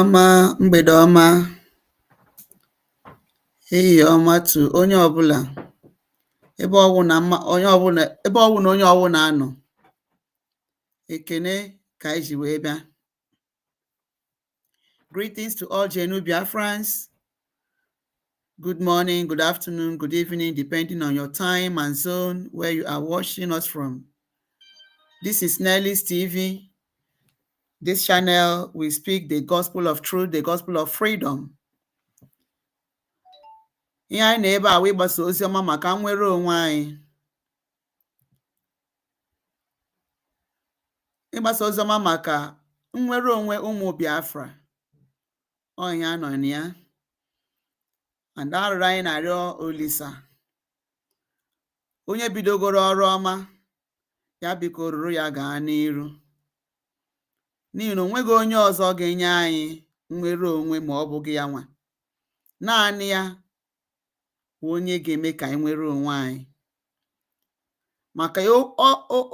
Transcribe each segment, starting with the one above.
ọma, mgbede ọma, ehihie ọma to onye ọbụla ebe onye ọbụla anọ. Ekene ka anyị ji wee bịa. Greetings to all Genu Biafrans. Good morning, good afternoon, good evening, depending on your time and zone where you are watching us from. This is Nelly's TV. This channel we speak the gospel of truth, the gospel of freedom. Ihe anyị na ebe a wee gbasa ozi ọma maka nnwere onwe anyị. Ịgbasa ozi ọma maka nnwere onwe ụmụ Biafra. Onye anọ na ya. And arịrịọ anyị na-arịọ Olisa. Onye bidogoro ọrụ ọma, ya biko ruru ya gaa n'iru. N'ihi na onweghị onye ọzọ ga-enye anyị nnwere onwe ma ọ bụghị ya nwa. Naanị ya onye ga-eme ka anyị nwere onwe anyị. Maka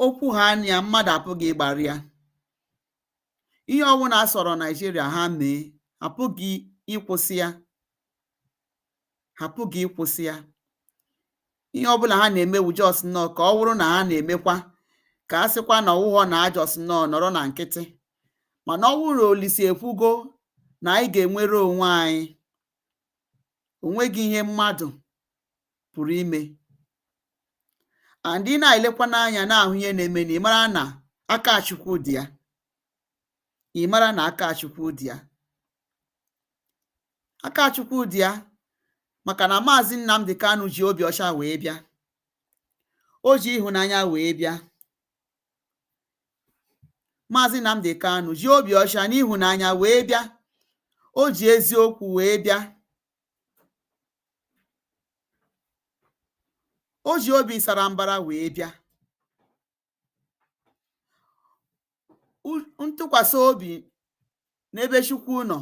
okwu ha anya ya mmadụ apụghị ịgbara ya. Ihe ọbụla a sọrọ Naịjirịa ha mee, apụghị ịkwụsị ya. Hapụghị ịkwụsị ya. Ihe ọbụla ha na-emewu jos nnọọ ka ọ bụrụ na ha na-emekwa ka a sịkwa na ọwụghọ na ajọs nnọọ nọrọ na nkịtị. Mana ọ bụrụ na Olise ekwugo na anyị ga-enwere onwe anyị, onweghị ihe mmadụ pụrụ ime. And ị na-elekwa n'anya na-ahụ ihe na-eme na ị mara na aka Chukwu dị ya. Ị mara na aka Chukwu dị ya. Aka Chukwu dị ya maka na Maazị Nnamdi Kanu ji obi ọcha wee bịa. O ji ịhụnanya wee bịa. Maazị Nnamdi Kanu ji obi ọcha na ịhụnanya wee bịa. O ji eziokwu wee bịa. O ji obi sara mbara wee bịa. Ntụkwasị obi n'ebe Chukwu nọ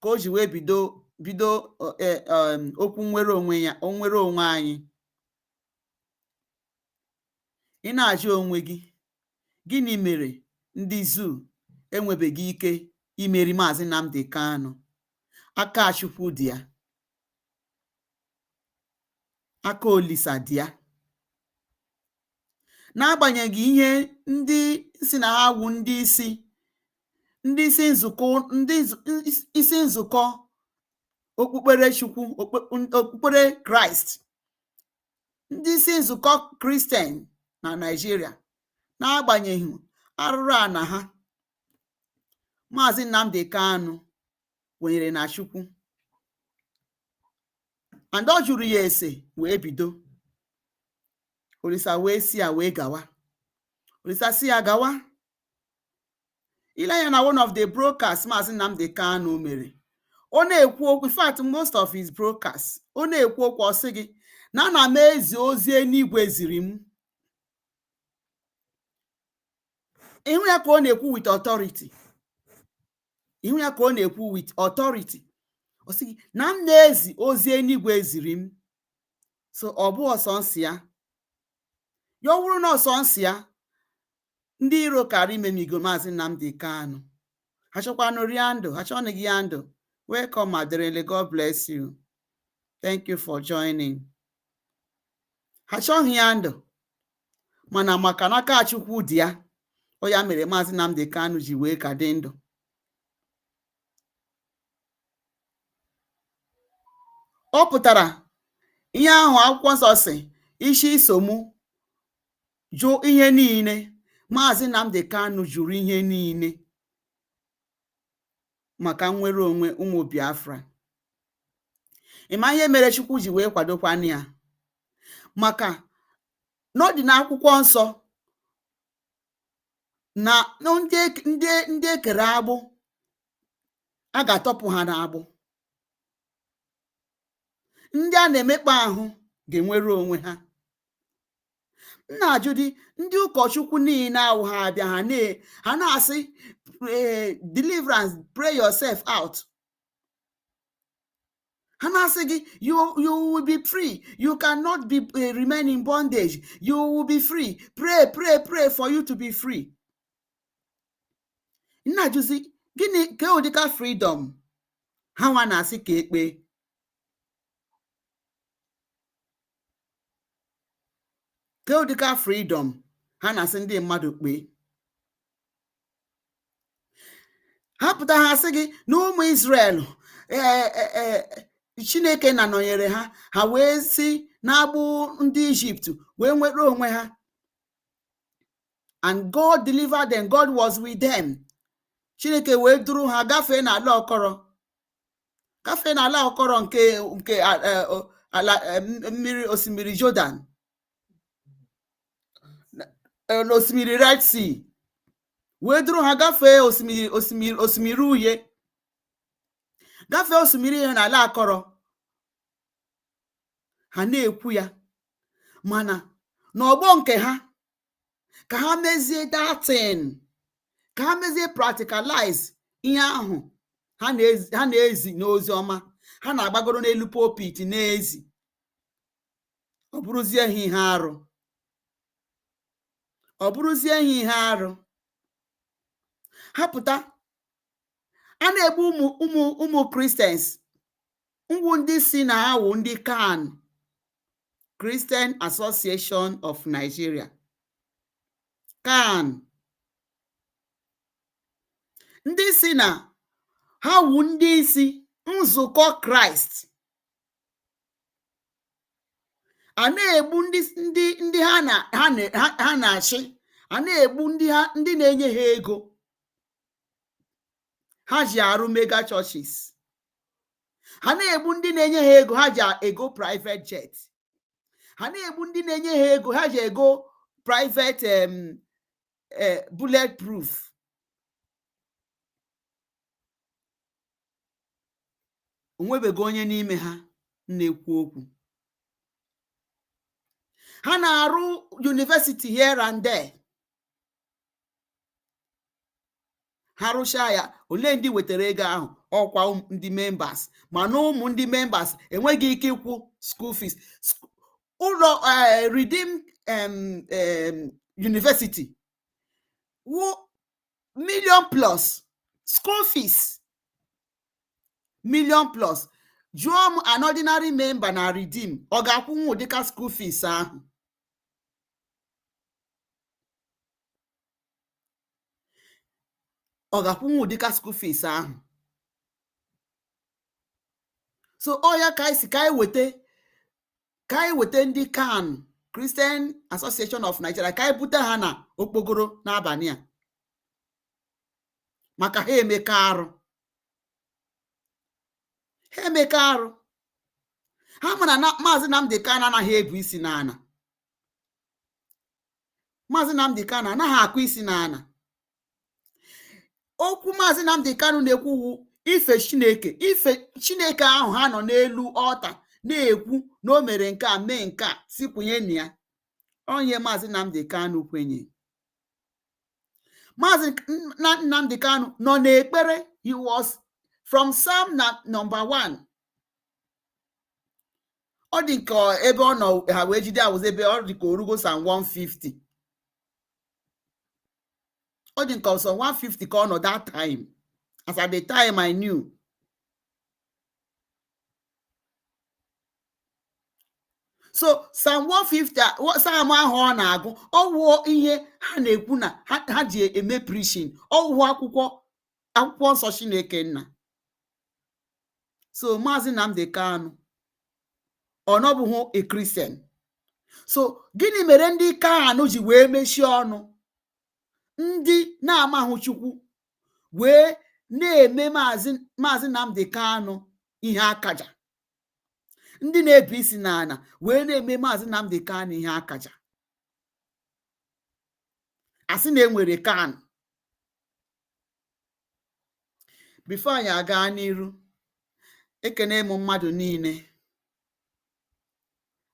ka o ji wee bido okwu nnwere onwe anyị. Ị na-ajụ onwe gị, gịnị mere ndị Zuu enwebeghị ike imeri Maazị Nnamdi Kanu? Aka Chukwu dị ya. Aka Olisa dị ya. N'agbanyeghị ihe ndị si na ha wụ ndị isi nzukọ okpukpere Chukwu, okpukpere Kraịst, ndị isi nzukọ Kristian na Naịjirịa, n'agbanyeghị arụrụ a na ha, Maazị Nnamdi Kanu kwenyere na Chukwu. And ọ jụrụ ya ese wee bido. Olisa wee si ya wee gawa. Olisa si ya gawa. Ile anya na one of the broadcasts Maazị Nnamdi Kanu mere, ọ na-ekwu okwu, in fact most of his broadcasts, ọ na-ekwu okwu ọ sị gị na ana m ezi ozi eluigwe ziri m. Ihu ya ka ọ na-ekwu with authority. Ihu ya ka ọ na-ekwu with authority. Ọ sị gị na m na-ezi ozi eluigwe ziri m. So ọ bụ ọsọ nsị ya. Ya ọ bụrụ na ọsọ nsị ya, ndị iro kara imemigo Maazị Nnamdi Kanu. Ha chọkwanụ ria ndụ, ha chọnụghị ya ndụ. Welcome, Aderele. God bless you. Thank you for joining. Ha chọghị ya ndụ. Mana maka na aka Chukwu dị ya, ọ ya mere Maazị Nnamdi Kanu ji wee ka dị ndụ. Ọ pụtara ihe ahụ akwụkwọ nsọ si, isi iso mụ jụ ihe niile. Maazị Nnamdi Kanu jụrụ ihe niile maka nnwere onwe ụmụ Biafra. Ịma ihe mere Chukwu ji wee kwadokwana ya? Maka na ọ dị n'akwụkwọ nsọ na ndị ekere agbụ a ga-atọpụ ha n'agbụ. Ndị a na-emekpa ahụ ga-enwere onwe ha. Nna ajụdị ndị ụkọchukwu niile ahụ ha abịa ha na-asị deliverance, pray yourself out. Ha na-asị gị you will be free, you cannot be remain in bondage, you will be free, pray for you to be free. Nna ajụzi gịnị ke ụdịka freedom ha nwa na-asị ka ekpe? ke ụdịka freedom ha na-asị ndị mmadụ kpee? ha pụta ha sị gị na ụmụ Israel Chineke na nọnyere ha, ha wee si na-agbụ ndị Ijipt wee nwere onwe ha, and God delivered them, God was with them. Chineke wee duru ha gafee n'ala ọkọrọ, nke ala mmiri osimiri Jordan, osimiri Red Sea, wee duru ha gafee osimiri uhie, gafee osimiri ihe n'ala akọrọ. ha na-ekwu ya, mana n'ọgbọ nke ha ka ha mezie datin, ka ha mezie practicalize ihe ahụ ha na-ezi n'ozi ọma, ha na-agbagoro n'elu pulpit n'ezi, ọ bụrụzie ha ihe arụ, ọ bụrụzie ha ihe arụ. ha pụta a na-egbu ụmụ Christians, ngwụ ndị si na ha wụ ndị CAN, Christian Association of Nigeria, CAN, ndị si na ha wụ ndị isi nzukọ Kraịst, a na-egbu ndị ha na-achị, a na-egbu ndị na-enye ha ego ha ji arụ mega churches, ha na-egbu ndị na-enye ha ego ha ji ego private jet, ha na-egbu ndị na-enye ha ego ha ji ego private bulletproof. onwebego onye n'ime ha na-ekwu okwu. ha na-arụ university here and there, ha rụchaa ya, ole ndị wetara ego ahụ? ọkwa ndị members, mana ụmụ ndị members enweghị ike ịkwụ school fees. ụlọ Redeem University wụ million plus school fees, million plus. jụọ m an ordinary member na Redeem, ọ ga-akwụnwu ụdịka school fees ahụ? ọ ga-akwụnwu ụdịka school fees ahụ? so ọ ya ka anyị weta ndị CAN, Christian Association of Nigeria, ka anyị bute ha na okpogoro n'abalị a, maka ha emeka arụ. ha emeka arụ. ha mana na Maazị Nnamdi Kanu anaghị ebu isi n'ana. Maazị Nnamdi Kanu anaghị akụ isi n'ana. okwu Maazị Nnamdi Kanu na-ekwuwu ife Chineke ahụ ha nọ n'elu ọta na-ekwu na o mere nke a mee nke a, sikwunye na ya. onye Maazị Nnamdi Kanu kwenye. Maazị Nnamdi Kanu nọ n'ekpere. He was from Psalm number 1. ọ dị ka ebe ọ nọ ha wee jide awụzi ebe ọ dị ka orugo Psalm 150. ọ dị ka ọsọ 150 ka ọ nọ that time, as at the time I knew. so Psalm 150, Psalm ahụ ọ na-agụ, ọ wụọ ihe ha na-ekwu na ha ji eme preaching, ọ wụọ akwụkwọ nsọ Chineke nna. so Maazị Nnamdi Kanu ọ nọbụghị a Christian. so gịnị mere ndị Kanu ji wee mechie ọnụ, ndị na-amahụ Chukwu wee na-eme Maazị Nnamdi Kanu ihe akaja, ndị na-ebu isi n'ala wee na-eme Maazị Nnamdi Kanu ihe akaja, asị na enwere Kanu. bifo anyị aga n'iru, ekene m mmadụ niile,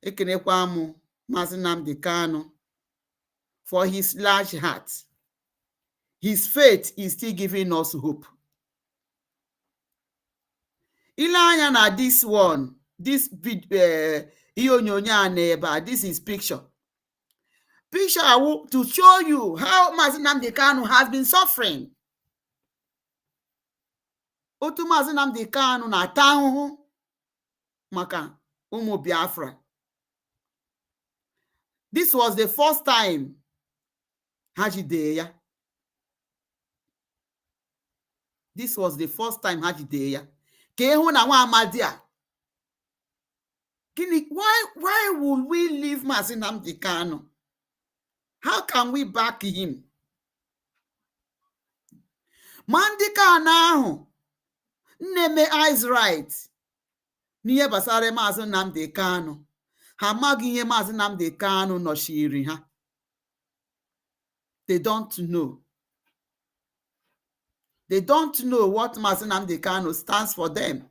ekenekwa m Maazị Nnamdi Kanu for his large heart. His faith is still giving us hope. ile anya na this ihe onyonyo a na-ebe a, this is picture to show you how Maazị Nnamdi Kanu has been suffering. otu Maazị Nnamdi Kanu na-ata ahụhụ maka ụmụ Biafra. This was the first time ha jidere ya. This was the first time ha jidere ya. Ka ịhụ na nwa amadi a, gịnị, why would we leave Maazị Nnamdi Kanu? How can we back him? Ma ndị Kanu ahụ na-eme eyes right n'ihe gbasara Maazị Nnamdi Kanu, ha amaghị ihe Maazị Nnamdi Kanu nọchiri ha. They don't know. They don't know what Maazị Nnamdi Kanu stands for them.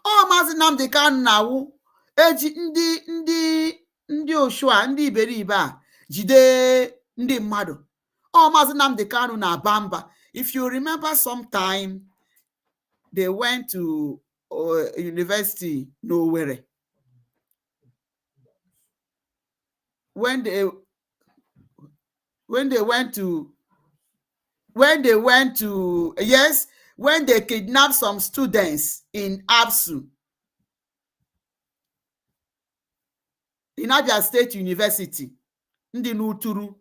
Ọ Maazị Nnamdi Kanu na-awụ eji ndị oshua, ndị iberibe a jide ndị mmadụ. Ọ Maazị Nnamdi Kanu na-aba mba. If you remember, sometime they went to university n'Owerri. When they kidnapped some students in ABSU, in Abia State University, ndị n'Uturu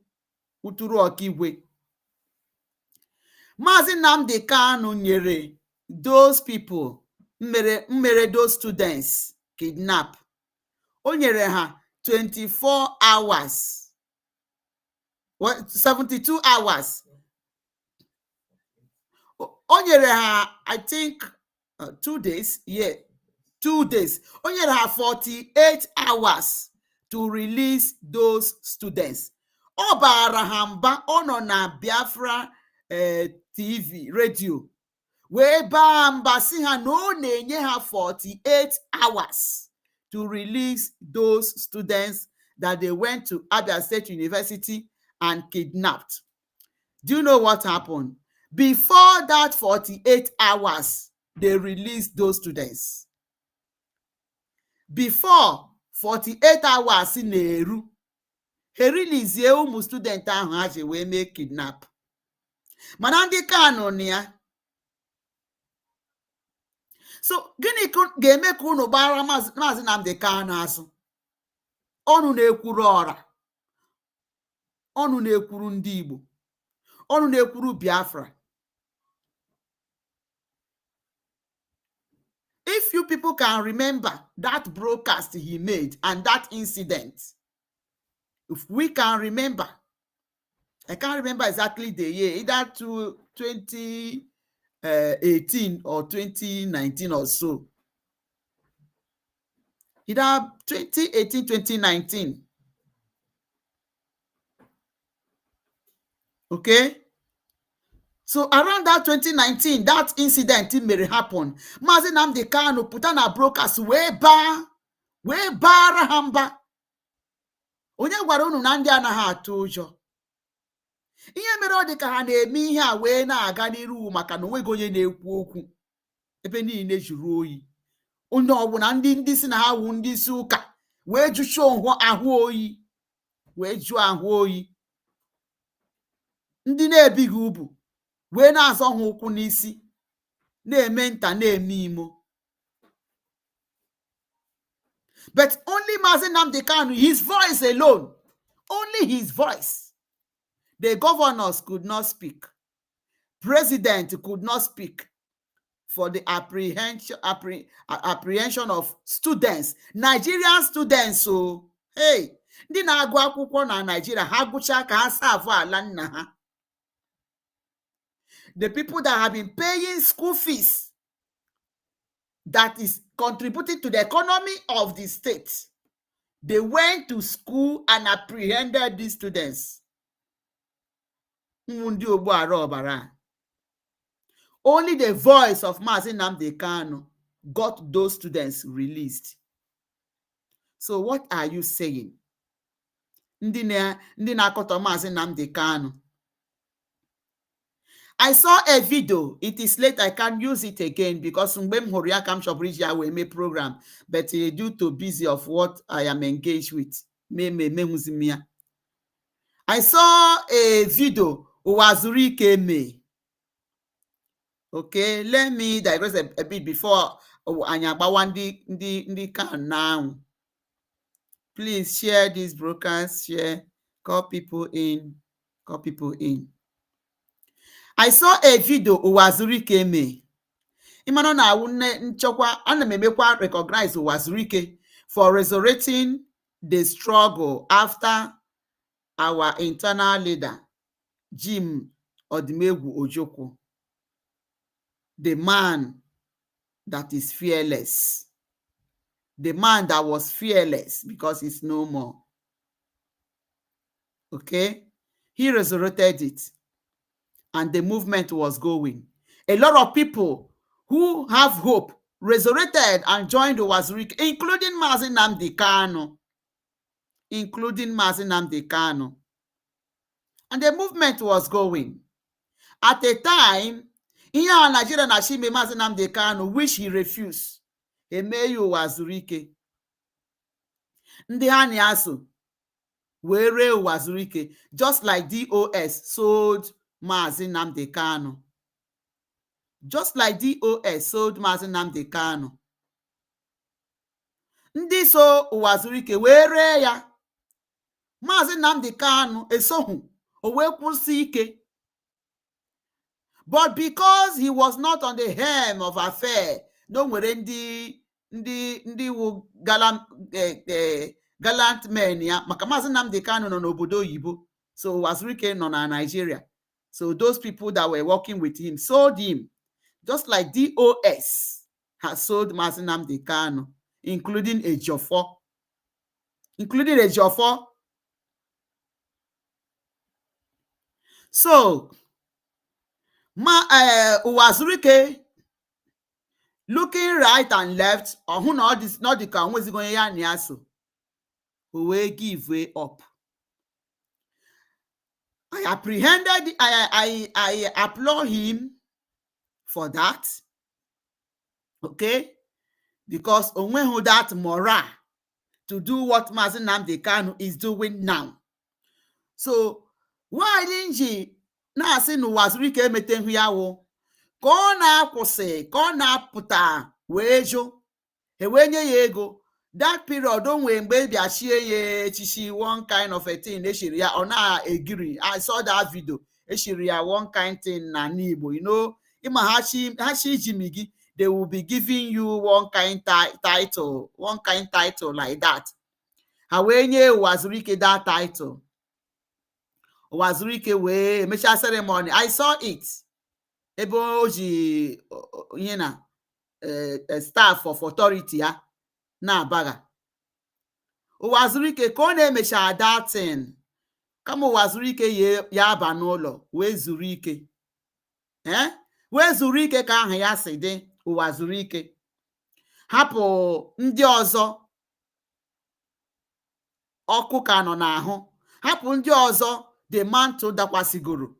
Ọkigwe. Maazị Nnamdi Kanu nyere those people, mere those students kidnap, o nyere ha 24 hours, 72 hours. O nyere ha, I think, 2 days. Yeah, 2 days. O nyere ha 48 hours to release those students. Ọ bara ha mba, ọ nọ na Biafra TV radio wee baa mba si ha na ọ na-enye ha 48 hours to release those students that they went to Abia State University and kidnapped. Do you know what happened? Before that 48 hours, they released those students. Before 48 hours na-eru, he release ụmụ student ahụ ha ji wee mee kidnap. Mana ndị Kanu na ya. So gịnị ga-eme ka unu gbara Maazị Nnamdi Kanu azụ? Ọnụ na-ekwuru ọra, ọnụ na-ekwuru ndị Igbo, ọnụ na-ekwuru Biafra. If you people can remember that broadcast he made and that incident, if we can remember, I can't remember exactly the year, either to 2018 or 2019 or so. Either 2018, 2019. Okay? So around that 2019, that incident may happen. Maazị Nnamdi Kanu pụta na broadcast wee bara ha mba. Onye gwara unu na ndị anaghị atụ ụjọ? Ihe mere ọ dị ka ha na-eme ihe a wee na-aga n'iru maka na onweghị onye na-ekwu okwu. Ebe niile juru oyi. Onye ọbụla ndị si na ha wu ndị isi ụka wee jụọ ahụ oyi. Wee jụọ ahụ oyi. Ndị na-ebighị ubu wee na-azọ ha ụkwụ n'isi, na-eme nta, na-eme imo. But only Maazị Nnamdi Kanu, his voice alone, only his voice. The governors could not speak. President could not speak for the apprehension of students, Nigerian students. So, hey, ndị na-agụ akwụkwọ na Nigeria, ha gụcha ka ha serve ala nna ha. The people that have been paying school fees, that is contributing to the economy of the state, they went to school and apprehended these students. Only the voice of Maazị Nnamdi Kanu got those students released. So what are you saying? Ndị na-akọtọ Maazị Nnamdi Kanu. I saw a video. It is late. I can't use it again because mgbe m hụrụ ya ka m chọbụrụ iji ya wee mee program, but due to busy of what I am engaged with, I saw a video ụwa zuru ike mee. Okay, let me digress a bit before anyị agbawa ndị kan now. Please share this broadcast, share, call people in. I saw a video ụwa zuru ike mee. Ịmana na awụ nchekwa, ana m emekwa recognize ụwa zuru ike for resurrecting the struggle after our internal leader Jim Odimegwu Ojukwu, the man that is fearless, the man that was fearless because he's no more. Okay, he resurrected it and the movement was going. A lot of people who have hope resurrected and joined the Wazirike, including Mazi Nnamdi Kanu. And the movement was going. At a time, ihe Nigeria na Shime Mazi Nnamdi Kanu, which he refused. Emeyu Wazirike. Ndị ha na-asụ were Wazirike, just like DOS sold Mazi Nnamdi Kanu. Just like DOS sold Mazi Nnamdi Kanu. Ndị so Wazirike were ya. Mazi Nnamdi Kanu esohu, o wee kwụsị ike. But because he was not on the helm of affair, no nwere ndị wu gallant men ya, maka Mazi Nnamdi Kanu nọ n'obodo oyibo, so Wazirike nọ na Nigeria. So those people that were working with him sold him, just like DOS has sold Mazi Nnamdi Kanu, including Ejiofor. So Wazirike looking right and left, ọhụ na ọ dị ka onwezighị onye ya na ya so, o wee give way up. I applaud him for that. Okay, because onweghị that morale to do what Mazi Nnamdi Kanu is doing now. So why didn't he na-asị na Wazirike emetehu ya wụ ka ọ na-akwụsị, ka ọ na-apụta wee jụ, wee nye ya ego. That period o nwee mgbe bịachie ya echichi one kind of a thing, eshiri ya ọ na-egiri. I saw that video, eshiri ya one kind thing na n'Igbo, you know, ịma ha chi jimi gị, they will be giving you one kind title like that. Ha wee nye Wazirike that title. Wazirike wee emecha ceremony. I saw it. Ebe o ji ihe na staff of authority ya na-abaga. Wazirike ka ọ na-emecha that thing, kama Wazirike ya aba n'ụlọ wee zuru ike. Wee zuru ike ka ahụ ya si dị. Wazirike hapụ ndị ọzọ ọkụ ka nọ n'ahụ, hapụ ndị ọzọ the mantle dakwasịgoro.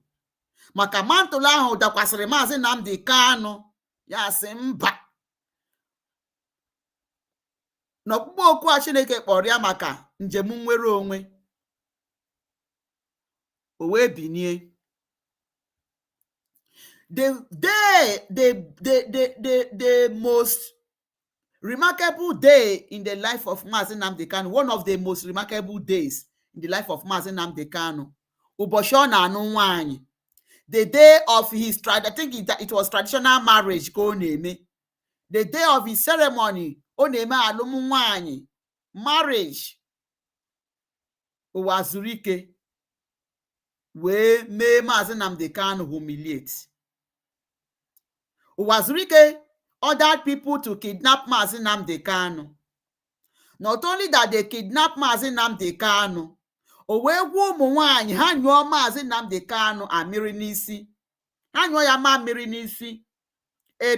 Maka mantle ahụ dakwasịrị Mazi Nnamdi Kanu, ya sị mba. N'ọkpụkpọ oku a Chineke kpọrọ ya maka njem nnwere onwe, o wee binie. The most remarkable day in the life of Mazi Nnamdi Kanu, one of the most remarkable days in the life of Mazi Nnamdi Kanu, ụbọchị ọ na-anụ nwaanyị, the day of his, I think it was traditional marriage ka ọ na-eme. The day of his ceremony, ọ na-eme alụm nwaanyị, marriage. Wazirike wee mee Mazi Nnamdi Kanu humiliate. Wazirike ordered people to kidnap Mazi Nnamdi Kanu. Not only that they kidnap Mazi Nnamdi Kanu, o wee gwa ụmụ nwaanyị ha nyụọ Mazi Nnamdi Kanu amịrị n'isi. Ha nyụọ ya ma mmiri n'isi. A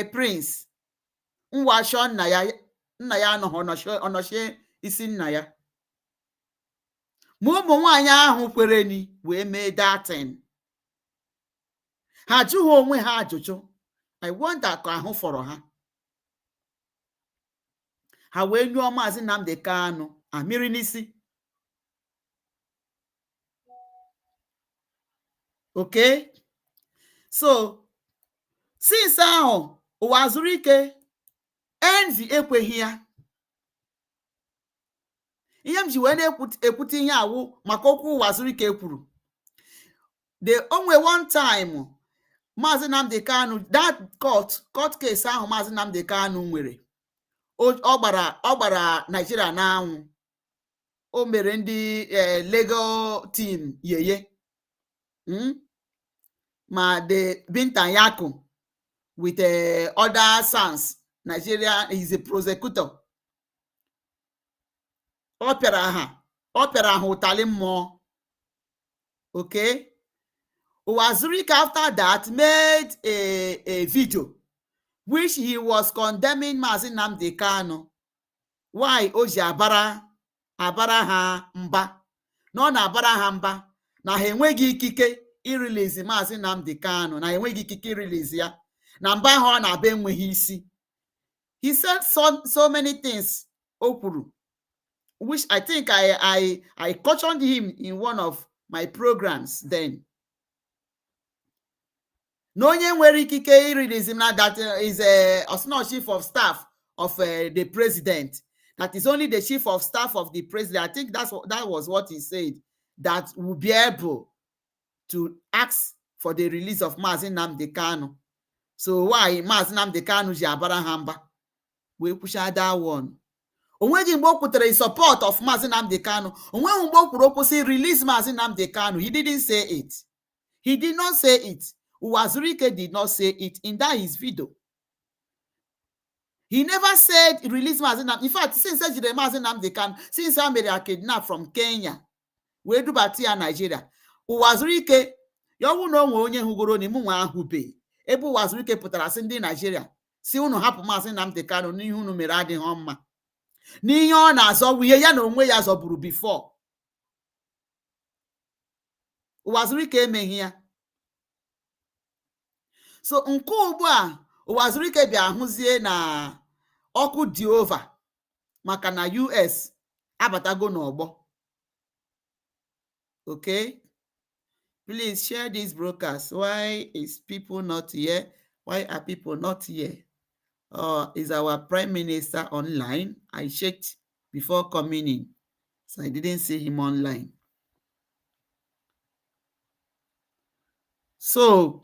prince nwachọ nna ya anọghị ọnọchie isi nna ya. Ma ụmụ nwaanyị ahụ kwereni wee mee datin. Ha jụghị onwe ha ajụjụ. I wonder ka ahụ fọrọ ha. Ha wee nyụọ Mazi Nnamdi Kanu amịrị n'isi. Okay, so since ahụ ụwa zuru ike, envy ekweghị ya. Ihe m ji wee na-ekwute ihe awụ maka okwu ụwa zuru ike kwuru. Onwe one time Maazị Nnamdi Kanu, that court case ahụ Maazị Nnamdi Kanu nwere, ọ gbara Nigeria n'anwụ. O mere ndị legal team yeye. Ma the Binta Yaku with other sons, Nigeria is a prosecutor. Ọ pịara ha ụtalị mmụọ. Okay, Uwazurike after that made a video which he was condemning Maazị Nnamdi Kanu. Why o ji abara ha mba? Na ọ na-abara ha mba na ha enweghị ikike irelease Maazị Nnamdi Kanu, na enweghị ikike irelease ya, na mba ahụ ọ na-aba enweghị isi. He said so many things o kwuru, which I think I cautioned him in one of my programs then. No onye nwere ikike irelease him, that is a chief of staff of the president. That is only the chief of staff of the president. I think that was what he said, that will be able to ask for the release of Maazị Nnamdi Kanu. So why Maazị Nnamdi Kanu ji abara ha mba? We push that one. Onweghị mgbe o kwutere in support of Maazị Nnamdi Kanu. Onweghị mgbe o kwuru okwu si release Maazị Nnamdi Kanu. He didn't say it. He did not say it. Uwazurike did not say it in that his video. He never said release Maazị Nnamdi. In fact, since Maazị Nnamdi Kanu, since I made a kidnap from Kenya, we do batia Nigeria. Uwazurike, yowu no nwe onye hugoro ni munwa ahube. Ebe Uwazurike pụtara sị ndị Nigeria, si unu hapụ Maazị Nnamdi Kanu n'ihe unu mere adịghị mma. N'ihe ọ na-azọ ihe ya na onwe ya zọburu before. Uwazurike emeghị ya. So nke ugbu a Uwazurike bịa hụzie na ọkụ dị over maka na US abatago n'ọgbọ. Okay, please share this broadcast. Why is people not here? Why are people not here? Is our prime minister online? I checked before coming in, so I didn't see him online. So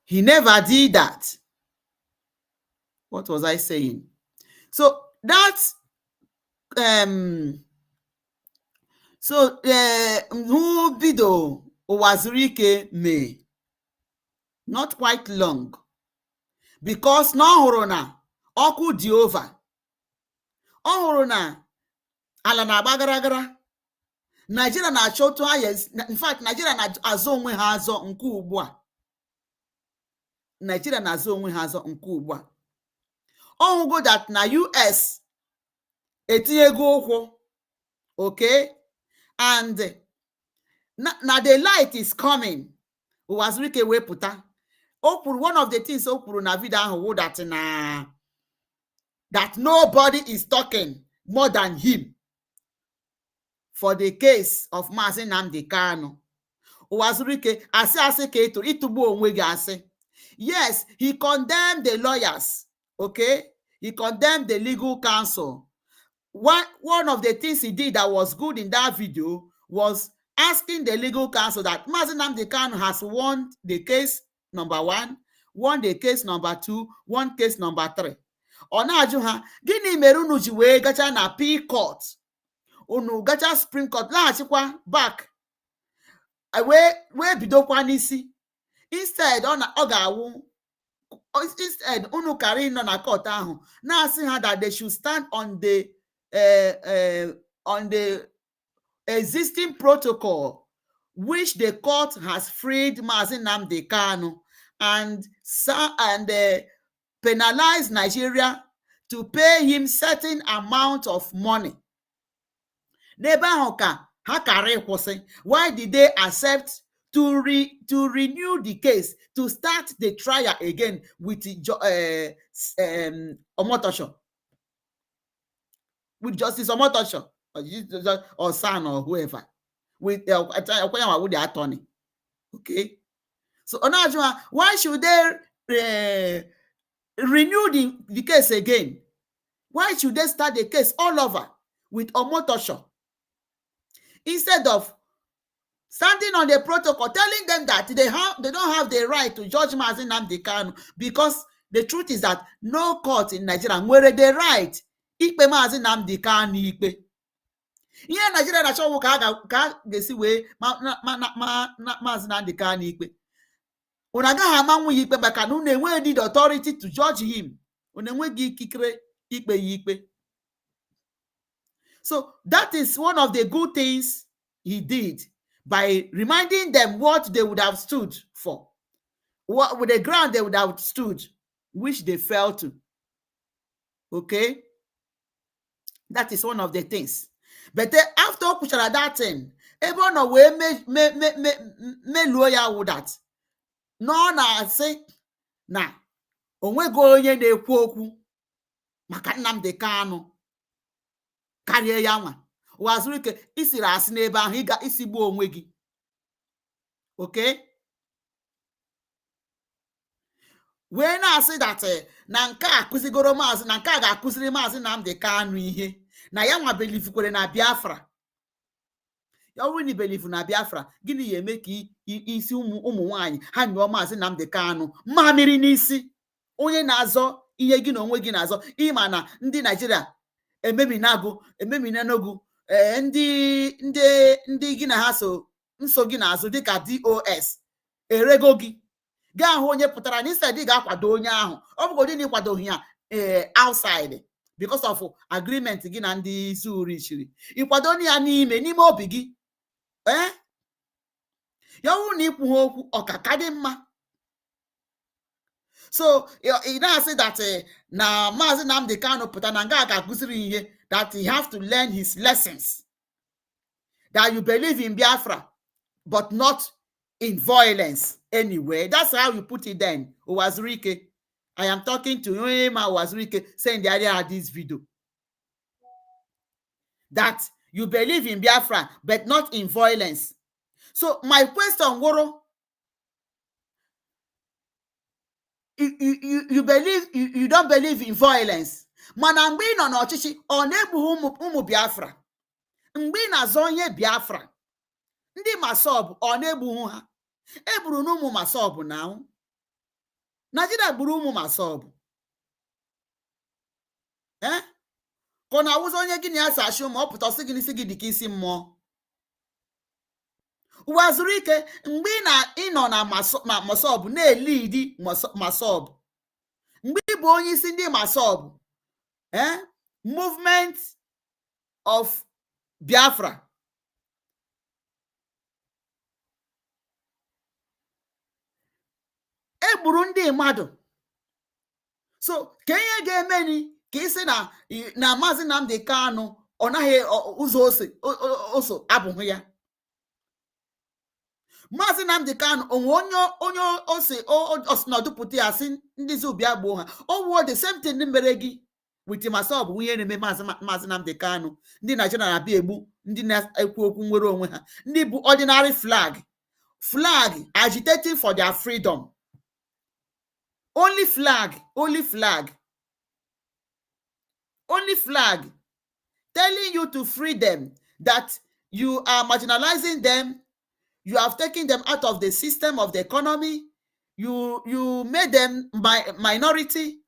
he never did that. What was I saying? So that's who video Uwazurike may not quite long, because na ọhụrụ na ọkụ dị over. Ọhụrụ na ala na-agba gara Nigeria na-achọ otu in fact Nigeria na-azọ onwe ha azọ nke ugbu a. Nigeria na-azọ onwe ha azọ nke ugbu a. Ọhụgo that na US etinyego ụkwụ. Okay, and na the light is coming. Uwazurike wepụta. O kwuru, one of the things o kwuru na video ahụ that that nobody is talking more than him for the case of Maazị Nnamdi Kanu. Uwazurike asị ka ịtụgbu onwe gị asị. Yes, he condemned the lawyers. Okay, he condemned the legal counsel. One of the things he did that was good in that video was asking the legal counsel that Maazị Nnamdi Kanu has won the case number 1, won the case number 2, won case number 3. Ọ na-ajụ ha, gịnị mere unu ji wee gacha na P court, unu gacha Supreme Court, laghachikwa back wee bidokwa n'isi? Instead ọ ga-awụ, instead unu kara nọ na court ahụ na-asị ha that they should stand on the existing protocol which the court has freed Maazị Nnamdi Kanu and penalize Nigeria to pay him certain amount of money. N'ebe ahụ ka ha kara ịkwụsị. Why did they accept to renew the case, to start the trial again with Omotosho, with Justice Omotosho or son or whoever? with the attorney. Okay, so why should they renew the case again? Why should they start the case all over with Omotosho instead of standing on the protocol, telling them that they don't have the right to judge Mazi Nnamdi Kanu, because the truth is that no court in Nigeria nwere the right ikpe Mazi Nnamdi Kanu ikpe. Ihe Nigeria na-achọwụ ka a ga-esi wee Mazi Nnamdi Kanu ikpe. Unu agaghị amanwu ya ikpe maka na unu enweghị the authority to judge him. Unu enweghị ikikere ikpe ya ikpe. So that is one of the good things he did, by reminding them what they would have stood for, what with the ground they would have stood, which they fell to. Okay, that is one of the things. But after pushara that thing, everyone way meluo ya with that. No na say na onwego onye na-ekwu okwu maka Nnamdi Kanu karịa ya nwa. Ụwa zuru ike isiri asị n'ebe ahụ ịga isigbuo onwe gị. Okay, wee na-asị that na nke a kụzigoro maazị, na nke a ga-akụziri Maazị Nnamdi Kanu ihe, na ya nwa belifukwere na Biafra. Ya bụrụ na ibelifu na Biafra, gịnị ya eme ka isi ụmụ nwaanyị ha nyụọ Maazị Nnamdi Kanu mmamịrị n'isi? Onye na-azọ ihe gị na onwe gị na-azọ, ịma na ndị Naijiria ememinago ndị gị na ha so nso gị n'azụ dịka DOS erego gị. Gaa ahụ onye pụtara na instead ị ga-akwado onye ahụ, ọ bụgodị na ịkwadoghị ya outside because of agreement gị na ndị zuru chiri, ịkwado ya n'ime obi gị. Ya bụrụ na ịkwụ ha okwu ọkaka dị mma. So ị na-asị that na Maazị Nnamdi Kanu pụta na nga ga-akụziri ihe, that he have to learn his lessons, that you believe in Biafra but not in violence anyway. That's how you put it then. Owazurike, I am talking to him, Owazurike, saying the idea of this video, that you believe in Biafra but not in violence. So my question, Woro, you don't believe in violence. Mana mgbe ị nọ n'ọchịchị ọ na-egbu ụmụ Biafra? Mgbe ị na-azọ onye Biafra, ndị Masob ọ na-egbu ha? Egburu n'ụmụ Masob na Nigeria gburu ụmụ Masob. Ka ọ na-awụzi onye gị na ya sachi ụmụ, ọ pụta ọsị gị n'isi gị dịka isi mmụọ. Ụwa zuru ike, mgbe ị nọ na Masob na-elidi Masob, mgbe ị bụ onye isi ndị Masob, movement of Biafra, egburu ndị mmadụ. So ka ihe ga-emeni ka isi na Maazị Nnamdi Kanu ọ naghị ụzọ ose abụghị ya? Maazị Nnamdi Kanu onwe onye ose ọsịnọdụpụta ya si ndị Zubia gbuo ha. Ọ wụọ the same thing mere gị with Masob bụ ihe na-eme Maazị Nnamdi Kanu. Ndị Naijiria na-abịa egbu ndị na-ekwu okwu nwere onwe ha, ndị bụ ordinary flag agitating for their freedom. Only flag telling you to free them, that you are marginalizing them, you have taken them out of the system of the economy, you made them minority,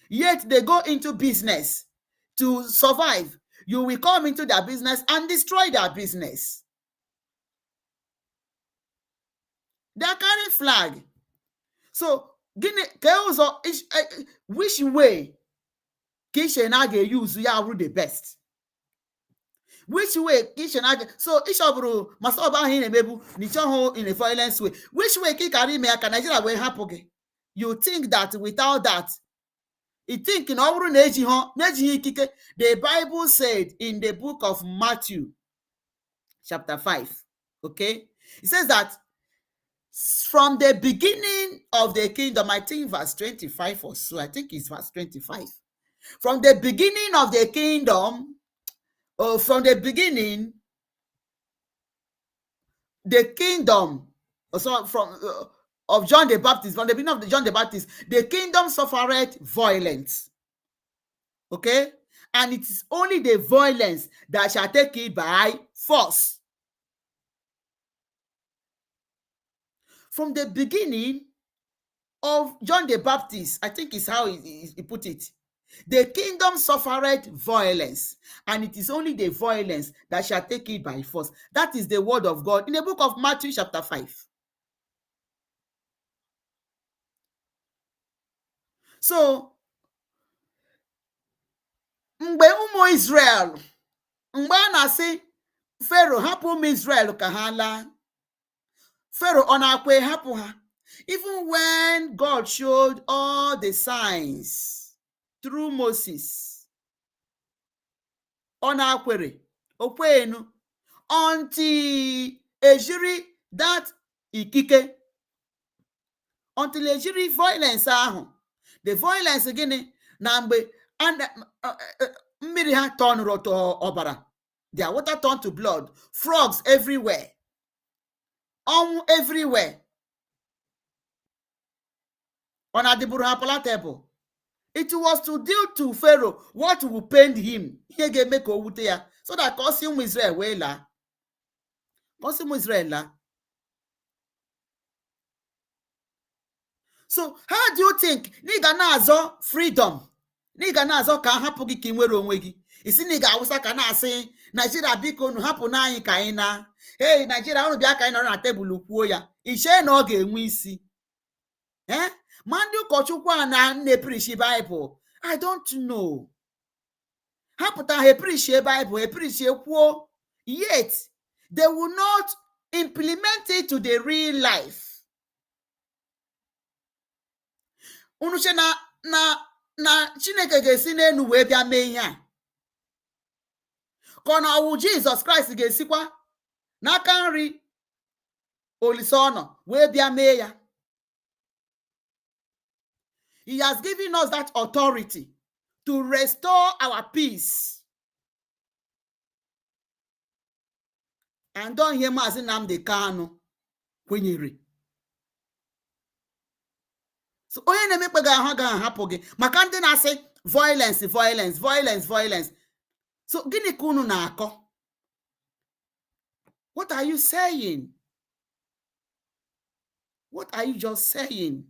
yet they go into business to survive. You will come into their business and destroy their business. They are carrying flag. So which way Kishenage use ya the best? Which way Kishenage? So Ishaburu Masob Ahinemebu Nichoho in a violence way. Which way Kikarime Nigeria will happen? You think that without that, you think in the Bible said in the book of Matthew, chapter 5, okay? It says that from the beginning of the kingdom, I think verse 25 or so, I think it's verse 25. From the beginning of the kingdom, or from the beginning, the kingdom also of John the Baptist, from the beginning of John the Baptist, the kingdom suffered violence. Okay? And it is only the violence that shall take it by force. From the beginning of John the Baptist, I think is how he put it. The kingdom suffered violence, and it is only the violence that shall take it by force. That is the word of God in the book of Matthew chapter 5. So, mgbe ụmụ Israel, mgbe a na-asị Pharaoh hapụ ụmụ Israel ka ha laa, Pharaoh ọ na-akwa hapụ ha? Even when God showed all the signs through Moses, ọ na-akwere okwenu until ejiri that ikike, until ejiri violence ahụ, the violence gịnị na mgbe mmiri ha tọnụrụ to ọbara, their water turned to blood, frogs everywhere, everywhere. On adịbụrụ ha palatable. It was to deal to Pharaoh what will pain him, ihe ga-eme ka o wute ya, so that ka ọ sị ụmụ Israel wee laa, ka ọ sị ụmụ Israel laa. So how do you think na ị ga na-azọ freedom, na ị ga na-azọ ka hapụ gị ka ị nwere onwe gị, isi na ị ga-awụsa ka na-asị Naijiria biko unu hapụ n'anyị ka anyị na, hey Naijiria unu bịa ka anyị nọrọ na tebụl kwuo ya, ichee na ọ ga-enwe isi? Ma ndị ụkọchukwu a na-epirishi Baịbụl, I don't know, ha pụta ha epirishi Baịbụl, epirishi kwuo, yet they will not implement it to the real life. Unu che na Chineke ga-esi n'elu wee bịa mee ihe a, ka ọ na ọwụ Jizọs Kraịst ga-esikwa n'aka nri Olise ọnọ wee bịa mee ya? He has given us that authority to restore our peace. And don't hear Maazị Nnamdi Kanu kwenyere. So onye na-emekpe ga-ahụ ga-ahapụ gị maka ndị na-asị violence, violence, violence, violence. So gịnị ka unu na-akọ? What are you saying? What are you just saying?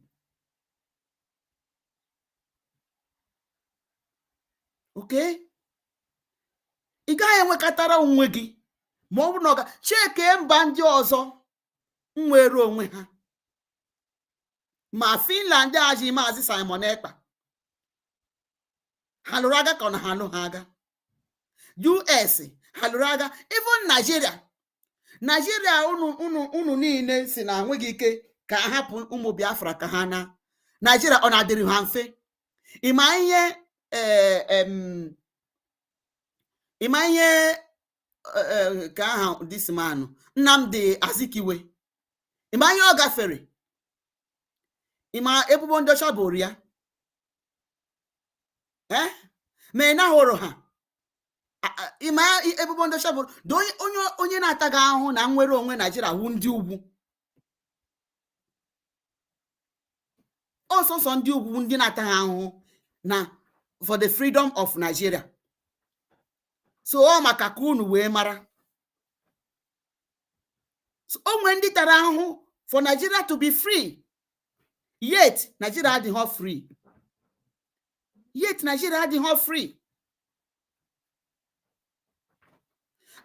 Okay? Ị gaghị enwekọtara onwe gị ma ọ bụrụ na ọ ga cheke mba ndị ọzọ nwere onwe ha, ma Finland aji Maazị Simon Ekpa, ha lụrụ agha ka ọ na ha alụ ha agha. US ha lụrụ agha. Even Nigeria unu niile si na enweghị ike ka hapụ ụmụ Biafra ka ha na Nigeria, ọ na-adịrị ha mfe? Ịma ihe ka aha this man Nnamdi Azikiwe, ịma ihe ọ gafere? Ịma ebubo ndị ọcha boro ya? Ma ị nahụrụ ha? Ịma ebubo ndị ọcha boro? Onye na-ata gị ahụhụ na nnwere onwe Nigeria wu ndị ugwu, ọsọsọ ndị ugwu ndị na-ata ha ahụhụ na for the freedom of Nigeria. So ọ maka ka unu wee mara. So onwe ndị tara ahụhụ for Nigeria to be free, yet Nigeria adịghị free. Yet Nigeria adịghị free.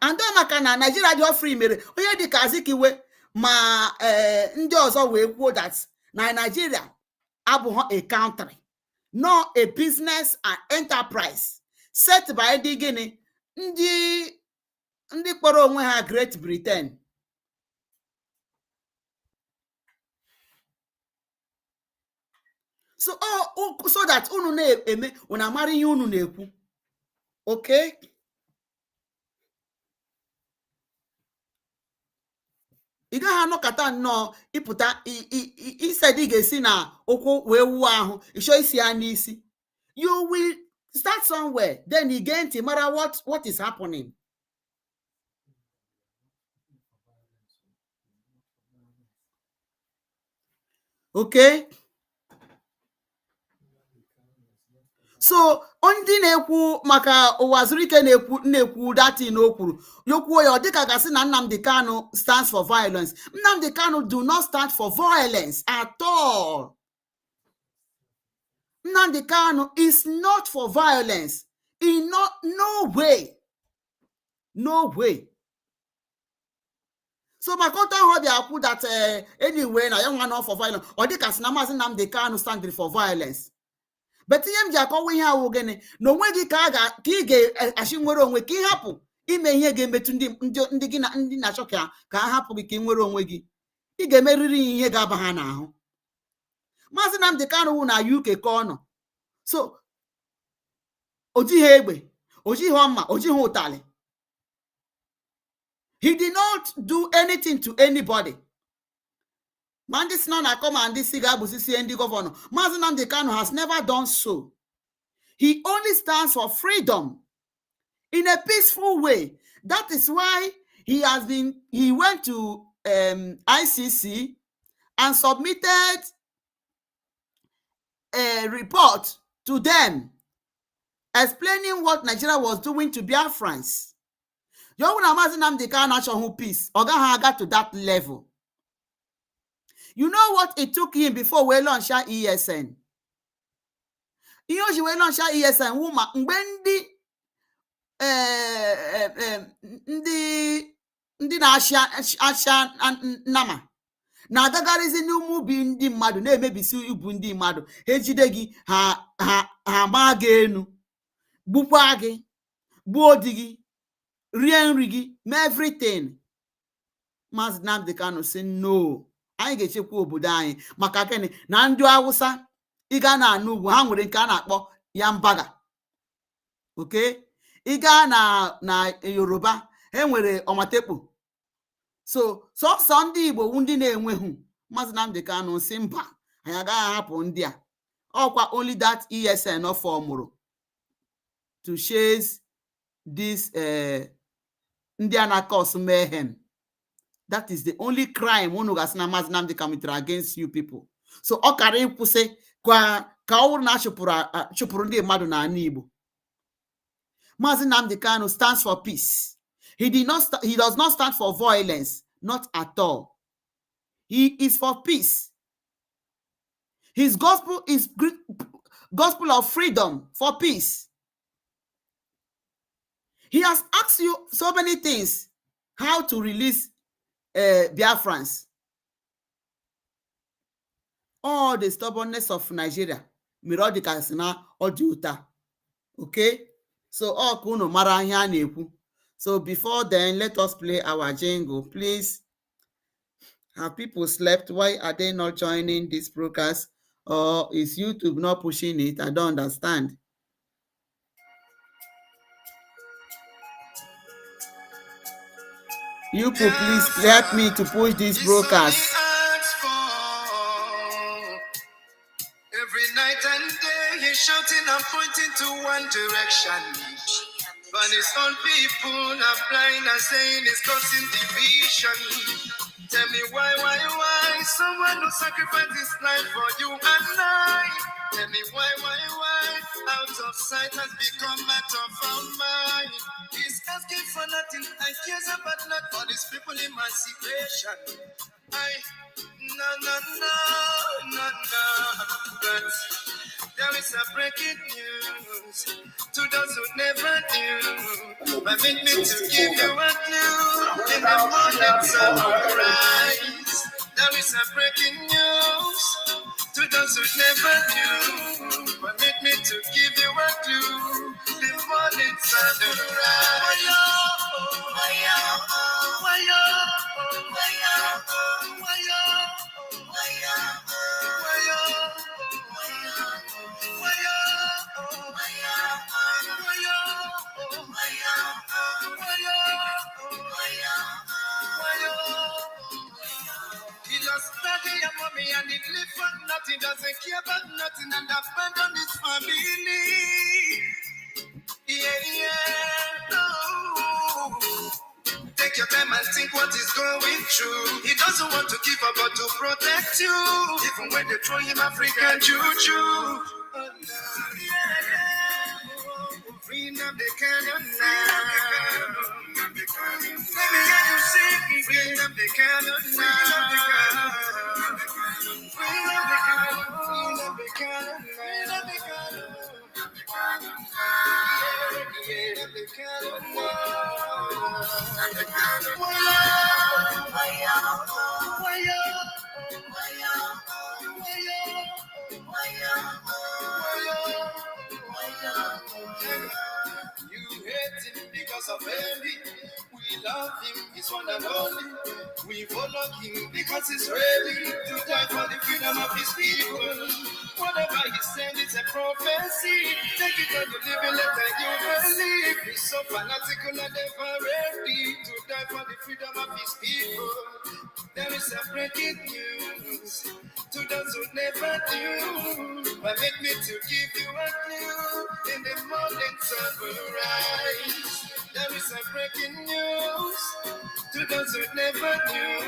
And ọ maka na Nigeria adịghị free mere onye dịka Azikiwe ma ndị ọzọ wee kwuo that na Nigeria abụghị a country, nor a business and enterprise set by the gịnị ndị kpọrọ onwe ha Great Britain. So that unu na-eme unu amara ihe unu na-ekwu. Okay? Ị gaghị anọkọta nnọọ ịpụta isedi ga-esi na ụkwụ wee wuo ahụ ịchọ isi ya n'isi. You will start somewhere, then you get to matter what is happening. Okay? So ndị na-ekwu maka ụwa zuru ike na-ekwu datin o kwuru yokwuo ya ọ dịka gasị na Nnamdi Kanu stands for violence. Nnamdi Kanu do not stand for violence at all. Nnamdi Kanu is not for violence in no way. No way. So maka otu ahụ dị akwụ that anyway na ya nwa not for violence ọ dịka sị na Maazị Nnamdi Kanu standing for violence. But ihe m ji akọwa ihe ahụ gịnị na onwe gị ka ị ga-achị nwere onwe ka ị hapụ ime ihe ga-emetụ ndị gị na ndị na-achọ ka a hapụ gị ka ị nwere onwe gị. Ị ga-emerịrị ihe ga-aba ha n'ahụ. Maazị Nnamdi Kanu wụ na UK ka ọ nọ. So o jighị egbe, o jighị ọma, o jighị ụtalị. He did not do anything to anybody. Man, this non come and this cigar busisi and the governor. Maazị Nnamdi Kanu has never done so. He only stands for freedom in a peaceful way. That is why he went to ICC and submitted a report to them explaining what Nigeria was doing to Biafrans. You know, Maazị Nnamdi Kanu achọghị peace. Ọ gaghị aga to that level. You know what it took him before we launch ESN? You know, we launch ESN woman mgbe ndị na-asha nama na-agagharịzi n'ụmụ ubi ndị mmadụ na-emebisi ibu ndị mmadụ ha ejide gị ha maa gị enu gbukwa gị gbuo di gị rie nri gị mee everything. Maazị Nnamdi Kanu sị no, anyị ga-echekwa obodo anyị maka gịnị na ndị Hausa ịga na anụ ugwu ha nwere nke a na-akpọ Yambaga. Okay? Ịga na Yoruba ha nwere Omatekpo. So sọsọ ndị Igbo ndị na-enweghị. Maazị Nnamdi Kanu sị mba anyị agaghị ahapụ ndị a. Ọkwa only that ESN of mụrụ to chase this ndị a na-cause mayhem. That is the only crime unu gasị na Maazị Nnamdi Kanu against you people. So ọ kara ịkwụsị ka ọ bụrụ na chụpụrụ ndị mmadụ n'ala Igbo. Maazị Nnamdi Kanu stands for peace. He does not stand for violence, not at all. He is for peace. His gospel is gospel of freedom, for peace. He has asked you so many things, how to release Biafrans. All the stubbornness of Nigeria. Mirodika sina ojuta. Okay? So all kuno mara ihe a na-ekwu. So before then, let us play our jingle. Please, have people slept? Why are they not joining this broadcast? Or is YouTube not pushing it? I don't understand. You people, please help me to push this broadcast. Every night and day, he's shouting and pointing to one direction. But his own people are blind and saying it's causing division. Tell me why? Someone who sacrificed his life for you and I. Tell me why? Out of sight has become matter of mind. He's asking for nothing and cares about not for these people emancipation. No. But there is a breaking news to those who never knew. Permit me to give you a clue in the morning sunrise. There is a breaking news to those who never knew. Permit me to give you a clue. The morning sunrise. He just study your mommy and he live for nothing, doesn't care about nothing and abandon his family. Yeah. No. Take your time and think what is going true. He doesn't want to give up, but to protect you. Even when they throw him African juju. Freedom the cannon now. Let me hear you sing. Freedom the cannon now. Freedom the cannon. Freedom the cannon. Freedom the cannon. Freedom the You hate him because of envy. We love him, he's one and only. We follow him because he's ready to die for the freedom of his people. Whatever he said is a prophecy. Take it when you live and let you believe. He's so fanatical and ever ready to die for the freedom of his people. There is a breaking news to those who never knew. But make me to give you a clue. In the morning sun will rise. There is a breaking news to those who never knew.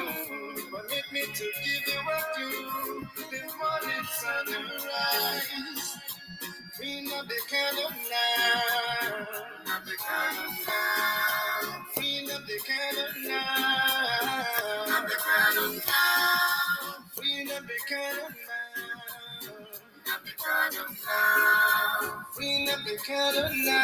But make me to give you a clue. The morning sun will rise. Free of the kind of love. Free of the kind of love. Free of the kind of love. Free of the kind of love. Free of the kind of love.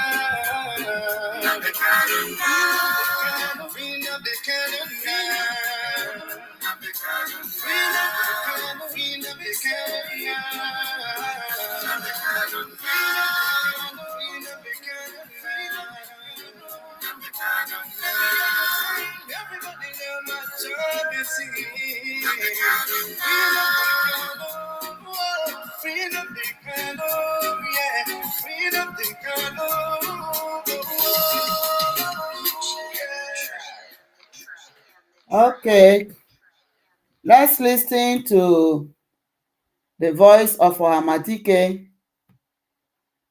Everybody know my job is singing. Freedom the candle, yeah. Freedom the candle. Okay, let's listen to the voice of Amadike.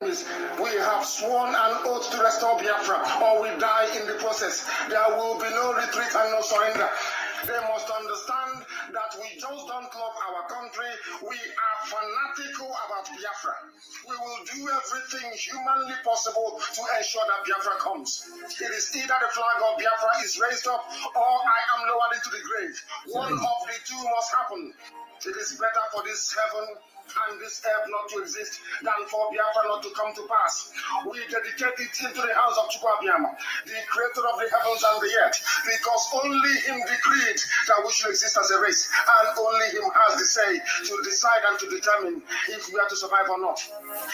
We have sworn an oath to restore Biafra, or we die in the process. There will be no retreat and no surrender. They must understand that we just don't love our country. We are fanatical about Biafra. We will do everything humanly possible to ensure that Biafra comes. It is either the flag of Biafra is raised up, or I am lowered into the grave. One of the two must happen. It is better for this heaven and this earth not to exist than for Biafra not to come to pass. We dedicate it into the house of Chukwuabiama, the creator of the heavens and the earth, because only him decreed that we should exist as a race, and only him has the say to decide and to determine if we are to survive or not.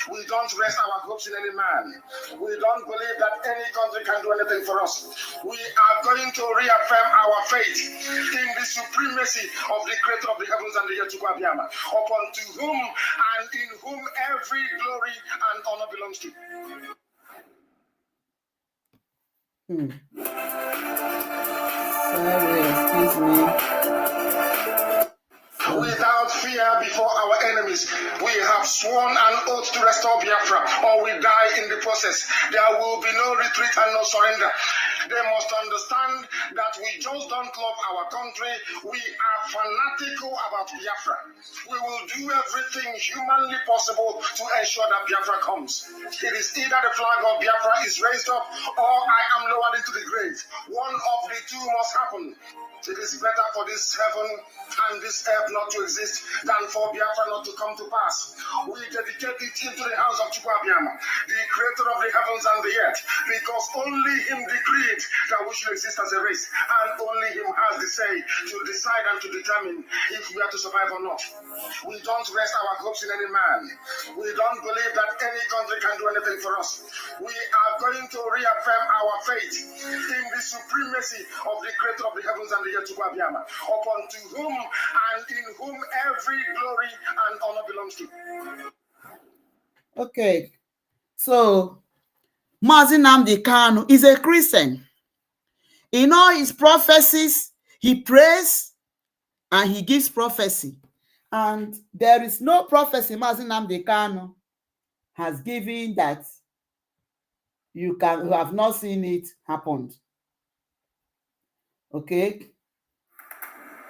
We don't rest our hopes in any man. We don't believe that any country can do anything for us. We are going to reaffirm our faith in the supremacy of the creator of the heavens and the earth, Chukwuabiama, upon to whom and in whom every glory and honor belongs to. Sorry, excuse me. Without fear before our enemies, we have sworn an oath to restore Biafra, or we die in the process. There will be no retreat and no surrender. They must understand that we just don't love our country. We are fanatical about Biafra. We will do everything humanly possible to ensure that Biafra comes. It is either the flag of Biafra is raised up, or I am lowered into the grave. One of the two must happen. It is better for this heaven and this earth not to exist than for Biafra not to come to pass. We dedicate it into the house of Chukwuabiama, the creator of the heavens and the earth, because only him decreed that we should exist as a race, and only him has the say to decide and to determine if we are to survive or not. We don't rest our hopes in any man. We don't believe that any country can do anything for us. We are going to reaffirm our faith in the supremacy of the creator of the heavens and the earth, Chukwuabiama, upon to whom and in whom every glory and honor belongs to. Okay, so Mazi Nnamdi Kanu is a Christian. In all his prophecies, he prays and he gives prophecy. And there is no prophecy Mazi Nnamdi Kanu has given that you have not seen it happened. Okay?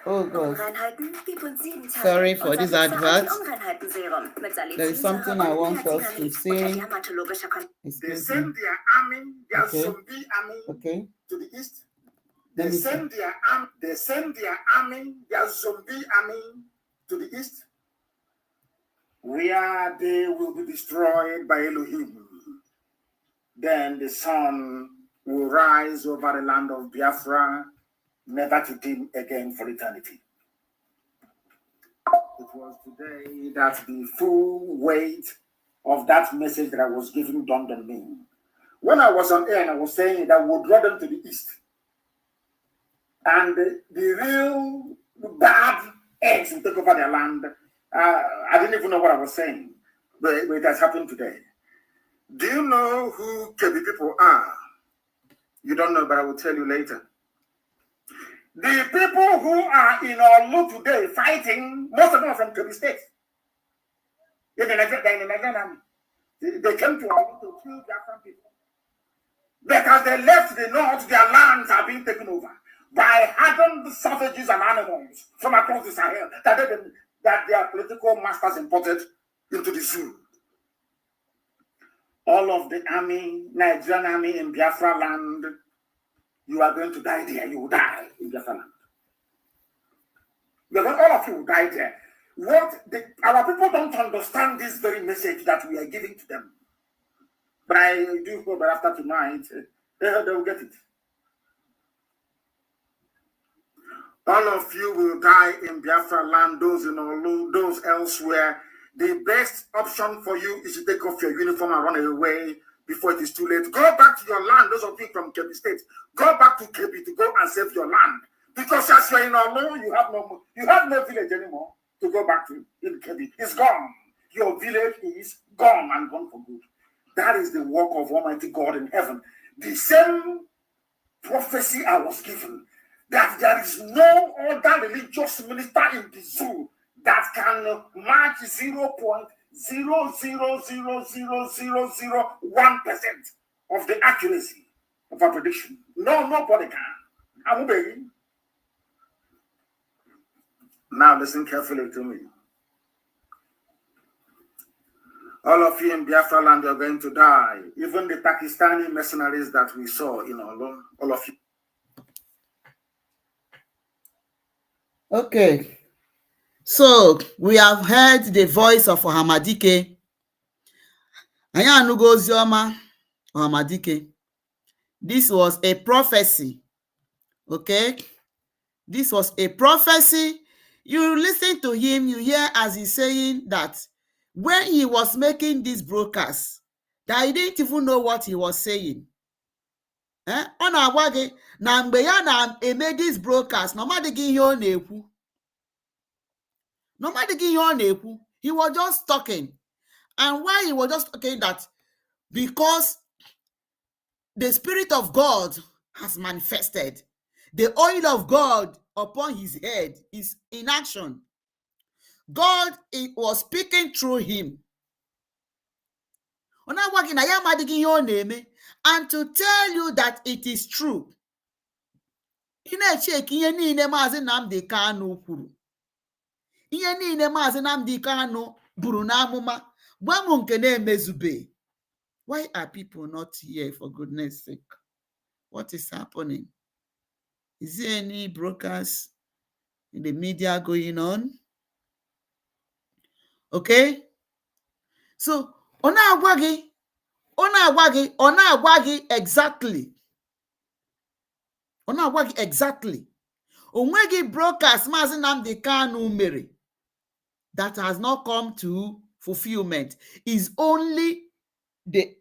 Oh God. Sorry for this advert. There is something I want us to say. They send their army, their zombie army to the east. They send their army, their zombie army to the east, where they will be destroyed by Elohim. Then the sun will rise over the land of Biafra, never to dim again for eternity. It was today that the full weight of that message that I was giving dawned on me. When I was on air and I was saying that we would draw them to the east, and the real bad eggs will take over their land. I didn't even know what I was saying, but it has happened today. Do you know who Kebi people are? You don't know, but I will tell you later. The people who are in Olu today fighting, most of them are from Kebi State. In the Nigerian army. They came to Olu to kill Biafran people. Because they left the north, their lands are being taken over by hardened savages and animals from across the Sahel that their political masters imported into the zoo. All of the army, Nigerian army in Biafra land, you are going to die there. You will die in Biafra land. All of you will die there. Our people don't understand this very message that we are giving to them. But I do hope that after tonight, they will get it. All of you will die in Biafra land, those in Olu, those elsewhere. The best option for you is to take off your uniform and run away before it is too late. Go back to your land, those of you from Kebi State. Go back to Kebi to go and save your land. Because as you're in Olu, you have no village anymore to go back to in Kebi. It's gone. Your village is gone and gone for good. That is the work of Almighty God in heaven. The same prophecy I was given, that there is no other religious minister in the zoo that can match 0.0000001% of the accuracy of a prediction. No, nobody can. I'm obeying. Now listen carefully to me. All of you in Biafra land are going to die. Even the Pakistani mercenaries that we saw in Olu, all of you. Okay. So we have heard the voice of Ohamadike. Anyị anụgo ozi ọma Ohamadike. This was a prophecy. Okay? This was a prophecy. You listen to him, you hear as he's saying that when he was making this broadcast, that he didn't even know what he was saying. Ọ na-agwa gị na mgbe ya na-eme this broadcast, na ọ madịghị ihe ọ na-ekwu. He was just talking. And why he was just talking that? Because the Spirit of God has manifested. The oil of God upon his head is in action. God was speaking through him. And to tell you that it is true. Ihe niile Maazị Nnamdi Kanu kwuru. Ihe niile Maazị Nnamdi Kanu buru n'amụma gwa m nke na-emezube. Why are people not here, for goodness sake? What is happening? Is there any broadcast in the media going on? Okay? So, ọ na-agwa gị exactly. Ọ na-agwa gị exactly. Onwegi broadcast Maazị Nnamdi Kanu mere that has not come to fulfillment. Is only the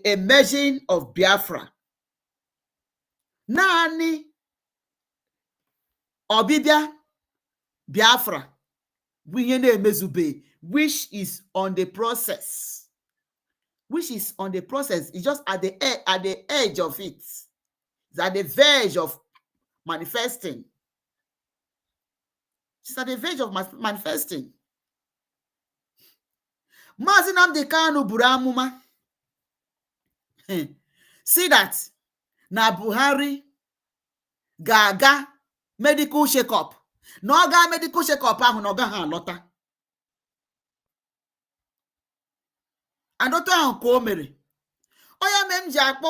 emerging of Biafra. Naanị ọbịbịa Biafra bụ ihe na-emezube, which is on the process. It's just at the edge of it. It's at the verge of manifesting. It's at the verge of manifesting. Maazị Nnamdi Kanu buru amụma. See that na Buhari ga-aga medical check-up na ọ gaa medical check-up ahụ na ọ gaghị alọta. Adọta ahụ ka o mere. Onye mere m ji akpọ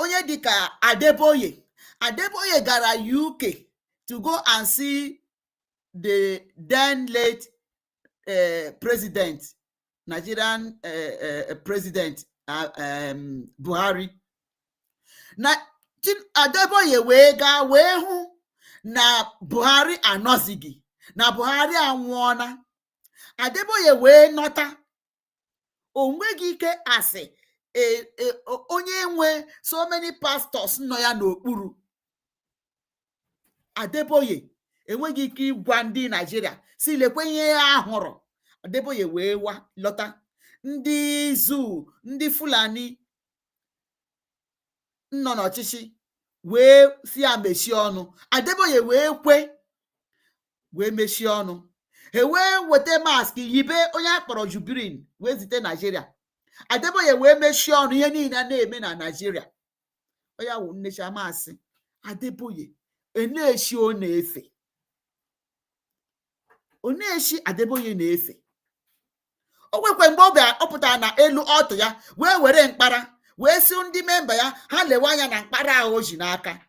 onye dịka Adeboye gara UK to go and see the then late president, Nigerian president Buhari. Na Adeboye wee gaa wee hụ na Buhari anọzighị, na Buhari anwụọna. Adeboye wee nọta, o nweghị ike asị onye nwe so many pastors nọ ya n'okpuru. Adeboye enweghị ike ịgwa ndị Nigeria si lekwe ihe ya hụrụ. Adeboye wee lọta. Ndị Zuu, ndị Fulani nọ n'ọchịchị wee si ya mechie ọnụ. Adeboye wee kwe, wee mechie ọnụ. He wee weta mask yibe onye akpọrọ Jubirin wee zite Nigeria. Adeboye wee mechie ọnụ ihe niile na-eme na Nigeria. Oya wụ nnecha masị Adeboye eneshi ọ na-efe. Oneshi Adeboye na-efe. O nwekwe mgbe ọ pụtara na elu ọtụ ya wee were mkpara wee si ndị memba ya ha lewe anya na mkpara ahụ o ji n'aka.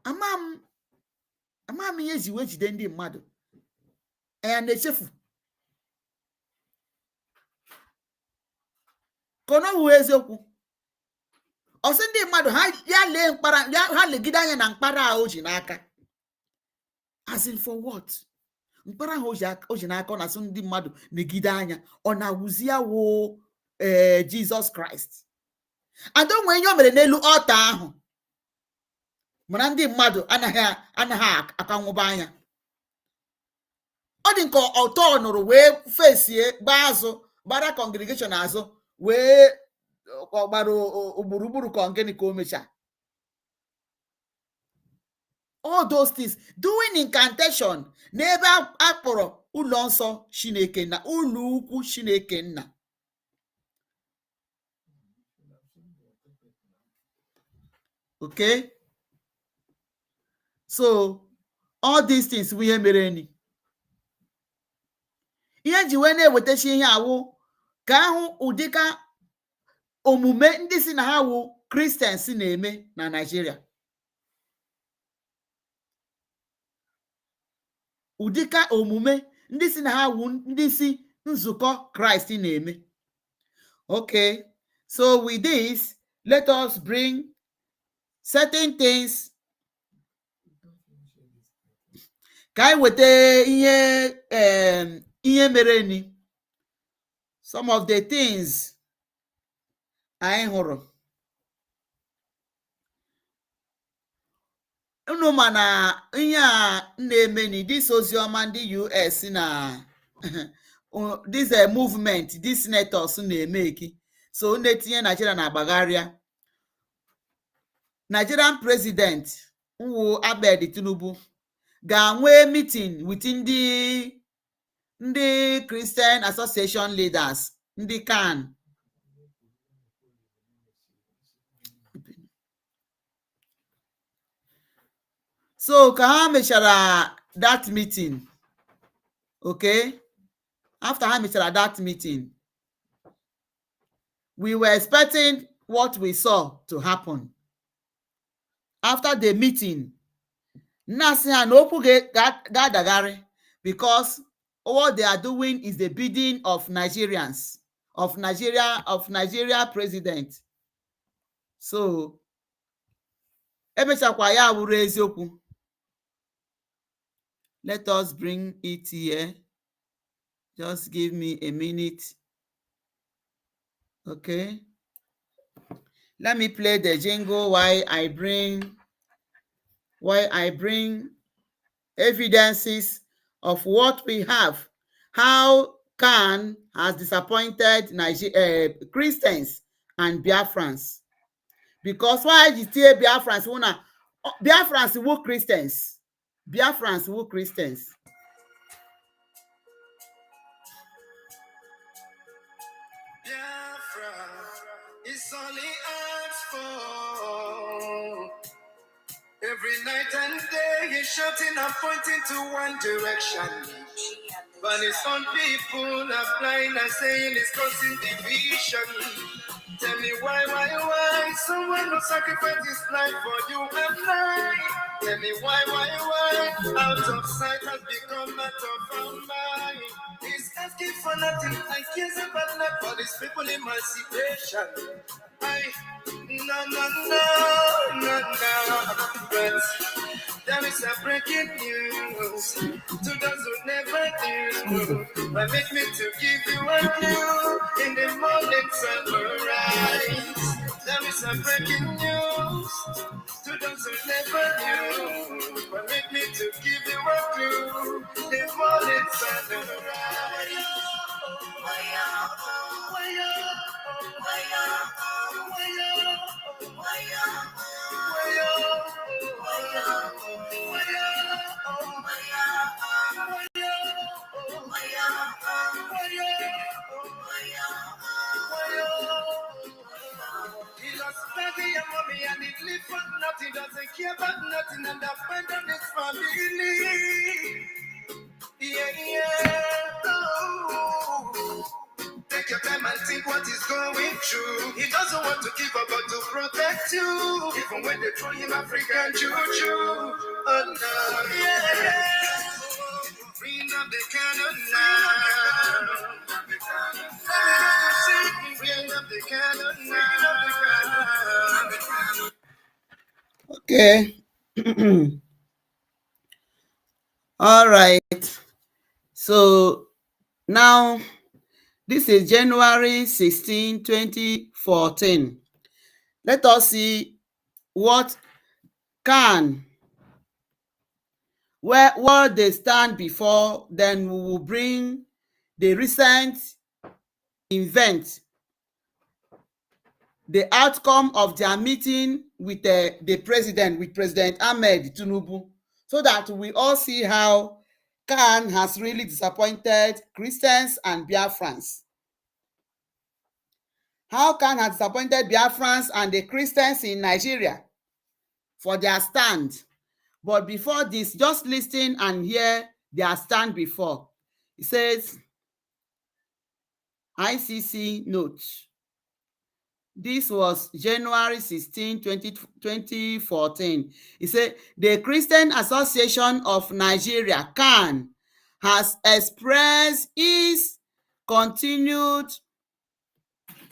Ama m ihe ji wee jide ndị mmadụ ya na-echefu ka ọ nọwụ eziokwu. Ọsị ndị mmadụ ya lee mkpara, ha legide anya na mkpara ahụ o ji n'aka. As in for what? Mkpara ahụ o ji n'aka ọ na-asụ ndị mmadụ negide anya, ọ na-awụzi ya wụ Jesus Christ. Ada onwe ihe o mere n'elu ọta ahụ mana ndị mmadụ anaghị akanwụba anya. Ọ dị nke ọtọ nụrụ wee fesie gbaa azụ, gbara congregation azụ, wee gbara gburugburu ka gịnị ka o mecha. All those things, doing incantation n'ebe akpọrọ ụlọ nsọ Chineke na ụlọ ukwu Chineke nna. Okay, so all these things bụ ihe mere ni. Ihe ji wee na-ewetachi ihe awụ ka ahụ ụdịka omume ndị si na ha wụ Christians na-eme na Nigeria. Ụdịka omume ndị si na ha wụ ndị si nzukọ Christ na-eme. Okay, so with this, let us bring certain things. Ka anyị weta ihe mere ni. Some of the things anyị hụrụ. Unu ma na ihe a na-eme ni this oziọma ndị US na this movement, this senators na-eme eki. So na-etinye Nigeria na agbagharịa. Nigerian president wụ Ahmed Tinubu ga-enwe meeting with ndị Christian Association leaders, ndị CAN. So ka ha mechara that meeting, okay, after ha mechara that meeting, we were expecting what we saw to happen. After the meeting, Nasi and Opu ga-adagharị, because what they are doing is the bidding of Nigerians, of Nigeria president. So emechakwa ya wuru eziokwu. Let us bring it here. Just give me a minute. Okay. Let me play the jingle while I bring evidences of what we have. How CAN has disappointed Christians and Biafrans. Because why you say Biafrans? Biafrans were Christians. Biafrans were Christians. Biafra is only asked for a Every night and day he's shouting and pointing to one direction. But his own people are blind and saying it's causing division. Tell me why someone will sacrifice his life for you and I? Tell me why out of sight has become out of our mind. He's asking for nothing and cares about not for these people emancipation. No. But there is a breaking news to those who never knew. But make me to give you a clue in the morning sunrise. There is a breaking news to those who never knew. But make me to give you a clue in the morning sunrise. He lost daddy and mommy and he live for nothing, doesn't care about nothing and abandon his family. Yeah. Oh. Take your time and think what he's going through. He doesn't want to give up but to protect you. Even when they throw him African juju. Oh no, yeah. Bring up the cannon now. Bring up the cannon now. Okay. All right. So now this is January 16, 2014. Let us see what where they stand before, then we will bring the recent event, the outcome of their meeting with the president, with President Ahmed Tinubu, so that we all see how Khan has really disappointed Christians and Biafrans. How Khan has disappointed Biafrans and the Christians in Nigeria for their stand. But before this, just listen and hear their stand before. It says, ICC notes. This was January 16, 2014. It said, the Christian Association of Nigeria, CAN, has expressed its continued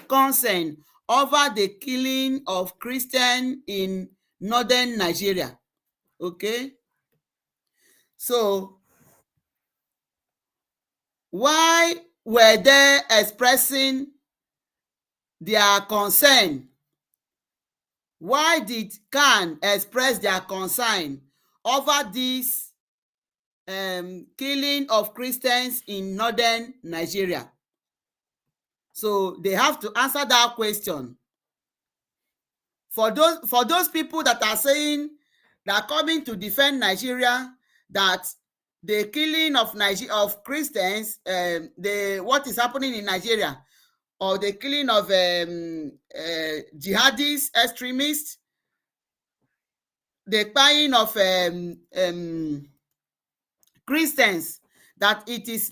concern over the killing of Christians in northern Nigeria. Okay? So, why were they expressing their concern? Why did CAN express their concern over this killing of Christians in northern Nigeria? So they have to answer that question. For those people that are saying they are coming to defend Nigeria, that the killing of Christians, what is happening in Nigeria, or the killing of jihadist extremists, the buying of Christians, that it is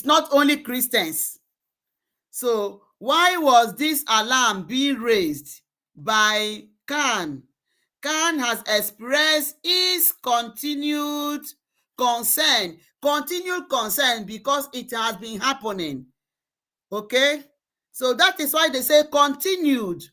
not only Christians. So why was this alarm being raised by CAN? CAN has expressed its continued concern because it has been happening. Okay, so that is why they say continued.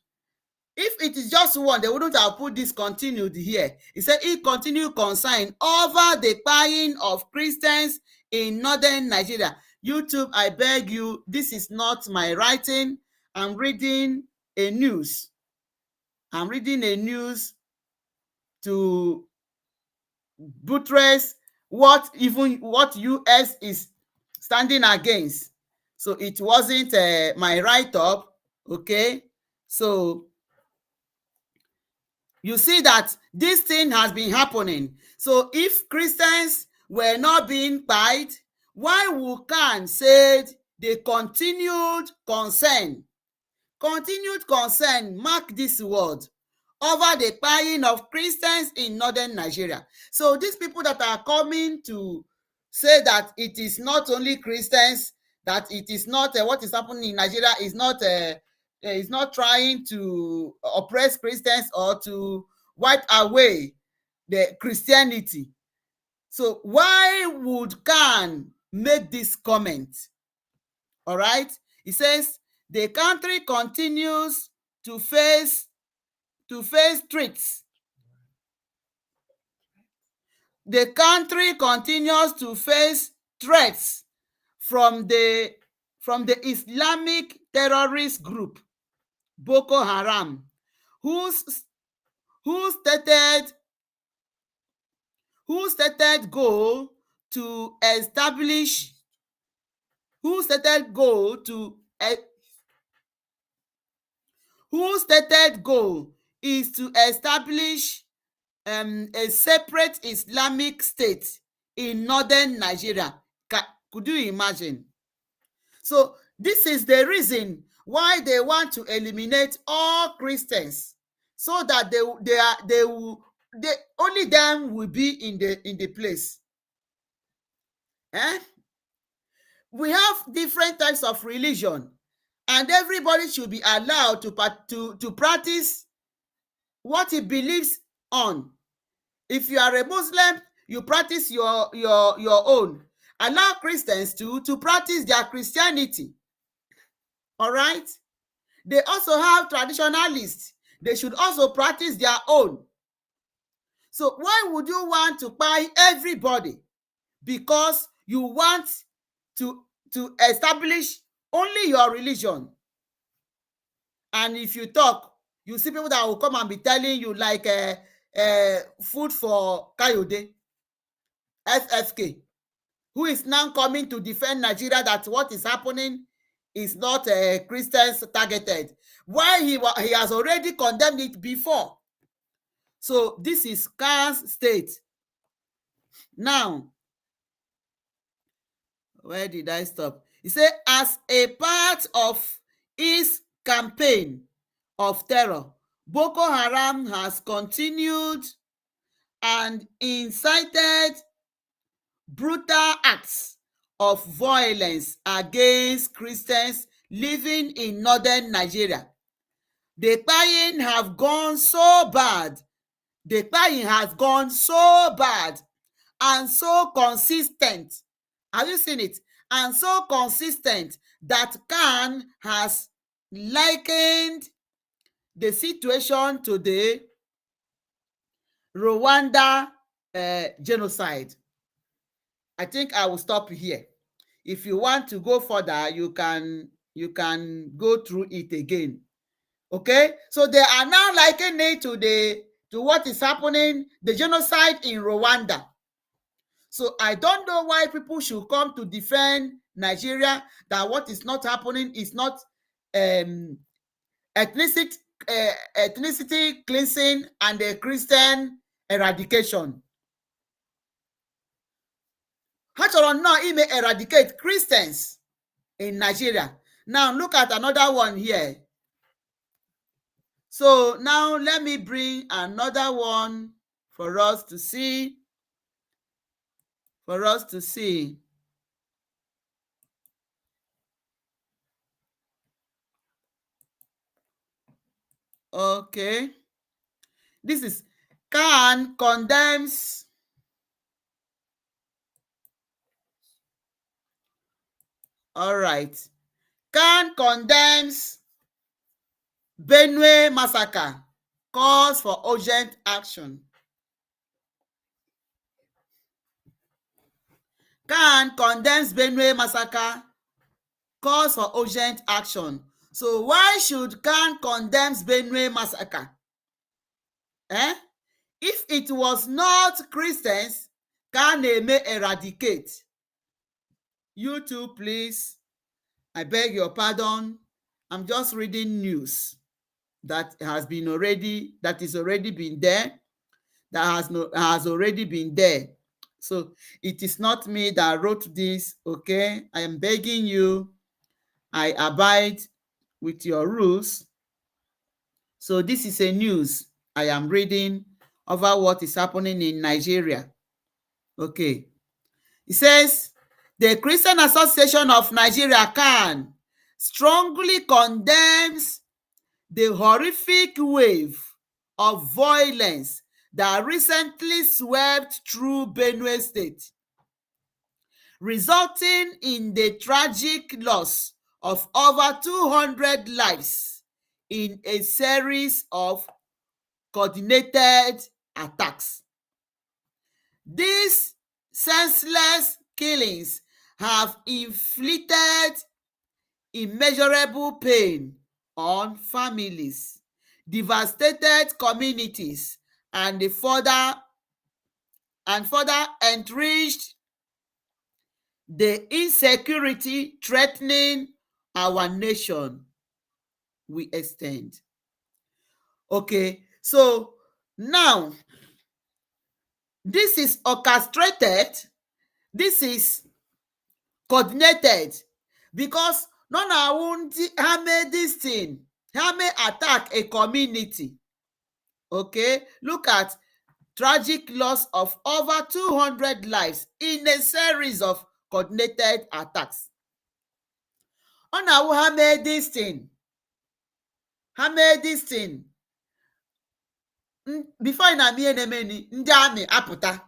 If it is just one, they wouldn't have put this continued here. It said it continued concern over the buying of Christians in northern Nigeria. YouTube, I beg you, this is not my writing. I'm reading a news. I'm reading a news to buttress what US is standing against. So it wasn't my write-up. Okay, so you see that this thing has been happening. So if Christians were not being buyed, why would CAN say the continued concern continued concern mark this word over the buying of Christians in northern Nigeria. So these people that are coming to say that it is not only Christians, that it is not what is happening in Nigeria is not trying to oppress Christians or to wipe away the Christianity. So why would Khan make this comment? All right. He says the country continues to face threats. The country continues to face threats from the Islamic terrorist group Boko Haram, whose stated goal to establish whose stated goal is to establish a separate Islamic state in northern Nigeria. Could you imagine? So this is the reason why they want to eliminate all Christians, so that only them will be in the place. We have different types of religion, and everybody should be allowed to practice what he believes on. If you are a Muslim, you practice your own. Allow Christians to practice their Christianity. All right? They also have traditionalists. They should also practice their own. So why would you want to buy everybody? Because you want to establish only your religion. And if you talk, you see people that will come and be telling you like food for Kayode, FFK, who is now coming to defend Nigeria, that what is happening is not Christians targeted. Why he has already condemned it before. So this is Khan's state. Now, where did I stop? He said, as a part of his campaign of terror, Boko Haram has continued and incited brutal acts of violence against Christians living in northern Nigeria. The buying have gone so bad. The buying has gone so bad and so consistent. Have you seen it? And so consistent that Khan has likened the situation to the Rwanda genocide. I think I will stop here. If you want to go further, you can go through it again. Okay, so they are now likening it to what is happening, the genocide in Rwanda. So I don't know why people should come to defend Nigeria, that what is not happening is not ethnicity cleansing and a Christian eradication. How shall now it may eradicate Christians in Nigeria? Now look at another one here. So now let me bring another one for us to see. Okay. This is Khan condemns. All right. Khan condemns Benue massacre, calls for urgent action. Khan condemns Benue massacre, calls for urgent action. So why should Khan condemn Benue massacre? If it was not Christians, Khan may eradicate. You too, please. I beg your pardon. I'm just reading news that is already been there. Has already been there. So it is not me that wrote this. Okay, I am begging you. I abide with your rules. So this is a news I am reading over what is happening in Nigeria. Okay. It says, the Christian Association of Nigeria, CAN, strongly condemns the horrific wave of violence that recently swept through Benue State, resulting in the tragic loss of over 200 lives in a series of coordinated attacks. These senseless killings have inflicted immeasurable pain on families, devastated communities, and further enriched the insecurity threatening our nation. We extend. Okay, so now this is orchestrated, this is coordinated, because none ha mee this thing, ha may attack a community. Okay, look at tragic loss of over 200 lives in a series of coordinated attacks. Ọ na-awụ ha mee this thing, before na ihe na-emeni, ndị amị apụta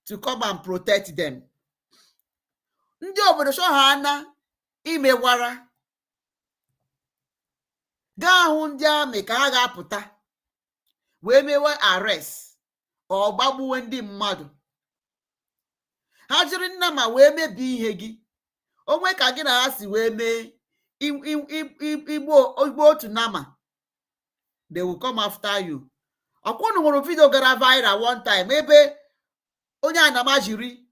to come and protect them. Ndị obodo chọ ha ana imewara, gaa hụ ndị amị ka ha ga-apụta wee mewe arrest ọ gbagbuwe ndị mmadụ. Ha jiri nna ma wee mebie ihe gị, onwe ka gị na ha si wee mee igbo otu nama, they will come after you. Ọkwụnụ hụrụ video gara viral one time ebe onye anama jiri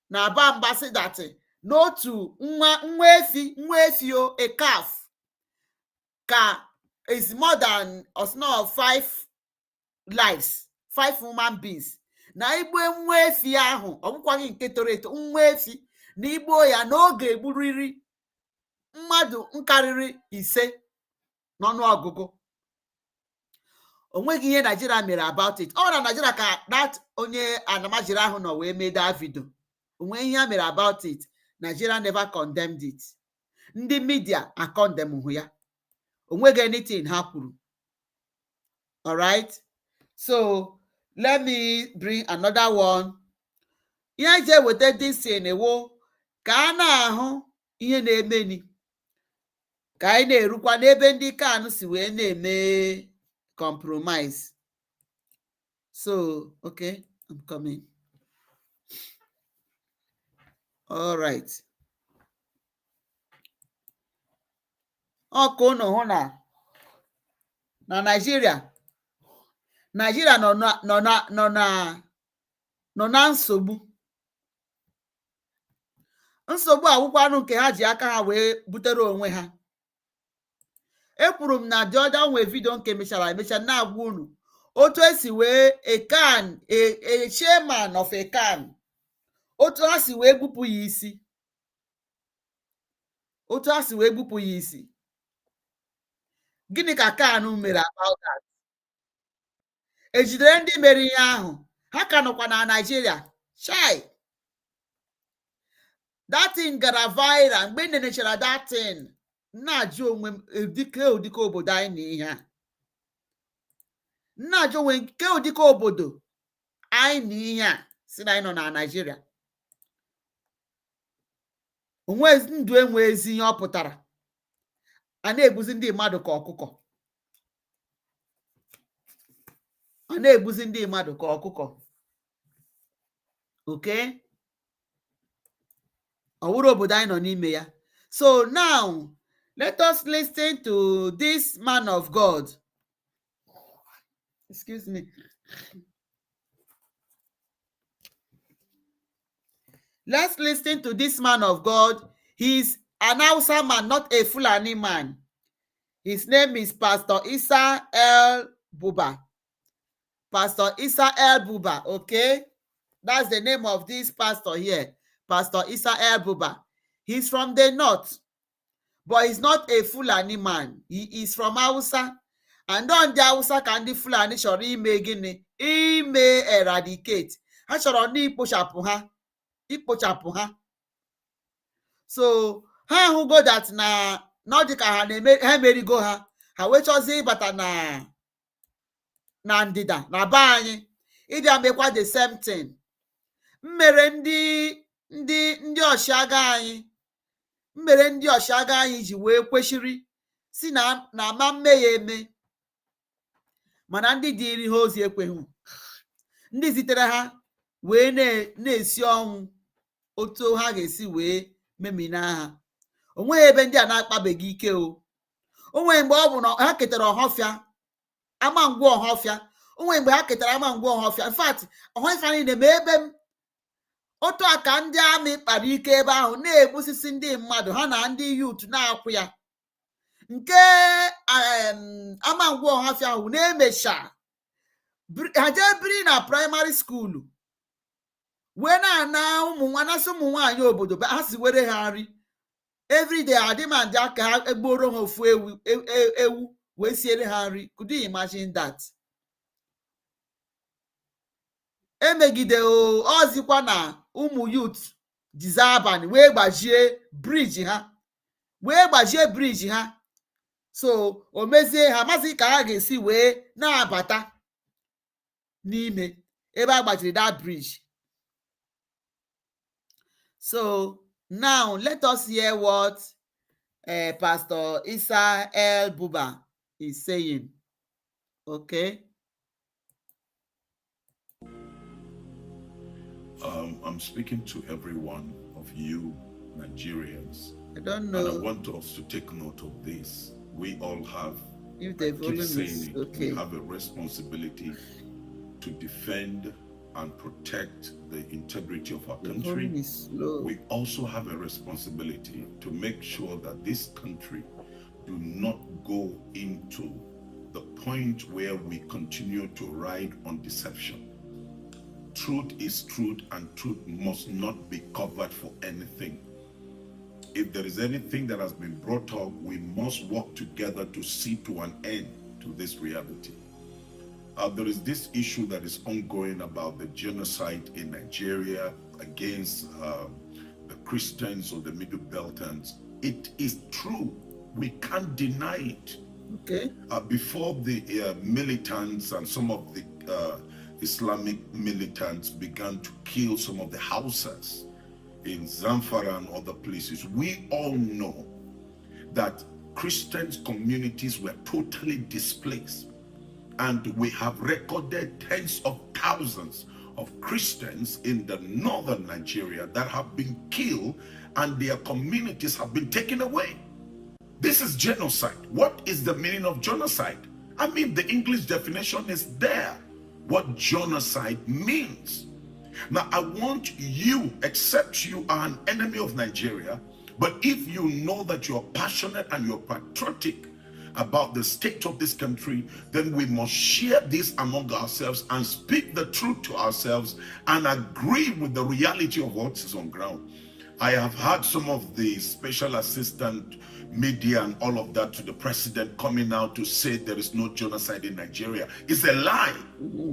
na aba mbasị datị n'otu nwa efi o, a calf, ka is more than of 5 lives, 5 human beings. Na igbo nwa efi ahụ, ọ bụkwaghị nke toro eto, nwa efi na igbo ya n'oge egburiri mmadụ nkarịrị 5 n'ọnụọgụgụ. Onweghị ihe Nigeria mere about it. Ọ na Nigeria ka that onye anamajiri ahụ nọ wee mee that video. Onweghị ihe ha mere about it. Nigeria never condemned it. Ndị media condemn ya. Onweghị anything ha kwuru. All right. So let me bring another one. Ihe je weta this ewo ka a na-ahụ ihe na-emeni, ka anyị na-erukwa n'ebe ndị kan si wee na-eme compromise. So, okay, I'm coming. All right. Ọkụ unu hụ na Nigeria nọ na nsogbu. Nsogbu awụkwanụ nke ha ji aka ha wee butere onwe ha. Ekwuru m na the other nwe video nke mechara na-agwa unu otu esi wee a chairman of a can, otu ha si wee gbupụ ya isi, Gịnị ka kan mere about that? Ejidere ndị mere ihe ahụ, ha ka nọkwa na Nigeria. Chai, that thing gara viral. Mgbe nenechara that thing, na-ajụ onwe m ụdịka obodo anyị na ihe a. Na-ajụ onwe nke ụdịka obodo anyị na ihe a si na anyị nọ na Nigeria. Onwe ndụ enwe ezi ihe ọ pụtara. A na-egbuzi ndị mmadụ ka ọkụkọ. Okay? Ọ wụrụ obodo anyị nọ n'ime ya. So now, let us listen to this man of God. Excuse me. Let's listen to this man of God. He's an Hausa man, not a Fulani man. His name is Pastor Isa El Buba. Pastor Isa El Buba, okay? That's the name of this pastor here. Pastor Isa El Buba. He's from the north. but he's not a Fulani man. He is from Hausa. And on the Hausa can the Fulani chọrọ ime gịnị? Ime eradicate. Ha chọrọ na ikpochapụ ha. So ha ahụgo that na ọ dịka ha emerigo ha. Ha wee chọzie ịbata na ndịda na be anyị ịbịa mekwa the same thing. Mmere ndị ọchịagha anyị ji wee kweshiri si na ama mme ya eme, mana ndị dịrị ha ozi ekweghị. Ndị zitere ha wee na-esi ọnwụ otu ha ga-esi wee memina ha. Onweghị ebe ndị a na-akpabeghị ike o. Onweghị mgbe ọ bụ na ha ketara ọhọfịa, amangwu ọhọfịa. Onweghị mgbe ha ketara amangwu ọhọfịa. In fact, ọhọfịa niile ma ebe m otu a ka ndị amị kpara ike ebe ahụ na-egbusisi ndị mmadụ, ha na ndị yut na-akwụ ya. Nke amangwu ọhọfịa ahụ na-emecha ha jee biri na praịmarị skuulu wee na-ana ụmụ nwaanyị obodo ha si were ha nri everyday. Adịmandị aka ha egboro ha ofu ewu wee siere ha nri. Could you imagine that? Emegide ozikwa na ụmụ yut jizi abalị wee gbajie briji ha. So o mezie ha mazi ka ha ga-esi wee na-abata n'ime ebe a gbajiri that bridge. So now let us hear what Pastor Isa El Buba is saying. Okay. I'm speaking to every one of you Nigerians. I don't know. And I want us to take note of this. We all have, if the volume is okay, we have a responsibility to defend and protect the integrity of our country. We also have a responsibility to make sure that this country do not go into the point where we continue to ride on deception. Truth is truth, and truth must not be covered for anything. If there is anything that has been brought up, we must work together to see to an end to this reality. There is this issue that is ongoing about the genocide in Nigeria against the Christians or the Middle Beltans. It is true. We can't deny it. Okay. Before the militants and some of the Islamic militants began to kill some of the Hausas in Zamfara and other places, we all know that Christian communities were totally displaced. And we have recorded tens of thousands of Christians in the northern Nigeria that have been killed and their communities have been taken away. This is genocide. What is the meaning of genocide? I mean, the English definition is there. What genocide means. Now, I want you, except you are an enemy of Nigeria, but if you know that you're passionate and you're patriotic about the state of this country, then we must share this among ourselves and speak the truth to ourselves and agree with the reality of what is on ground. I have had some of the special assistant media and all of that to the president coming out to say there is no genocide in Nigeria. It's a lie,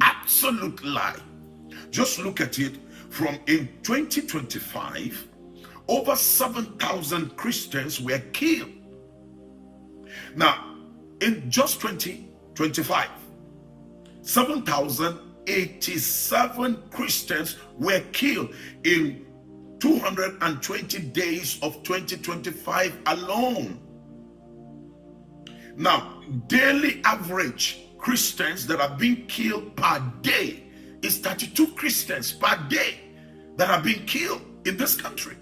absolute lie. Just look at it. From in 2025, over 7,000 Christians were killed. Now, in just 2025, 7,087 Christians were killed in 220 days of 2025 alone. Now, daily average Christians that are being killed per day is 32 Christians per day that are being killed in this country.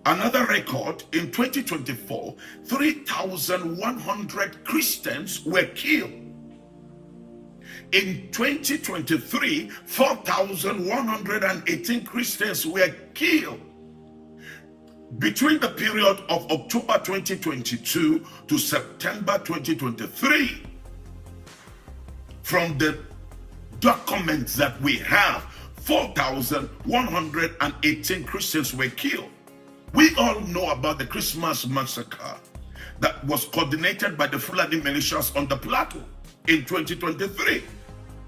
Another record, in 2024, 3,100 Christians were killed. In 2023, 4,118 Christians were killed. Between the period of October 2022 to September 2023, from the documents that we have, 4,118 Christians were killed. We all know about the Christmas massacre that was coordinated by the Fulani militias on the plateau in 2023.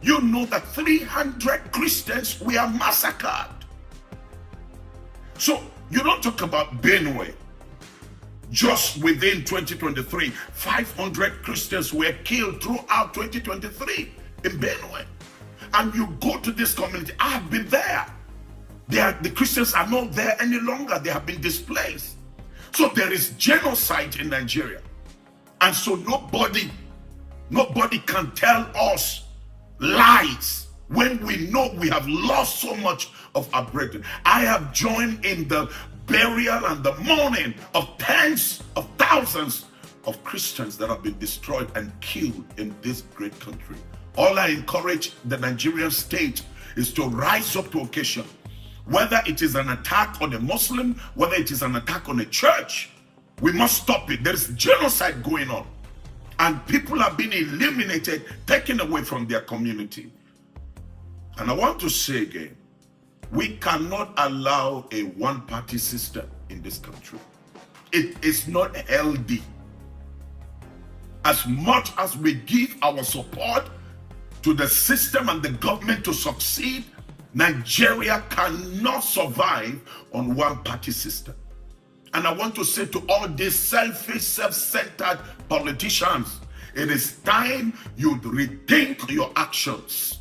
You know that 300 Christians were massacred. So you don't talk about Benue. Just within 2023, 500 Christians were killed throughout 2023 in Benue. And you go to this community, I have been there. The Christians are not there any longer. They have been displaced. So there is genocide in Nigeria. And so nobody can tell us lies when we know we have lost so much of our brethren. I have joined in the burial and the mourning of tens of thousands of Christians that have been destroyed and killed in this great country. All I encourage the Nigerian state is to rise up to occasion. Whether it is an attack on a Muslim, whether it is an attack on a church, we must stop it. There is genocide going on. And people are being eliminated, taken away from their community. And I want to say again, we cannot allow a one-party system in this country. It is not healthy. As much as we give our support to the system and the government to succeed, Nigeria cannot survive on one-party system. And I want to say to all these selfish, self-centered politicians, it is time you rethink your actions.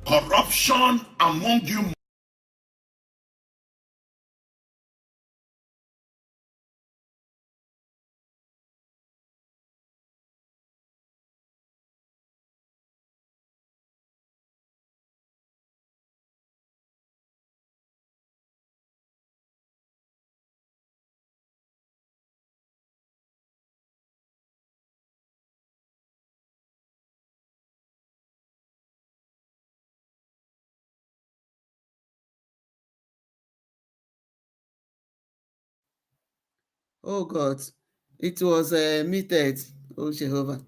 Corruption among you. Oh God, it was muted. Oh Jehovah.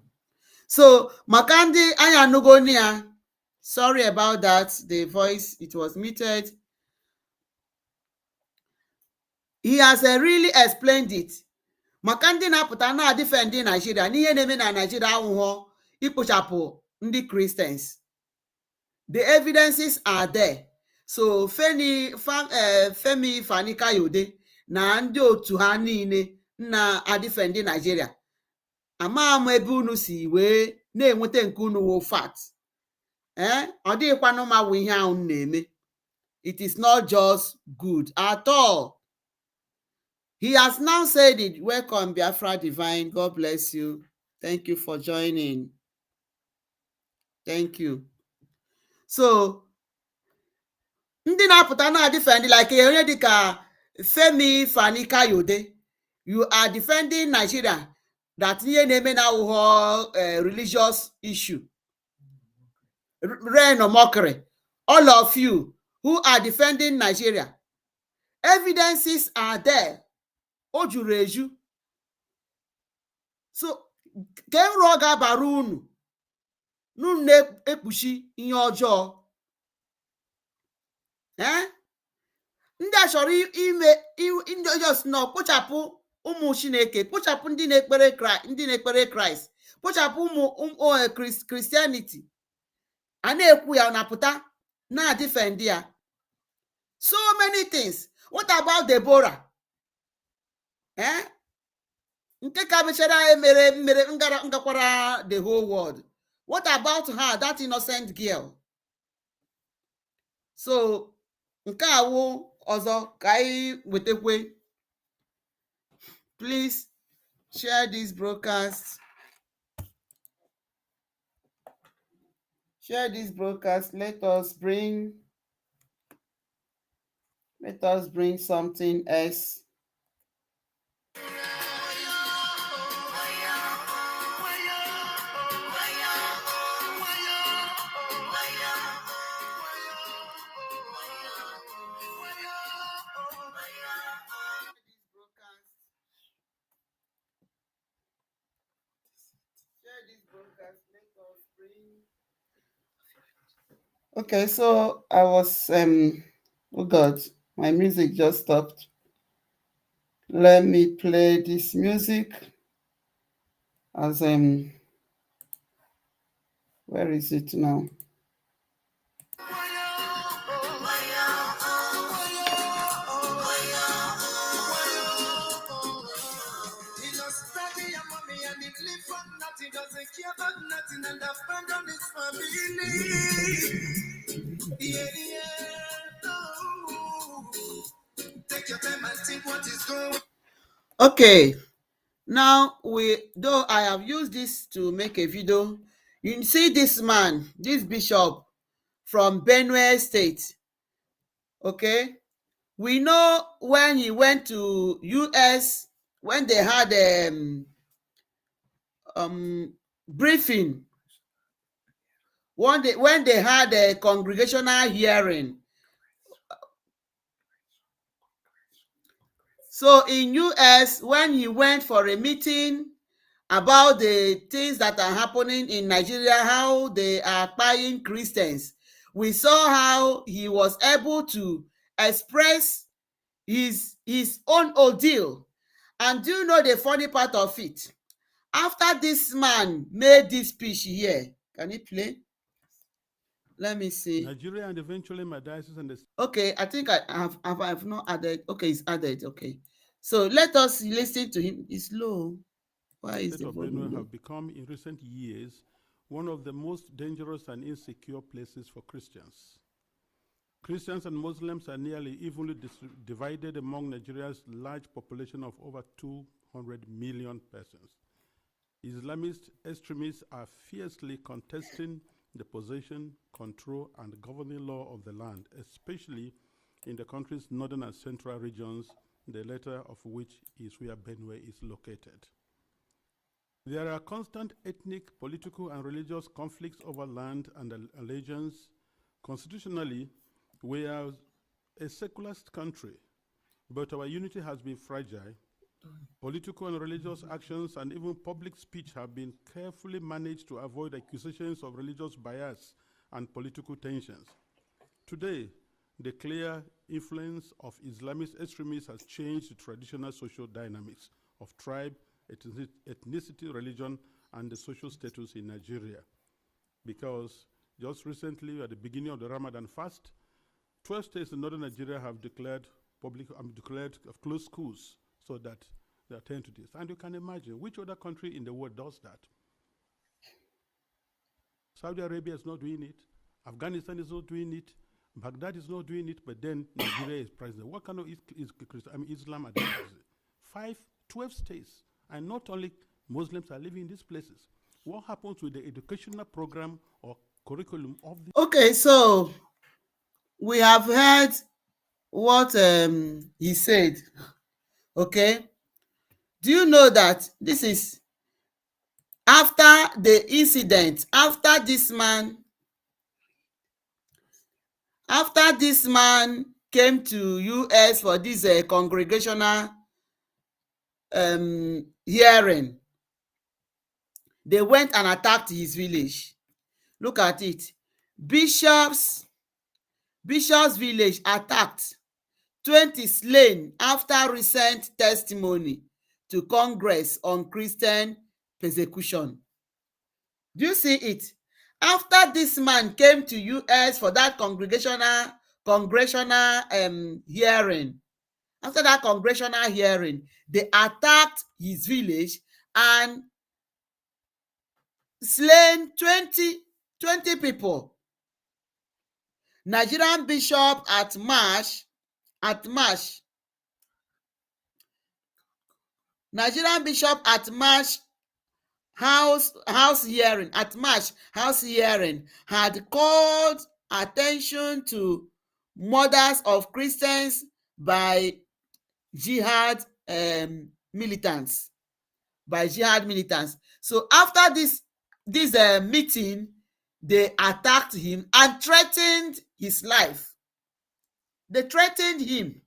So Makandi Ayanugonia. Sorry about that. The voice, it was muted. He has really explained it. Makandi na-apụta na-adifendi Nigeria n'ihe na-eme na Nigeria awụghọ ikpochapụ ndị Christians. The evidences are there. So Femi Fani-Kayode na ndị otu ha niile na-adifendi Nigeria, ama m ebe unu si wee na-enweta nke unu wo fact. Ọ dịghịkwanụ ma wụ ihe ahụ na-eme. It is not just good at all. He has now said it. Welcome, Biafra Divine. God bless you. Thank you for joining. Thank you. So, ndị na-apụta na-defend like onye dịka Femi Fani-Kayode, you are defending Nigeria that ihe na-eme na awụghọ religious issue. Rain or mockery. All of you who are defending Nigeria, evidences are there. O juru eju. So, ke nrọ ga-abara unu n'unu na-ekpuchi ihe ọjọọ. Ndị a chọrọ ime ndị just nọ kpochapụ ụmụ Chineke, kpochapụ ndị na-ekpere Kraịst, kpochapụ ụmụ Christianity. A na-ekwu ya na-apụta na-adifendi ya. So many things. What about Deborah? Nke ka mechara mere ngakwara the whole world. What about her, that innocent girl? So nke awụ ọzọ ka anyị wetekwe. Please share this broadcast. Share this broadcast. Let us bring something else. Okay, so I was oh God, my music just stopped. Let me play this music as where is it now? Okay, now though I have used this to make a video, you see this man, this bishop from Benue State. Okay, we know when he went to US, when they had briefing, when they had a congregational hearing. So in US, when he went for a meeting about the things that are happening in Nigeria, how they are buying Christians, we saw how he was able to express his own ordeal. And do you know the funny part of it? After this man made this speech here, can you play? Let me see. Nigeria and eventually my diocese and the Okay, I think I have not added. Okay, it's added. Okay, so let us listen to him. It's low. Why is state the of volume Benue low? have become in recent years one of the most dangerous and insecure places for Christians. Christians and Muslims are nearly evenly divided among Nigeria's large population of over 200 million persons. Islamist extremists are fiercely contesting the possession, control, and governing law of the land, especially in the country's northern and central regions, the latter of which is where Benue is located. There are constant ethnic, political, and religious conflicts over land and allegiance. Constitutionally, we are a secular country, but our unity has been fragile. Political and religious actions and even public speech have been carefully managed to avoid accusations of religious bias and political tensions. Today, the clear influence of Islamist extremists has changed the traditional social dynamics of tribe, ethnicity, religion, and the social status in Nigeria. Because just recently, at the beginning of the Ramadan fast, 12 states in northern Nigeria have declared closed schools so that they attend to this. And you can imagine which other country in the world does that. Saudi Arabia is not doing it. Afghanistan is not doing it. Baghdad is not doing it, but then Nigeria is present. What kind of Islam are they present? 12 states, and not only Muslims are living in these places. What happens with the educational program or curriculum of the... Okay, so we have heard what he said. Okay, do you know that this is after the incident, after this man came to US for this congregational hearing, they went and attacked his village. Look at it. Bishop's village attacked, 20 slain after recent testimony to Congress on Christian persecution. Do you see it? After this man came to US for that congressional hearing, after that congressional hearing, they attacked his village and slain 20 people. Nigerian bishop at March, Nigerian bishop at March house hearing had called attention to murders of Christians by jihad militants. So after this meeting, they attacked him and threatened his life. They threatened him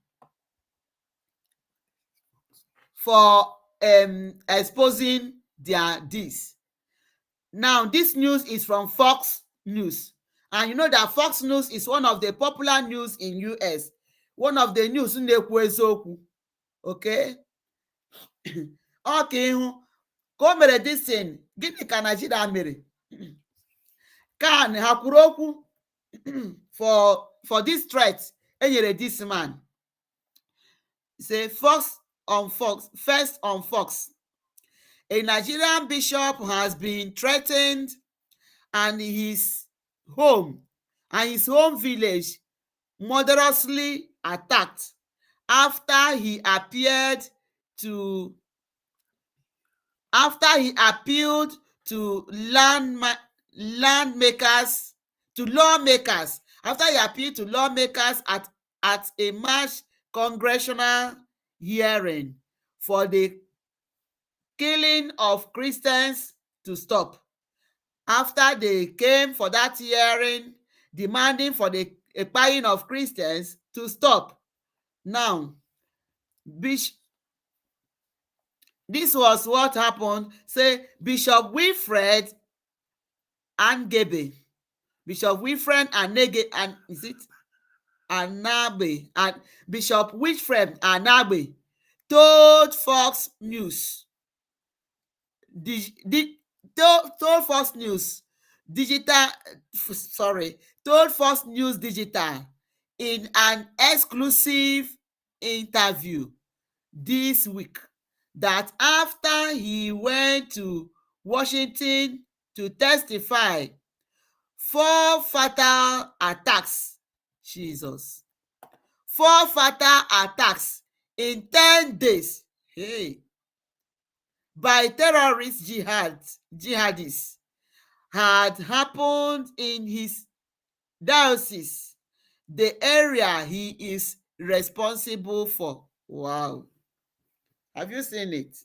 for exposing their deeds. Now, this news is from Fox News. And you know that Fox News is one of the popular news in US. One of the news na-ekwu eziokwu. Okay? ọ ka ịhụ ka o mere disin. Gịnị ka Nigeria mere? Kan ha kwuru okwu for this threat enyere this man. Say first on Fox, a Nigerian bishop has been threatened and his home village murderously attacked after he appealed to lawmakers at a March congressional hearing for the killing of Christians to stop. After they came for that hearing demanding for the killing of Christians to stop. Now, this was what happened. Say Bishop Wilfred Anabe, Bishop Wilfred Anabe, and is it Anabe, and Bishop Wilfred Anabe told Fox News told Fox News Digital in an exclusive interview this week that after he went to Washington to testify, 4 fatal attacks in 10 days by terrorist jihadists had happened in his diocese, the area he is responsible for. Wow. Have you seen it?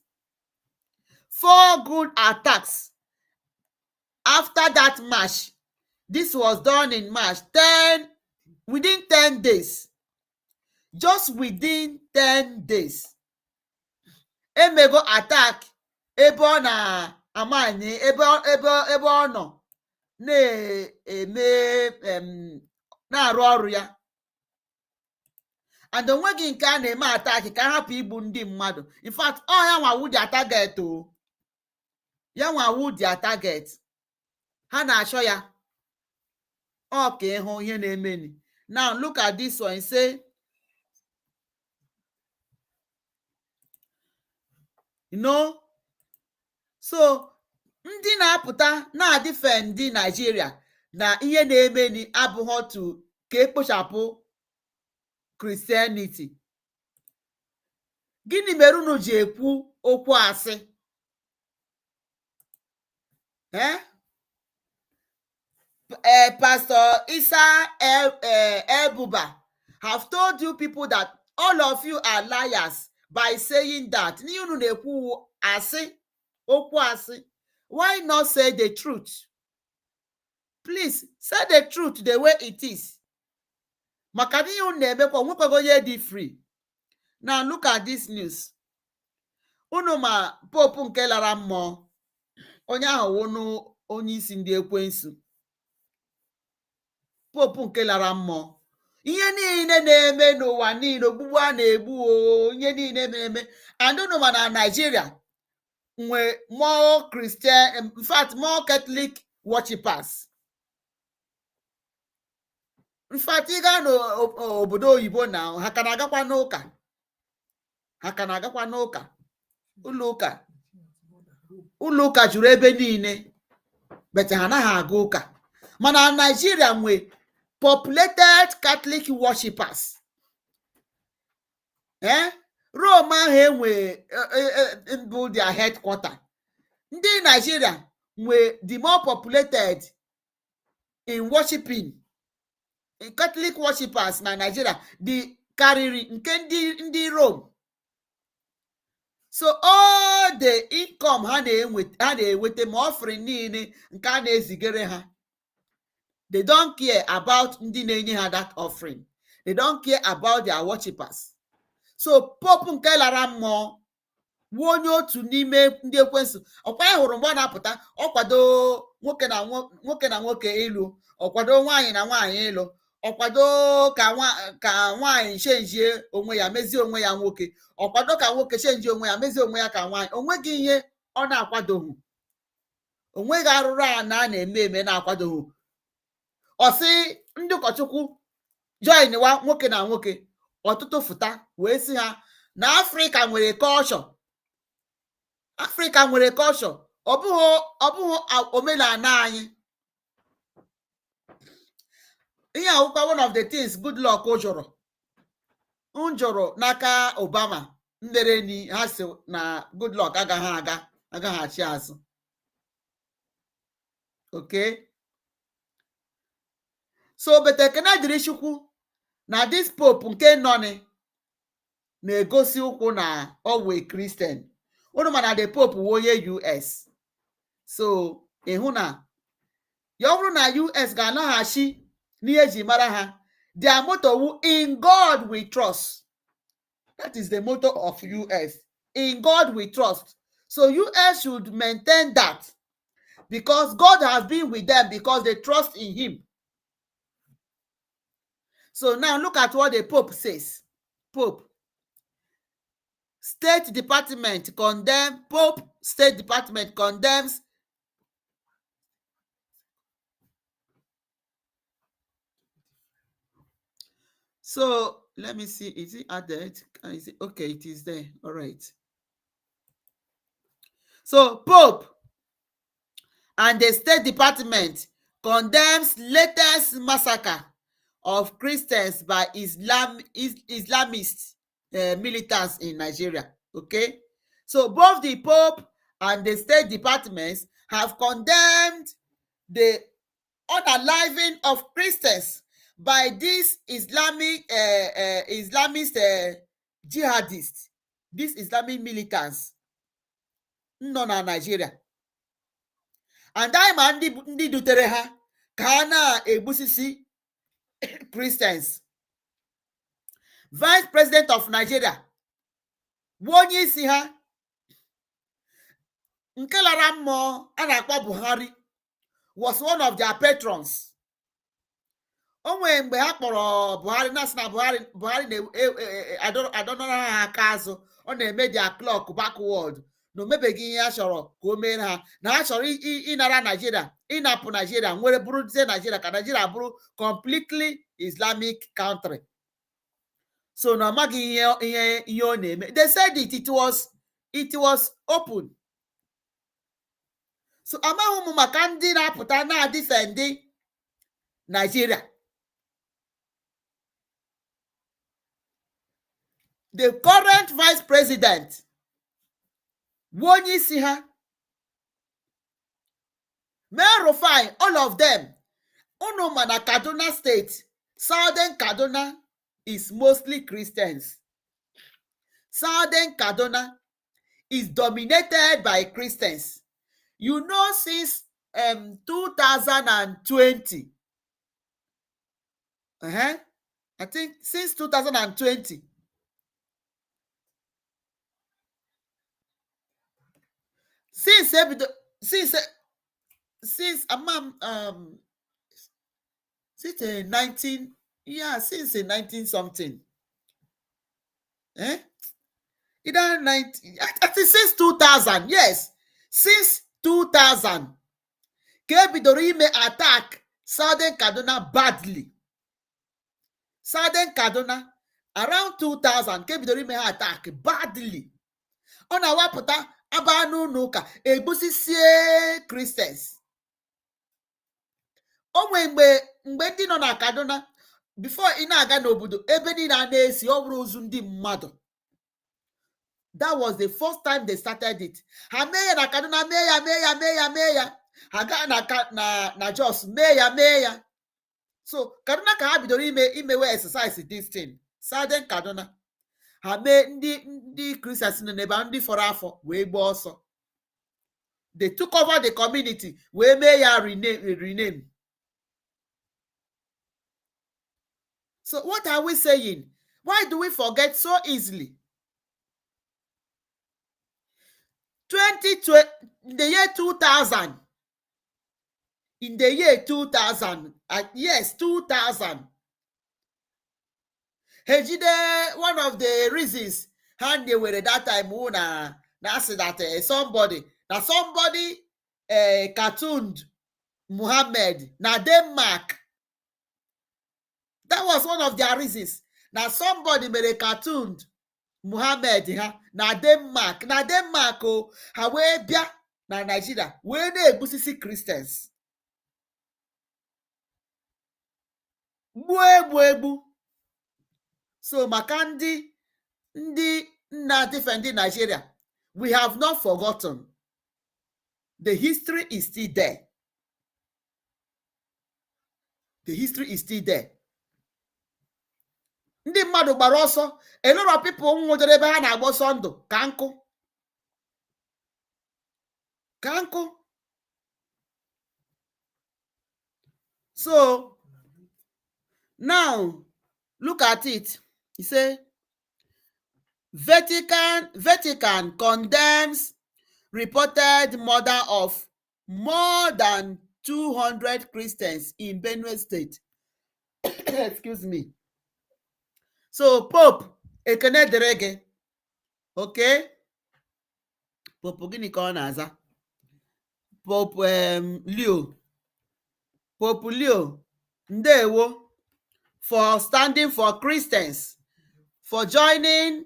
4 good attacks after that march. This was done in March. Within 10 days. Just within 10 days. Emego attack ebe ọ na-amanye ebe ọ nọ na-eme na-arụ ọrụ ya. And onweghị nke a na-eme attack ka hapụ igbu ndị mmadụ. In fact, ya nwa wu their target o. Ya nwa wu their target. Ha na-achọ ya. Ọ ka ịhụ ihe na-emeni. Now look at this one. Say, so ndị na-apụta na-defend ndị Nigeria na ihe na-emeni abụghị otu ka ekpochapụ Christianity. Gịnị mere unu ji ekwu okwu asị? Pastor Isa Ebuba have told you people that all of you are liars by saying that. Unu na-ekwu asị, okwu asị. Why not say the truth? Please say the truth the way it is. Maka na ihe unu na-emekwa nwekwago onye dị free. Now look at this news. Unu ma popu nke lara mmụọ, onye ahụ wụnụ onye isi ndị ekwensu. Popu nke lara mmụọ. Ihe niile na-eme n'ụwa niile, ogbugbu a na-egbu ihe niile na-eme. And unu ma na Nigeria nwe more Christian, in fact more Catholic worshipers. In fact, ị gaa n'obodo oyibo na ha ka na-agakwa n'ụka. Ụlọ ụka juru ebe niile, but ha anaghị aga ụka. Mana Nigeria nwe populated Catholic worshipers. Rome ahụ enwe bụ their headquarter. Ndị Nigeria nwe the more populated in worshiping, in Catholic worshipers na Nigeria, the karịrị nke ndị Rome. So all the income ha na-enweta ma offering niile nke a na-ezigere ha, they don't care about ndị na-enye ha that offering. They don't care about their worshipers. So popu nke lara mmụọ bụ onye otu n'ime ndị ekwensu. Ọkwa ya hụrụ mgbe ọ na-apụta, ọ kwado nwoke na nwoke ịlụ, ọ kwado nwaanyị na nwaanyị ịlụ, ọkwado ka nwaanyị chenjie onwe ya mezie onwe ya nwoke, ọkwado ka nwoke chenjie onwe ya mezie onwe ya ka nwaanyị. Onweghị ihe ọ na-akwadoghị, onweghị arụrụ a na-eme eme na-akwadoghị. Ọ sị ndị ụkọchukwu join wa nwoke na nwoke, ọtụtụ fụta wee sị ha na Afrịka nwere culture, Afrịka nwere culture, ọ bụghị omenala anyị. Ihe awụkwa one of the things Goodluck jụrụ n'aka Obama mere ni ha si na Goodluck agaghachi azụ. Okay, so betekena dịrị Chukwu na this pope nke nọni na-egosi ụkwụ na ọ wee Christian. Unu ma na the pope wụ onye US. So ịhụ na ya bụrụ na US ga-anaghachi n'ihe eji mara ha, their motto wu in God we trust. That is the motto of US. In God we trust. So US should maintain that, because God has been with them because they trust in him. So now look at what the Pope says. Pope State Department condemns So let me see. Is it added? Is it okay? It is there. All right. So Pope and the State Department condemns latest massacre of Christians by Islamist militants in Nigeria. Okay. So both the Pope and the State Departments have condemned the unaliving of Christians by these Islamist jihadists, these Islamic militants nọ na Nigeria. And anyị ma ndị dutere ha ka ha na-egbusisi Christians. Vice President of Nigeria bụ onye isi ha nke lara mmụọ a na-akpọ Buhari was one of their patrons. O nwere mgbe ha kpọrọ Buhari na sị na Buhari na-adọnọrọ ha aka azụ, ọ na-eme their clock backward, na o mebeghị ihe ha chọrọ ka o mere ha, na ha chọrọ ịnara Nigeria, ịnapụ Nigeria, nwere bụrụzie Nigeria ka Nigeria bụrụ completely Islamic country. So na ọ maghị ihe ọ na-eme. They said it was open. So amaghị m maka ndị na-apụta na-adifendi Nigeria. The current vice president bụ onye isi ha, May Rufai, all of them. Unu ma na Kaduna State, Southern Kaduna is mostly Christians. Southern Kaduna is dominated by Christians. You know, since 2020, I think since 2020, since 19 since 19 something, either 90, I think since 2000, yes, since 2000, Kebidoro ime attack Southern Kaduna badly. Southern Kaduna around 2000, Kebidoro ime attack badly. Ọ na-awapụta aba n'ụka egbusisie Christians. O nwee mgbe ndị nọ na Kaduna, before ị na-aga n'obodo ebe niile a na-esi ọ bụrụ ozu ndị mmadụ. That was the first time they started it. Ha mee ya na Kaduna, mee ya. Ha gaa na Jos, mee ya. So Kaduna ka ha bidoro imewe exercise this thing. Southern Kaduna. Ha mee ndị Christians nọ n'ebe ndị fọrọ afọ wee gbaa ọsọ. They took over the community wee mee ya rename. So what are we saying? Why do we forget so easily? In the year 2000, yes, 2000, Hejide, one of the reasons how they were that time na say that somebody cartooned Muhammad na Denmark. That was one of their reasons. Now somebody made a cartoon Muhammad na Denmark. Na Denmark ha wee bịa na Nigeria wee na-egbusisi Christians. Gbuo egbu. So maka ndị na defend Nigeria, we have not forgotten. The history is still there. The history is still there. Ndị mmadụ gbara ọsọ, a lot of people nwụdere ebe ha na-agba ọsọ ndụ ka nkụ. So now look at it. He say Vatican condemns reported murder of more than 200 Christians in Benue State. Excuse me. So Pope ekene dere gị. Okay? Pope gịnị ka ọ na-aza? Pope Leo. Pope Leo ndewo for standing for Christians, for joining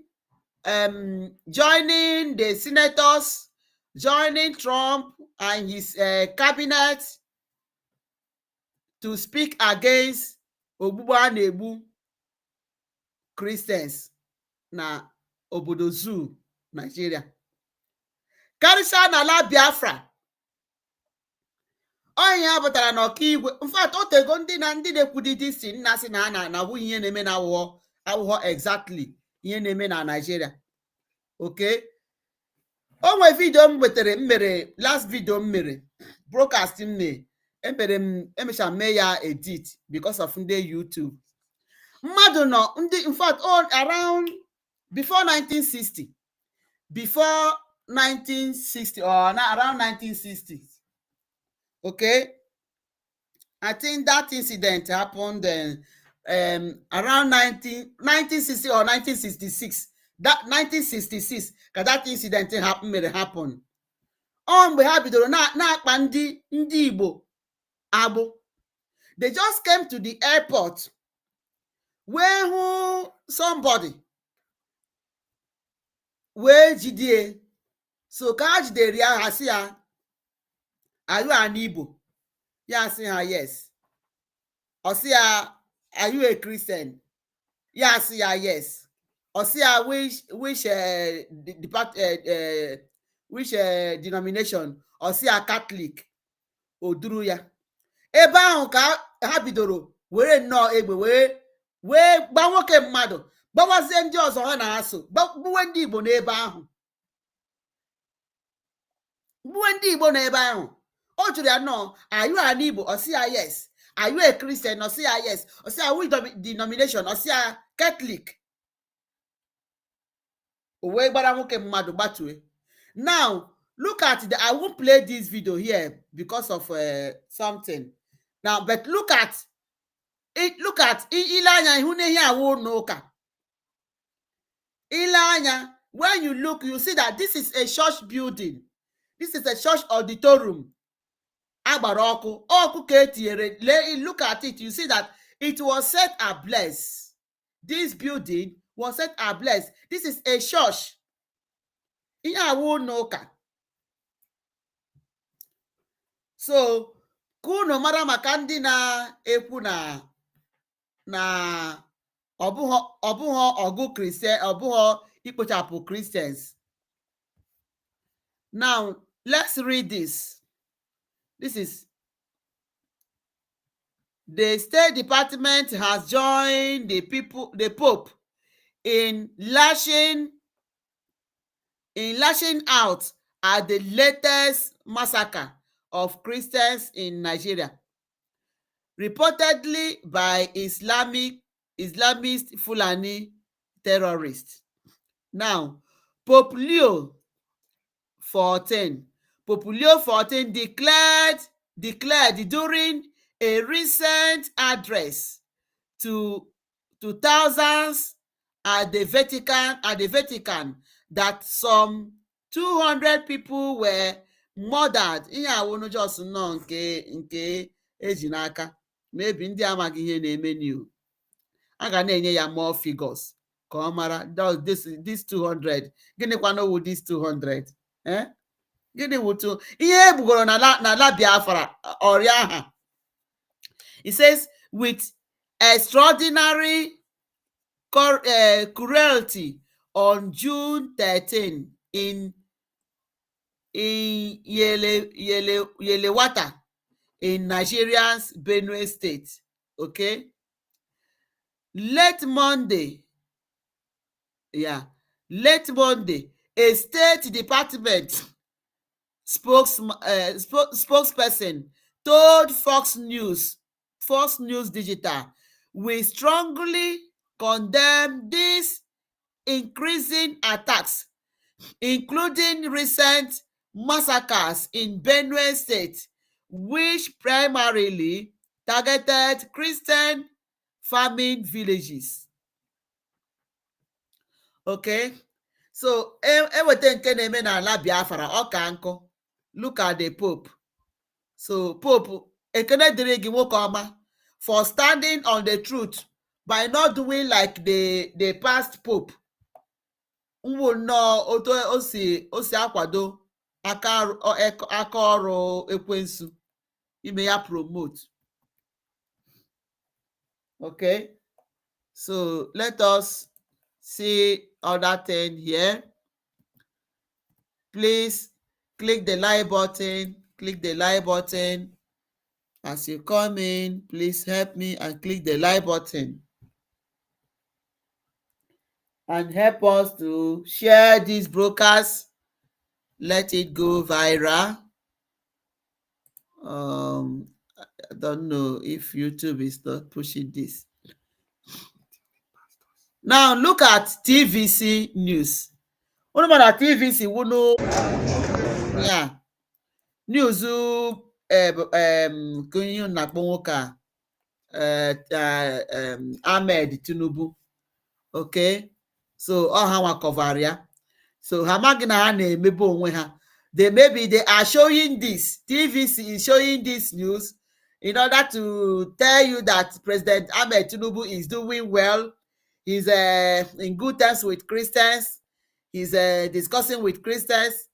the senators, joining Trump and his cabinet to speak against ogbugbu a na-egbu Christians na obodo Zoo, Nigeria. Karịsịa n'ala Biafra. Onye ya pụtara na ọkaigwe. In fact, otego ndị na-ekwudidi si nna si na na-awụ ihe na-eme na awụghọ exactly ihe na-eme na Nigeria. Okay? Onwe video m wetere mere last video m mere broadcast m emecha mee ya edit because of ndị YouTube. Mmadụ nọ ndị in fact around before 1960 or around 1960s. Okay, I think that incident happened around 1960 or 1966. That 1966, because that incident happened. Mgbe ha bidoro na-akpa ndị Igbo agbụ. They just came to the airport wee hụ somebody wee jidie. So ka ha jidere ya, ha sị ya, are you an Igbo? Ya sị ha yes. Ọ sị ya, are you a Christian? Ya sị ya yes. Ọ sị ya which denomination? Ọ sị ya Catholic. O duru ya. Ebe ahụ ka ha bidoro were nnọọ egbe wee gba nwoke mmadụ, gbawazie ndị ọzọ ha na-asụ, gbuwe ndị Igbo n'ebe ahụ. Gbuwe ndị Igbo n'ebe ahụ. O jụrụ ya nnọọ, are you an Igbo? Ọ sị ya yes. Are you a Christian? Ọ sị ya yes. Ọ sị ya which denomination? Ọ sị ya Catholic. O wee gbara nwoke mmadụ gbatue. Now look at I won't play this video here because of something. Now, but look at it. Look at ile anya ihu na ihe awụ n'ụka. Ile anya, when you look, you see that this is a church building. This is a church auditorium. Agbara ọkụ ka etinyere. Look at it. You see that it was set ablaze. This building was set ablaze. This is a church. Ihe awụ n'ụka. So, kuno mara maka ndị na-ekwu na ọbụghọ ọgụ Christian, ọbụghọ ikpochapụ Christians. Now, let's read this. This is the State Department has joined the Pope in lashing out at the latest massacre of Christians in Nigeria, reportedly by Islamist Fulani terrorists. Now, Pope Leo XIV declared during a recent address to to thousands at the Vatican that some 200 people were murdered. Ihe awụnụ just nọ nke eji n'aka. Maybe ndị amaghị ihe na-eme new. A ga na-enye ya more figures ka ọ mara this 200. Gịnịkwanụ wụ this 200? Gịnị wụ ihe egbugoro n'ala Biafra ọrịa aha. It says with extraordinary cruelty on June 13 in Yelewata in Nigeria's Benue State. Okay. Late Monday, a State Department spokesperson told Fox News Digital, we strongly condemn these increasing attacks, including recent massacres in Benue State, which primarily targeted Christian farming villages. Okay, so ewete nke na-eme n'ala Biafra ọ ka nkụ. Look at the Pope. So Pope, ekene dịrị gị nwoke ọma for standing on the truth by not doing like the past Pope. Nwo nnọọ otu o si akwado aka ọrụ ekwensu ime ya promote. Okay, so let us see other thing here. Please click the like button. As you come in, please help me and click the like button and help us to share this broadcast. Let it go viral. I don't know if YouTube is not pushing this. Now look at TVC News. What about TVC? Yeah. News kunyu na kponwoka Ahmed Tinubu. Okay, so ha nwa cover ya. So ha magị na ha na-emebe onwe ha. They are showing this. TVC is showing this news in order to tell you that President Ahmed Tinubu is doing well. He's in good terms with Christians. He's discussing with Christians.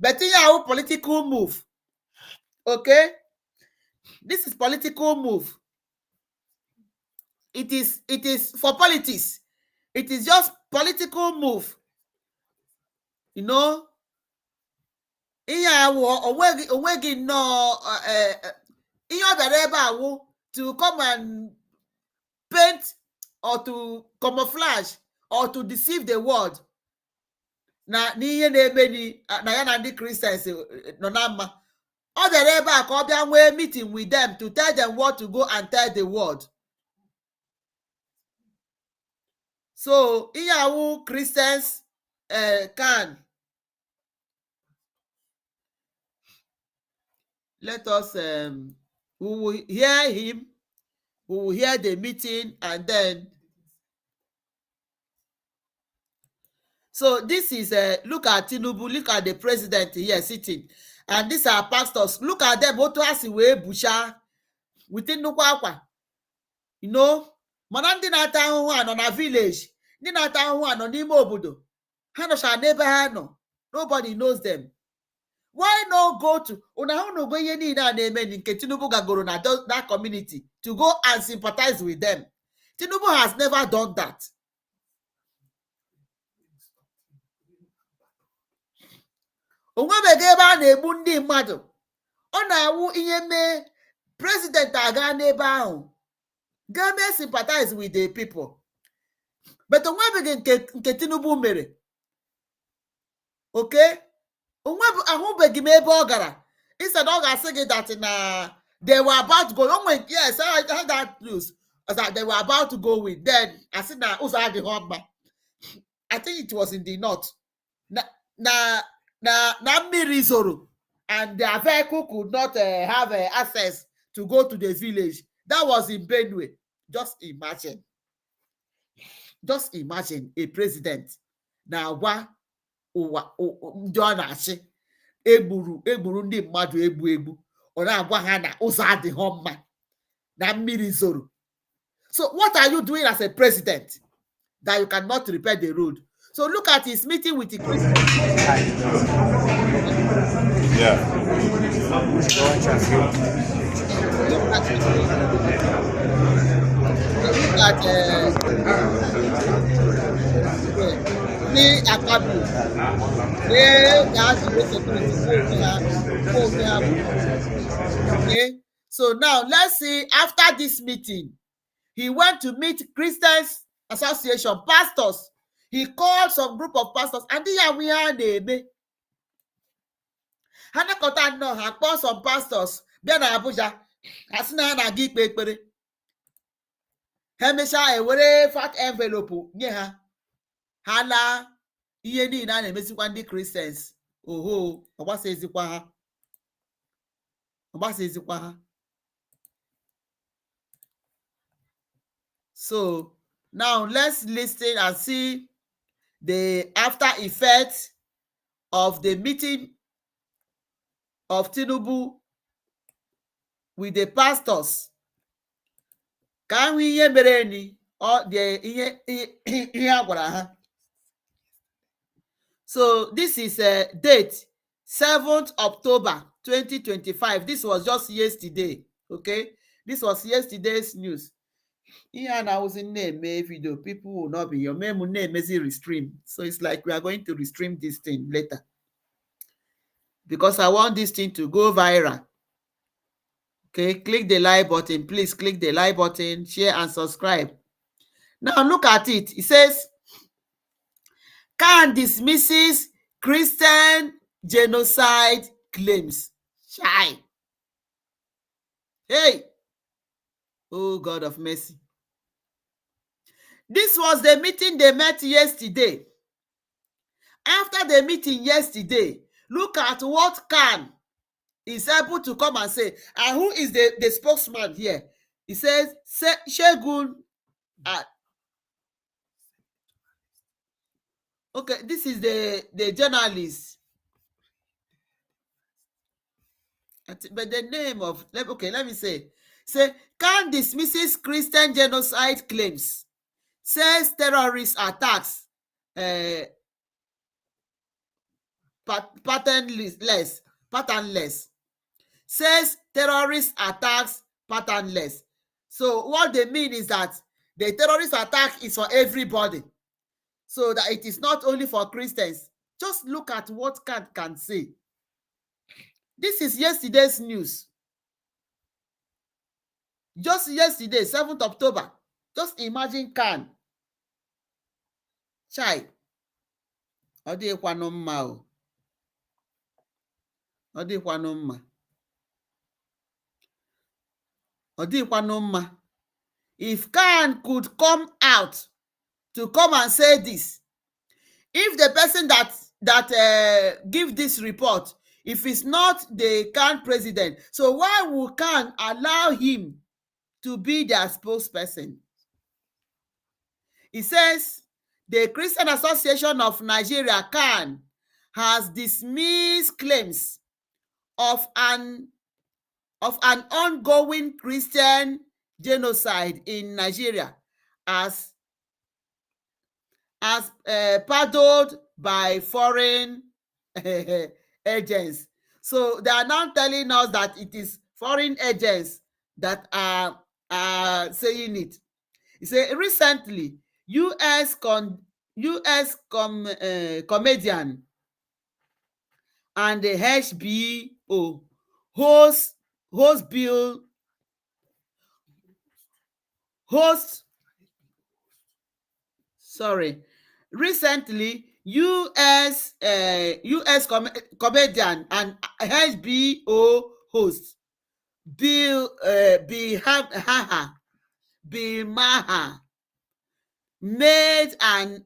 But in our political move, okay, this is political move. It is for politics. It is just political move. You know, to come and paint or to camouflage or to deceive the world. Na n'ihe na-eme ni na ya na ndị Christians nọ na mma. Ọ bịara ebe a ka ọ bịa nwee meeting with them to tell them what to go and tell the world. So ihe awụ Christians can. Let us we will hear him, we will hear the meeting, and then so this is look at Tinubu, look at the president here sitting, and these are pastors. Look at them. Otu asi wee busha within nnukwu akwa. You know, mana ndị na-ata ahụhụ anọ na village, ndị na-ata ahụhụ anọ n'ime obodo. Ha nọcha n'ebe ha nọ. Nobody knows them. Why not go to go ihe niile a na-eme nke Tinubu gagoro na that community to go and sympathize with them? Tinubu has never done that. Onwebego ebe a na-egbu ndị mmadụ. Ọ na-awụ ihe mee president aga n'ebe ahụ ga mee sympathize with the people. But onwebego nke Tinubu mere. Okay? Ahụbeghị m ebe ọ gara. Instead ọ ga-asị gị that na they were about to go. Yes, I heard that news. That they were about to go with. Then I said na ụzọ adịghị mma. I think it was in the north. Na mmiri zoro and their vehicle could not have access to go to the village. That was in Benue. Just imagine. Just imagine a president na-agwa ụwa ndị ọ na-achị egburu ndị mmadụ egbu ọ na-agwa ha na ụzọ adịghị mma na mmiri zoro. So what are you doing as a president that you cannot repair the road? So look at his meeting with the Christians. Yeah. Look at the Akabu. Okay. So now let's see, after this meeting, he went to meet Christians Association pastors. He called some group of pastors and we had Hanakota no ha called some pastors bịa na Abuja asị na ha na-aga ikpe ekpere. Ha emechaa ewere fat envelope nye ha ha laa ihe niile a na-emezikwa ndị Christians. Oho, ọgbasazikwa ha. So now let's listen and see the after effect of the meeting of Tinubu with the pastors. Ka we ihe mere ni or the ihe agwara ha. So this is a date 7th October 2025. This was just yesterday. Okay, this was yesterday's news. And I was in name video. People will not be your name is restream. So it's like we are going to restream this thing later because I want this thing to go viral. Okay, click the like button. Please click the like button, share and subscribe. Now look at it. It says, Khan dismisses Christian genocide claims. Shy. Hey. Oh, God of mercy. This was the meeting they met yesterday. After the meeting yesterday, look at what Khan is able to come and say. And who is the spokesman here? He says, Shegun. Okay, this is the journalist. But the name of, okay, let me say, Khan dismisses Christian genocide claims, says terrorist attacks patternless, says terrorist attacks patternless. So what they mean is that the terrorist attack is for everybody, so that it is not only for Christians. Just look at what Khan can say. This is yesterday's news. Just yesterday, 7th October. Just imagine Khan. Chai. Odikwanụ mma o. Odikwanụ mma. Odikwanụ mma. If Khan could come out to come and say this, if the person that give this report, if it's not the Khan president, so why would Khan allow him to be their spokesperson? He says the Christian Association of Nigeria, Khan, has dismissed claims of an ongoing Christian genocide in Nigeria as peddled by foreign agents. So they are now telling us that it is foreign agents that are saying it. He said recently, U.S. comedian and the HBO host recently U.S. comedian and HBO host Bill Maher made an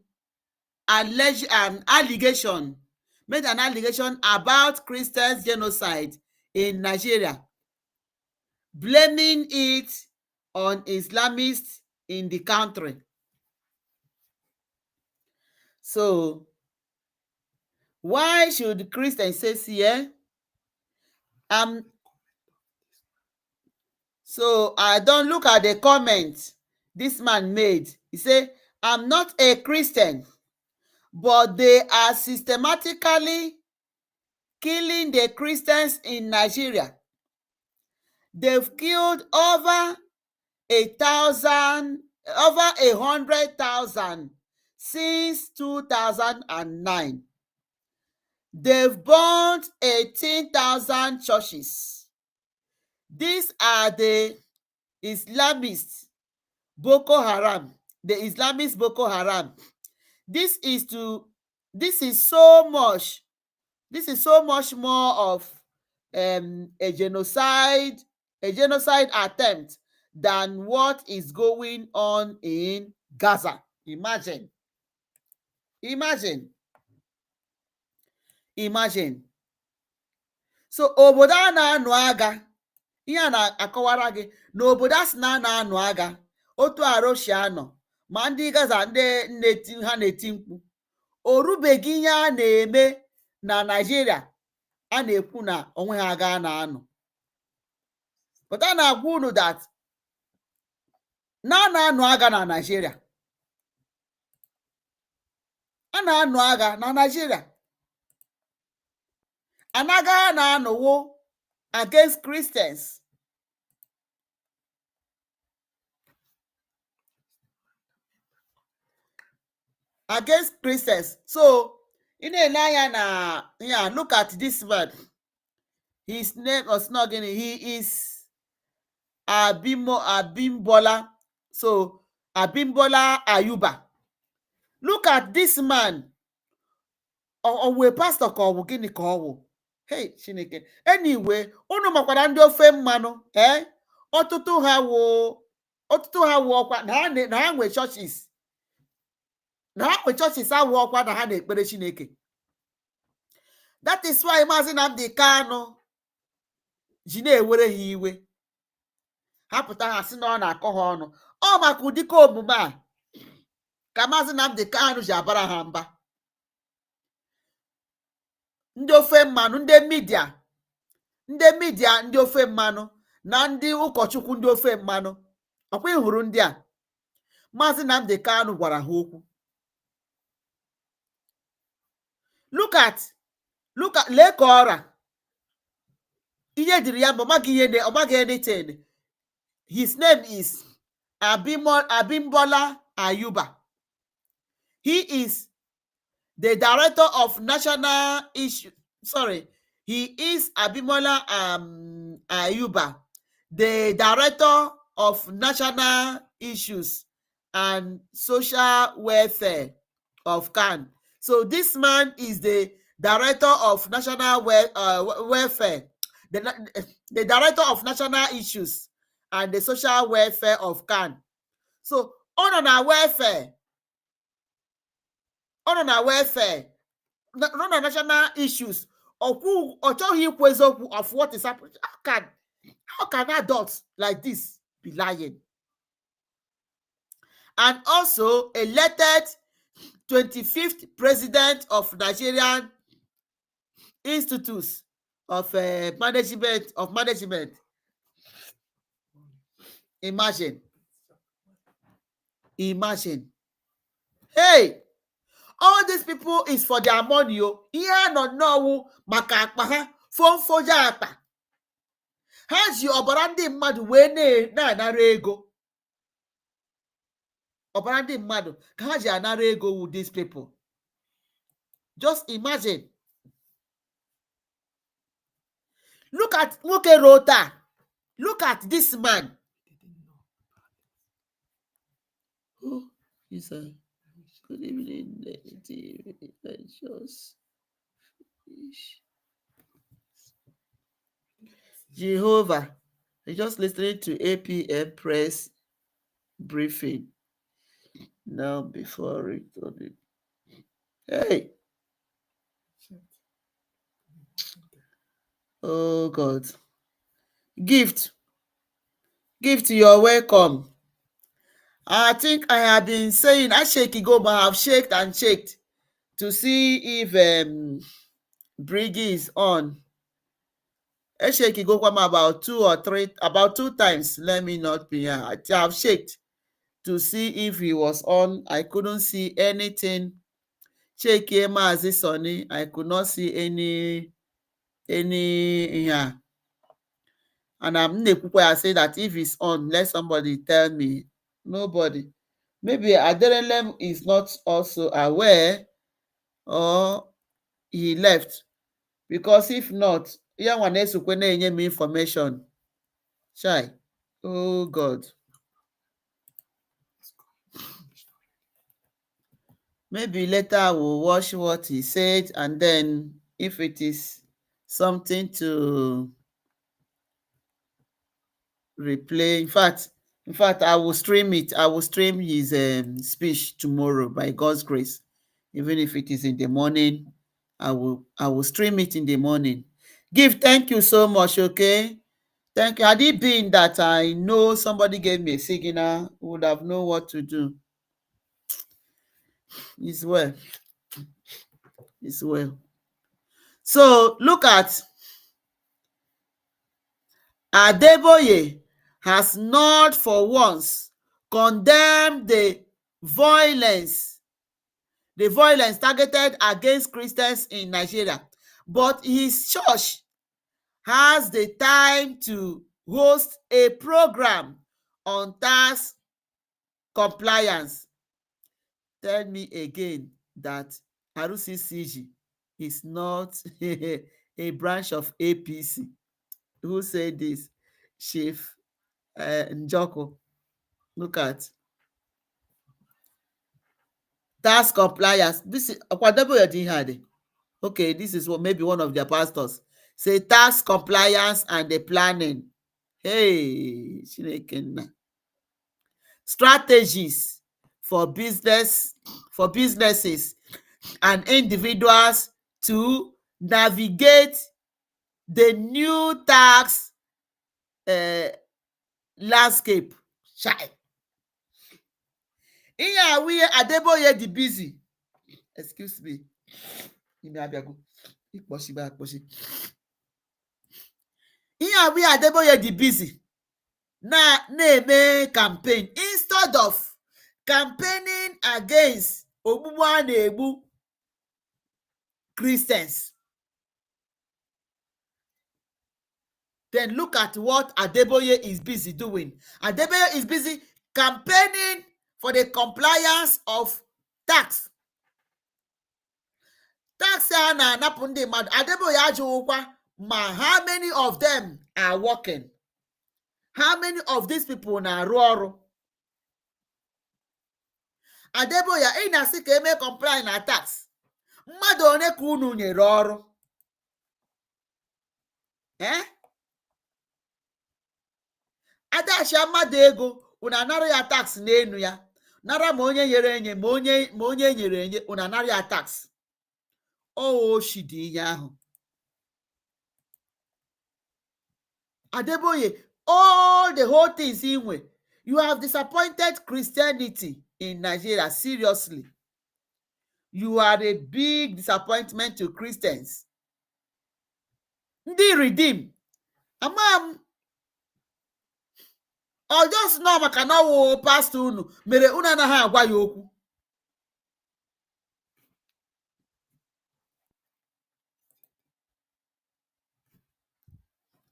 allegation about Christians' genocide in Nigeria, blaming it on Islamists in the country. So why should Christians say here? So I don't look at the comment this man made. He said, I'm not a Christian, but they are systematically killing the Christians in Nigeria. They've killed over 100,000 since 2009. They've burned 18,000 churches. These are the Islamists, Boko Haram, the Islamist Boko Haram. This is so much more of a genocide attempt than what is going on in Gaza. Imagine. So obodo a na-anụ agha, ihe a na-akọwara gị na obodo a sị na a na-anụ agha, otu aroshi anọ ma ndị Gaza ndị ha na-eti mkpu, o rubeghị ihe a na-eme na Naịjirịa a na-ekwu na onwe ha agha na-anụ. But a na-agwa unu that na na-anụ agha na Naịjirịa. A na-anụ agha na Naịjirịa. An agha a na-anụwo against Christians. Against Christians. So, in a look at this man. His name was not getting. He is Abimbola. So, Abimbola Ayuba. Look at this man. Owe pastor ka ọwụ gịnị ka ọwụ? Hey, Chineke. Anyway, unu makwara ndị ofe mmanụ. Ọtụtụ ha wụ ọkwa na ha nwe churches. Na ha nwe churches awụ ọkwa na ha na-ekpere Chineke. That is why Maazị Nnamdi Kanu ji na-ewere ha iwe. Ha pụta ha sị na ọ na-akọ ha ọnụ. Ọ maka ụdịka omume a ka Maazị Nnamdi Kanu ji abara ha mba. Ndị ofe mmanụ, ndị midia ndị ofe mmanụ na ndị ụkọchukwu ndị ofe mmanụ. Ọkwa ịhụrụ ndị a, Maazị Nnamdi Kanu gwara ha okwu. Look at lee ka ọra. Ihe dịrị ya ma ọ maghị anything. His name is Abimbola Ayuba. He is the director of national issue. Sorry, he is Abimbola Ayuba, the director of national issues and social welfare of CAN. So this man is the director of national welfare, the director of national issues and the social welfare of CAN. So on our welfare, on national issues, ọ chọghị ikwu eziokwu of what is happening. How can adults like this be lying? And also elected 25th president of Nigerian Institutes of Management. Imagine. Hey, all these people is for their money. Ihe nọ n'ọwụ maka akpa ha, fọnfoja akpa. Ha ji ọbara ndị mmadụ wee na-anara ego. Ọbara ndị mmadụ ka ha ji anara ego with these people. Just imagine. Look at nwoke Rota. Look at this man. Oh, he's a good evening, Jehovah. You're just listening to APM press briefing. Now before returning. Hey. Oh God. Gift, you're welcome. I think I have been saying I shake it go, but I have shaked and shaked. to see if Briggy is on. Esheki go kwam about 2 times. Let me not be here. I have shaked to see if he was on. I couldn't see anything. Cheke Mazi Sonny, I could not see any here. And I say that if it's on, let somebody tell me. Nobody. Maybe Adelelem is not also aware, or he left. Because if not, me information. Chai. Oh God. Maybe later I will watch what he said, and then if it is something to replay. In fact, I will stream it. I will stream his speech tomorrow by God's grace. Even if it is in the morning, I will stream it in the morning. Thank you so much, okay? Thank you. Had it been that I know somebody gave me a signal, would have known what to do. It's well. It's well. So look at Adeboye has not for once condemned the violence targeted against Christians in Nigeria, but his church has the time to host a program on tax compliance. Tell me again that RCCG is not a branch of APC. Who said this? Chief Njoko. Look at tax compliance. This is okay. This is what maybe one of their pastors say: tax compliance and the planning. Hey, strategies for businesses and individuals to navigate the new tax landscape. Here we Adeboye the busy. Excuse me. Here we Adeboye the busy. Na-eme campaign instead of campaigning against ogbugbu a na-egbu Christians. Then look at what Adeboye is busy doing. Adeboye is busy campaigning for the compliance of tax. Tax a na-anapụ ndị mmadụ. Adeboye ajụghịkwa ma how many of them are working? How many of these people na-arụ ọrụ? Adeboye, ị na-asị ka eme comply na tax. Mmadụ one ka unu nyere ọrụ? Adachia mmadụ ego, unu anara ya tax n'enu ya. Nara ma onye nyere enye ma onye nyere enye, unu anara ya tax. Oh, she dị ihe ahụ. Adeboye, all the whole things inwe, you have disappointed Christianity in Nigeria. Seriously, you are a big disappointment to Christians. Ndị redeem, amam, or just no maka na ọwụ pastor unu mere unu anaghị agwa ya okwu.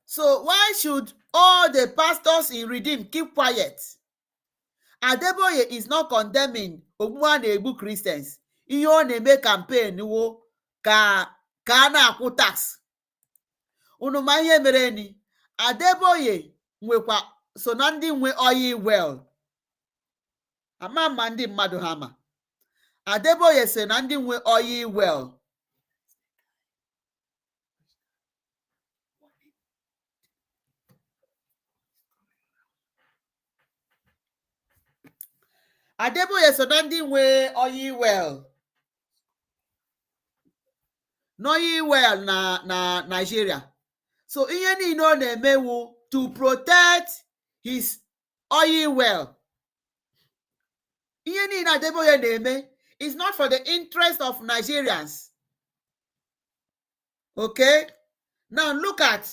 So why should all the pastors in Redeem keep quiet? Adeboye is not condemning ogbugbu a na-egbu Christians. Ihe ọ na-eme campaign wo ka a na-akwụ tax. Unu ma ihe mere ni? Adeboye nwekwa so na ndị nwe oil well. Ama ma ndị mmadụ ha ma. Adeboye so na ndị nwe oil well. Adeboye so na ndị nwe oil well. Oil well na Nigeria. So ihe niile ọ na-emewu to protect his oil well. Ihe niile Adeboye na-eme It's not for the interest of Nigerians. Okay? Now look at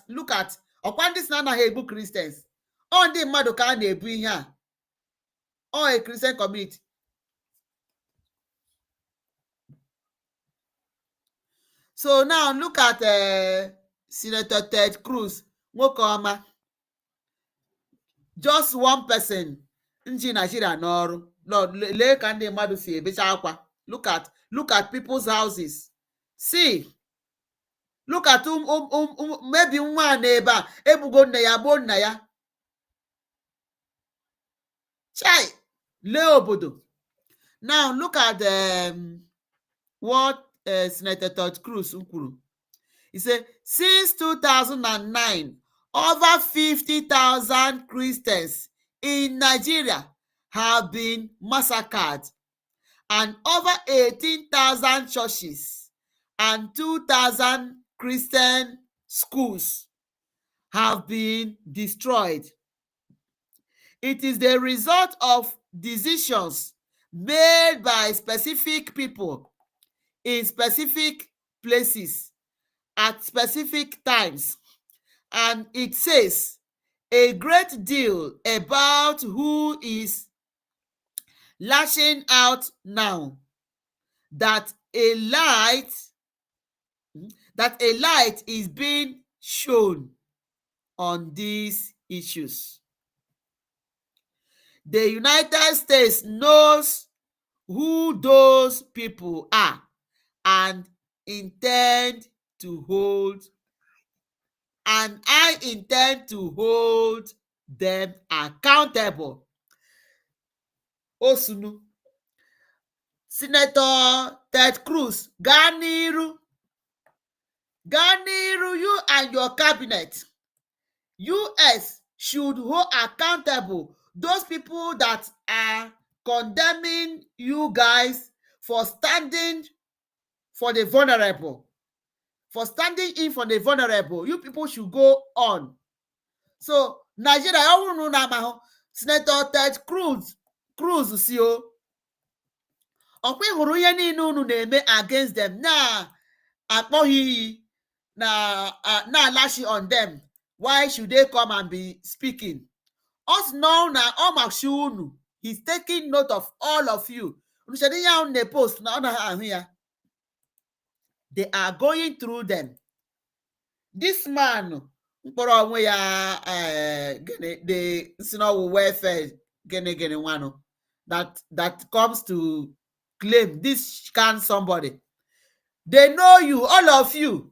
look at ọkwa ndị si na anaghị ebu Christians. Ọ ndị mmadụ ka a na-ebu ihe a. Ọ a Christian community. So now look at Senator Ted Cruz, nwoke ọma. Just one person nji Nigeria n'ọrụ. Lee ka ndị mmadụ si ebecha akwa. Look at people's houses. See, look at maybe nwa na-ebe a ebugo nne ya gbuo nna ya. Chai, lee obodo. Now look at what Senator Ted Cruz kwuru. He said, since 2009, over 50,000 Christians in Nigeria have been massacred, and over 18,000 churches and 2,000 Christian schools have been destroyed. It is the result of decisions made by specific people in specific places at specific times, and it says a great deal about who is lashing out now that a light is being shown on these issues. The United States knows who those people are and I intend to hold them accountable. Osunu. Senator Ted Cruz, gaa n'iru, you and your cabinet. US should hold accountable those people that are condemning you guys for standing for the vulnerable. For standing in for the vulnerable. You people should go on. So, Nigeria, Senator Ted Cruz si o. Ọkwa hụrụ ihe niile unu na-eme against them na-akpọghị iyi na-alashi on them. Why should they come and be speaking? Us now na ọmachi unu. He's taking note of all of you. Unu ya on the post na ọ na-ahụ ya. They are going through them. This man mkpọrọ onwe ya the Sinowu welfare gene one that comes to claim this can somebody. They know you, all of you,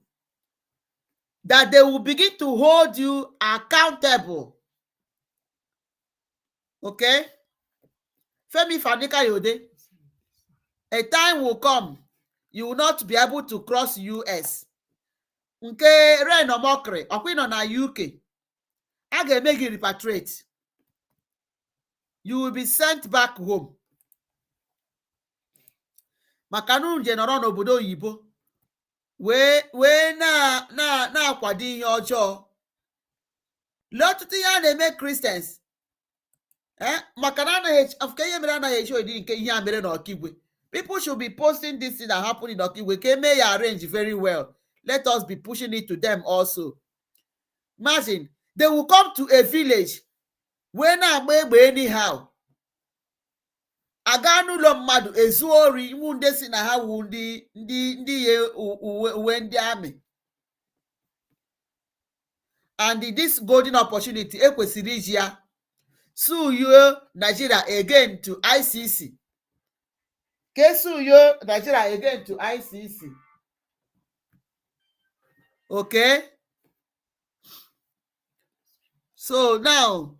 that they will begin to hold you accountable. Okay? Femi Fani-Kayode, a time will come, you will not be able to cross US. Nke Ren Omokri, ọkwịnọ na UK, a ga-eme gị repatriate. You will be sent back home. Maka na unu je nọrọ n'obodo oyibo wee na-akwado ihe ọjọọ. Lee ọtụtụ ihe a na-eme Christians. Maka na ihe mere anaghị eji odi nke ihe a mere n'Ọkigwe. People should be posting this thing that happened in Ọkigwe. Ka eme ya arrange very well. Let us be pushing it to them also. Imagine, they will come to a village wee na-agba egbe anyhow. Aga n'ụlọ mmadụ ezu ori iwu ndị si na ha wu ndị ye uwe ndị amị. And this golden opportunity ekwesịrị iji ya sue you Nigeria again to ICC. Sue you Nigeria again to ICC. Okay? So now,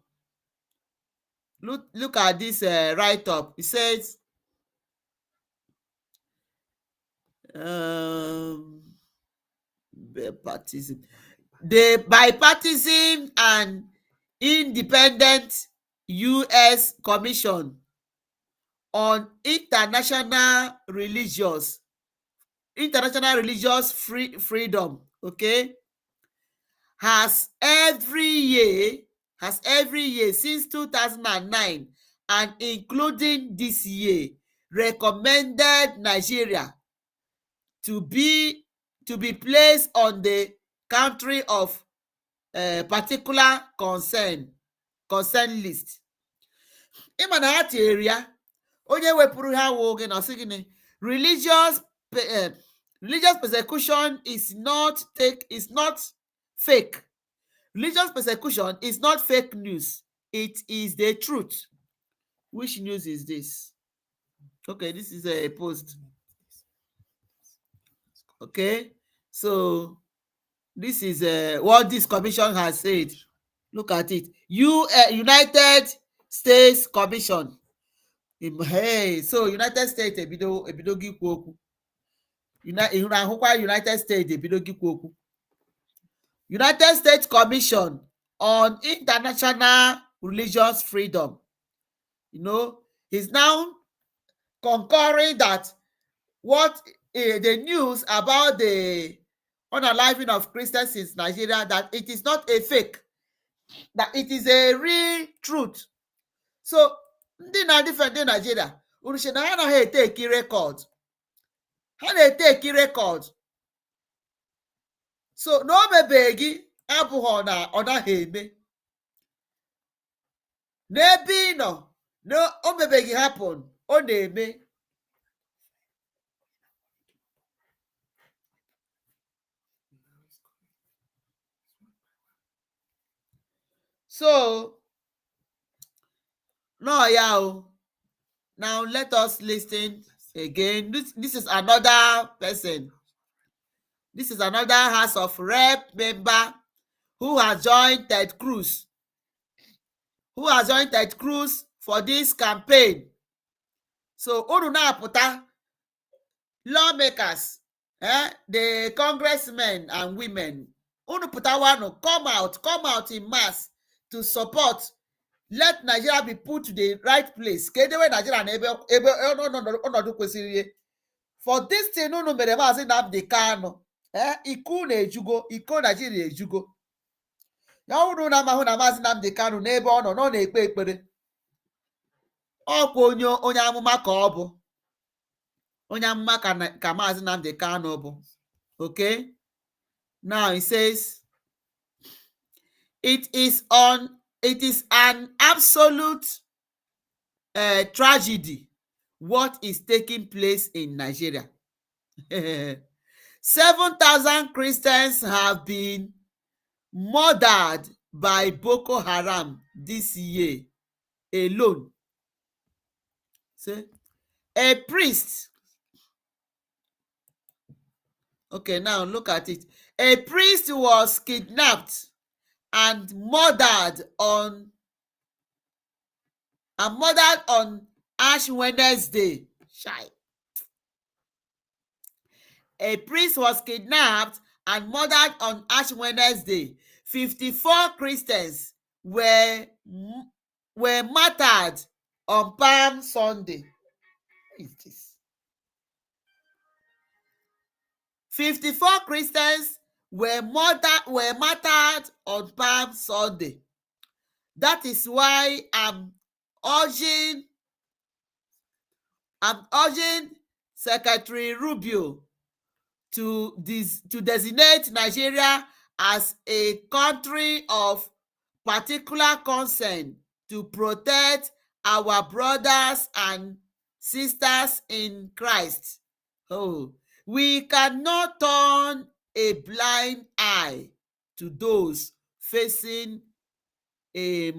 look at this write-up. It says, the bipartisan and independent U.S. Commission on International Religious Freedom, okay, has every year since 2009 and including this year, recommended Nigeria to be placed on the country of particular concern list. Ịma na ha tinyere ya, onye wepụrụ ha wụ oge na ọsị gịnị, religious persecution is not fake. Religious persecution is not fake news. It is the truth. Which news is this? Okay, this is a post. Okay, so this is what this commission has said. Look at it. United States Commission. Hey, so United States ebido gị ikwu okwu. Ahụkwa United States ebido gị ikwu okwu. United States Commission on International Religious Freedom, is now concurring that what the news about the unaliving of Christians in Nigeria, that it is not a fake, that it is a real truth. So ndị na-defend Nigeria, unu sị na ha anaghị eteki record. Ha na-eteki record. So na o mebeghị abụghị na ọ naghị eme. N'ebe ị nọ, na o mebeghị happen, ọ na-eme. So no, yeah. Now let us listen again. This is another person. This is another House of Rep member who has joined Ted Cruz. For this campaign. So unu na-apụta, lawmakers, the congressmen and women, unu pụtawanu, come out in mass to support. Let Nigeria be put to the right place. Kedewe Nigeria na ebe ọnọdụ kwesịrị ihe. For this thing unu mere Maazị Nnamdi Kanu, iko Nigeria ejugo. Ya unu na-amahụ na Maazị Nnamdi Kanu n'ebe ọ nọ na-ekpe ekpere. Ọkwa onye amụma ka ọ bụ. Onye amụma ka Maazị Nnamdi Kanu bụ. Okay? Now he says, it is an absolute tragedy what is taking place in Nigeria. 7,000 Christians have been murdered by Boko Haram this year alone. See? A priest. Okay, now look at it. A priest was kidnapped and murdered on Ash Wednesday. A priest was kidnapped and murdered on Ash Wednesday. 54 Christians were martyred on Palm Sunday. What is this? 54 Christians were martyred on Palm Sunday. That is why I'm urging Secretary Rubio to designate Nigeria as a country of particular concern to protect our brothers and sisters in Christ. Oh, we cannot turn a blind eye to those facing a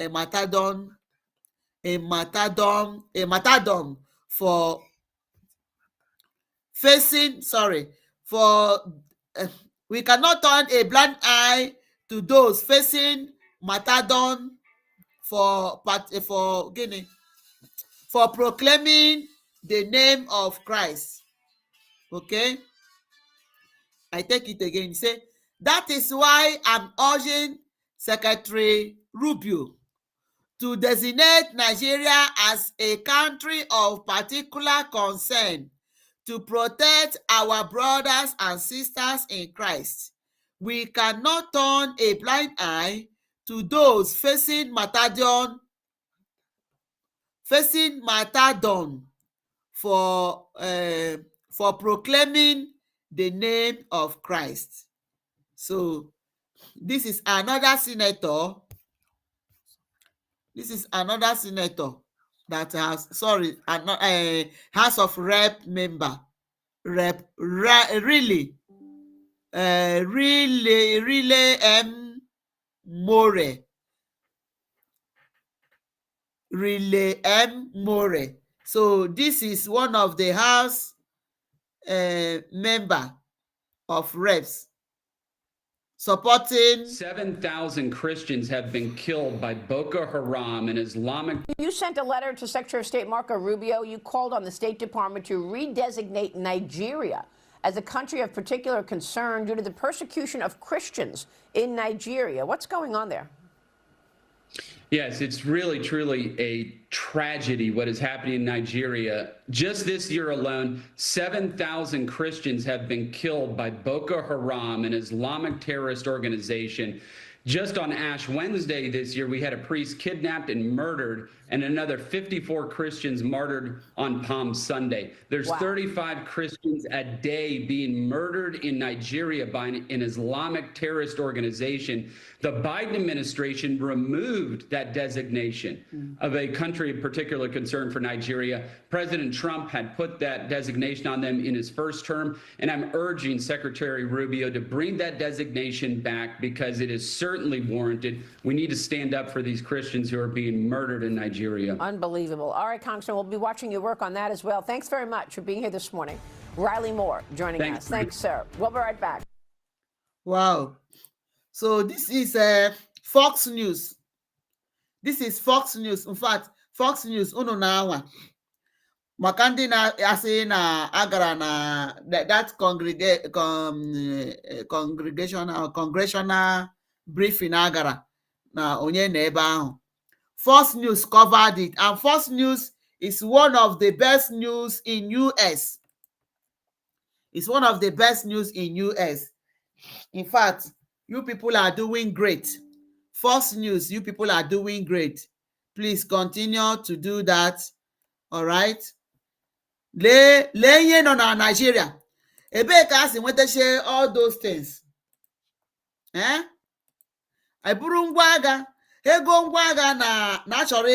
martyrdom for facing we cannot turn a blind eye to those facing martyrdom for proclaiming the name of Christ. Okay, I take it again. Say, that is why I'm urging Secretary Rubio to designate Nigeria as a country of particular concern to protect our brothers and sisters in Christ. We cannot turn a blind eye to those facing martyrdom facing martyrdom for proclaiming the name of Christ. So this is another senator. This is another senator that has, sorry, House of Rep member, really M. More. Relay M. More. So this is one of the House member of Reps supporting 7,000 Christians have been killed by Boko Haram and Islamic. You sent a letter to Secretary of State Marco Rubio. You called on the State Department to redesignate Nigeria as a country of particular concern due to the persecution of Christians in Nigeria. What's going on there? Yes, it's really, truly a tragedy what is happening in Nigeria. Just this year alone, 7,000 Christians have been killed by Boko Haram, an Islamic terrorist organization. Just on Ash Wednesday this year, we had a priest kidnapped and murdered, and another 54 Christians martyred on Palm Sunday. There's 35 Christians a day being murdered in Nigeria by an Islamic terrorist organization. The Biden administration removed that designation of a country of particular concern for Nigeria. President Trump had put that designation on them in his first term, and I'm urging Secretary Rubio to bring that designation back because it is certainly warranted. We need to stand up for these Christians who are being murdered in Nigeria. Unbelievable. All right, Congressman, we'll be watching your work on that as well. Thanks very much for being here this morning. Riley Moore joining us. Thanks, sir. We'll be right back. Wow. So this is Fox News. This is Fox News. In fact, Fox News unu na-anwa maka ndị na-asị na agara na that congressional briefing agara na onye na ebe ahụ. Fox News covered it, and Fox News is one of the best news in US. It's one of the best news in US. In fact, you people are doing great. Fox News, you people are doing great. Please continue to do that. All right. Lee ihe nọ na Nigeria. Ebee ka asị nwetache all those things? Eburu ngwa agha, ego ngwa agha na achọrọ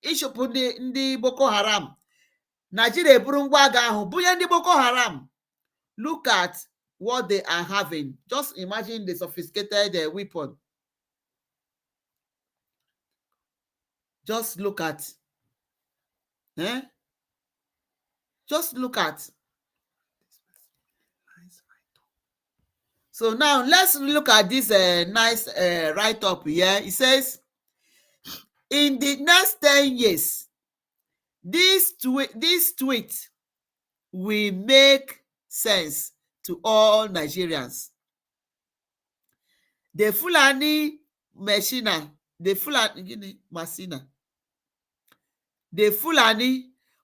ịchụpụ ndị Boko Haram. Nigeria eburu ngwa agha ahụ bunye ndị Boko Haram. Look at what they are having. Just imagine the sophisticated weapon. Just look at. Just look at. So now let's look at this nice write-up here. It says, in the next 10 years, this tweet will make sense to all Nigerians. The Fulani Machina, the Fulani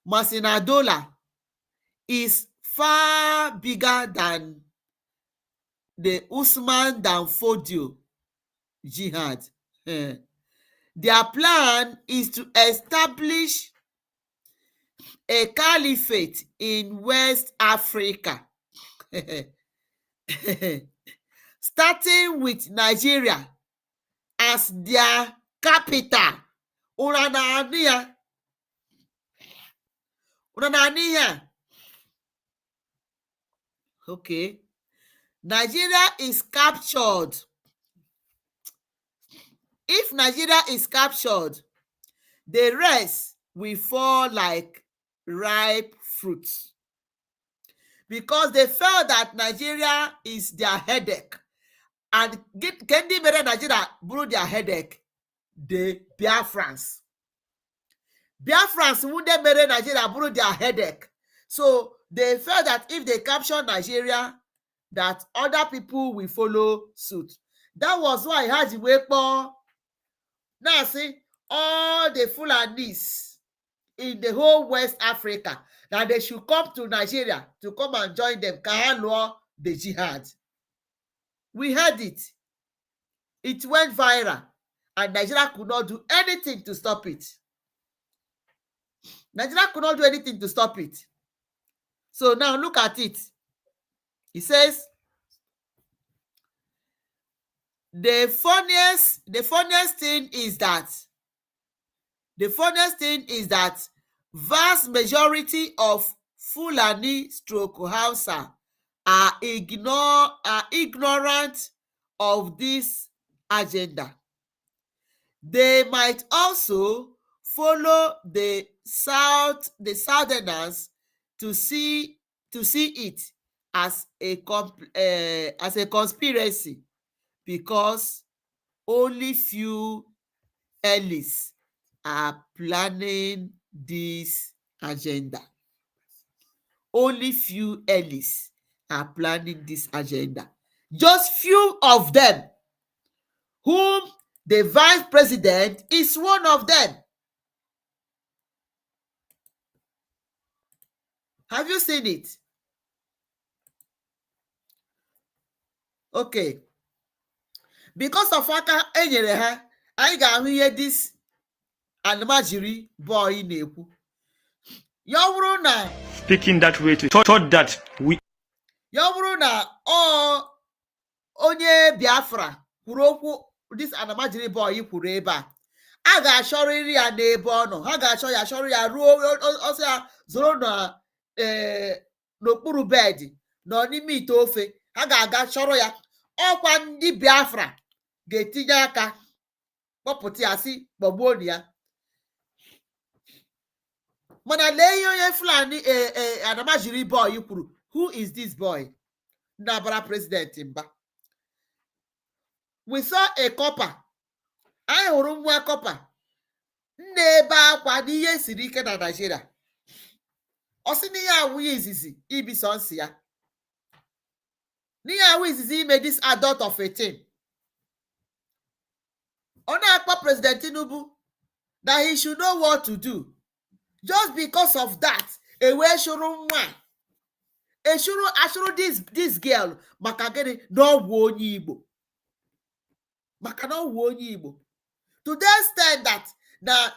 Masinadola is far bigger than the Usman Dan Fodio jihad. Their plan is to establish a caliphate in West Africa, starting with Nigeria as their capital. Unanania. Okay. Nigeria is captured. If Nigeria is captured, the rest will fall like ripe fruits, because they felt that Nigeria is their headache, and Kendi mere Nigeria brought their headache, the Biafrans. Biafrans would mere Nigeria brought their headache. So they felt that if they capture Nigeria, that other people will follow suit. That was why Haji Wepo now see all the Fulanis in the whole West Africa that they should come to Nigeria to come and join them. Kahalwa the jihad. We heard it. It went viral. and Nigeria could not do anything to stop it. Nigeria could not do anything to stop it. So now look at it. He says, the funniest thing is that vast majority of Fulani stroke Hausa are ignorant of this agenda. They might also follow the Southerners to see it as a conspiracy, because only few elites are planning this agenda. Only few elites are planning this agenda. Just few of them, whom the vice president is one of them. Have you seen it? Okay. Because of aka enyere ha, anyị ga-ahụ ihe this almajiri boy na-ekwu. Ya bụrụ na speaking that way to thought that we ya bụrụ na onye Biafra kwuru okwu this almajiri boy kwuru ebe a ga-achọrịrị ya n'ebe ọ nọ. Ha ga-achọ ya achọrọ ya ruo ọsọ ya zoro na n'okpuru bed nọ n'ime ite ofe. Ha ga-aga chọrọ ya. Ọkwa ndị Biafra ga-etinye aka kpọpụta ya si kpọgbuo ya. Mana lee ihe onye Fulani almajiri boy kwuru. Who is this boy? Nabara president mba. We saw a copper. Anyị hụrụ nwa kọpa na-ebe akwa n'ihe siri ike na Nigeria. Ọ sị na ihe awụghị izizi ibiso nsị ya. N'ihe awụ izizi ime this adult of 18. Ọ na-akpọ President Tinubu that he should know what to do. Just because of that, ewe shụrụ nwa. Ashụrụ this girl maka gịnị na ọ bụ onye Igbo. Maka na ọ bụ onye Igbo. To the extent that the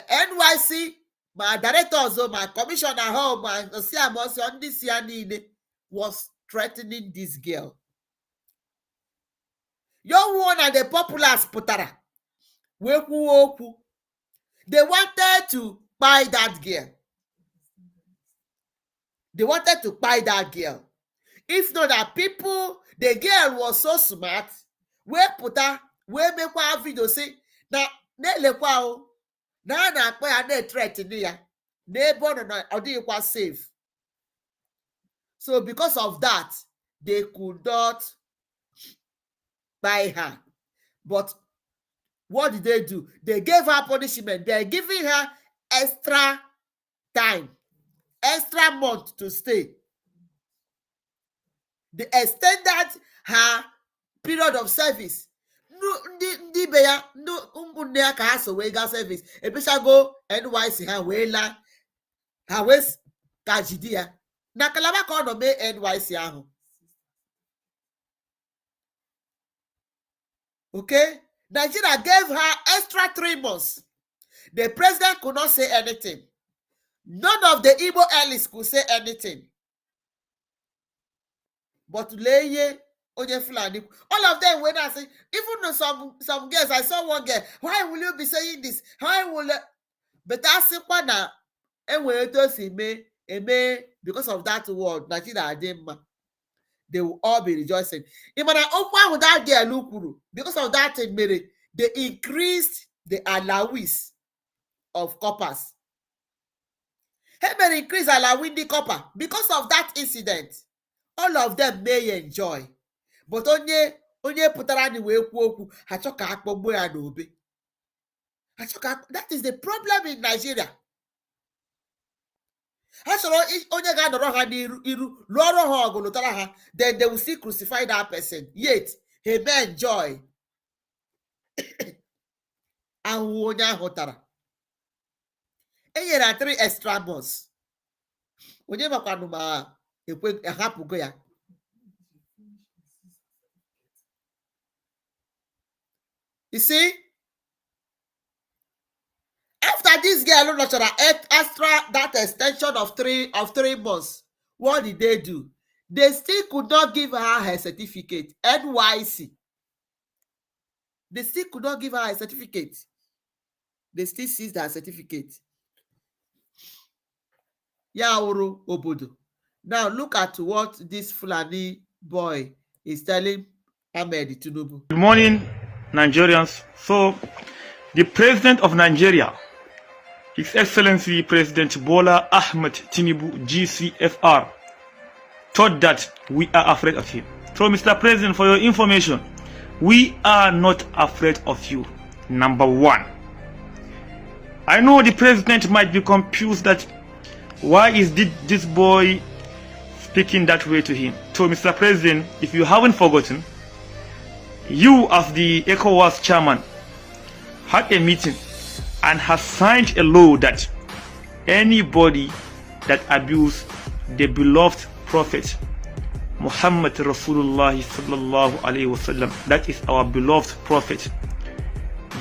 NYC, my directors, my commissioner home, my on this year was threatening this girl. Your one and the populace putara. They wanted to buy that girl. They wanted to buy that girl. If not that people, the girl was so smart, we put her. Wee mekwa video say na na-elekwa o na na-akpọ ya na-threaten ya n'ebe ọ nọ na ọ dịghịkwa safe. So because of that, they could not buy her. But what did they do? They gave her punishment. They're giving her extra time, extra month to stay. They extended her period of service. Ndị be ya ndị ụmụnne ya ka ha so wee gaa service ebechago NYC ha wee laa ha wee ka jide ya na Calabar ka ọ nọ mee NYC ahụ. Okay, Nigeria gave her extra 3 months. The president could not say anything. None of the Igbo elites could say anything. But leye onye Fulani, all of them when I say, even some girls, I saw one girl, why will you be saying this? Why will but that's na enwere to si eme because of that word Nigeria ademma, they will all be rejoicing. Even okwu that girl kwuru, because of that thing mere, they increased the allowance of coppers. Hey, may increase allowing the copper because of that incident. All of them may enjoy. But onye pụtara ni wee kwuo okwu ha chọ ka akpọgbuo ya n'obe. That is the problem in Nigeria. Ha chọrọ onye ga-anọrọ ha n'iru lụọrọ ha ọgụ lụtara ha, then they will still crucify that person. Yet he may enjoy ahụhụ onye ahụ tara. Enyere 3 extra months. Onye makwanụ ma ekwe ahapụgo ya. You see, after this girl natural extra that extension of three months, what did they do? They still could not give her certificate. NYC. They still could not give her a certificate. They still seized her certificate. Yauru Obodo. Now look at what this Fulani boy is telling Ahmed Tinubu. Good morning, Nigerians. So, the president of Nigeria, His Excellency President Bola Ahmed Tinubu, GCFR, thought that we are afraid of him. So, Mr. President, for your information, we are not afraid of you. Number one. I know the president might be confused that why is this boy speaking that way to him. So, Mr. President, if you haven't forgotten, you as the ECOWAS chairman had a meeting and has signed a law that anybody that abuse the beloved prophet Muhammad Rasulullah sallallahu alaihi wasallam, that is our beloved prophet,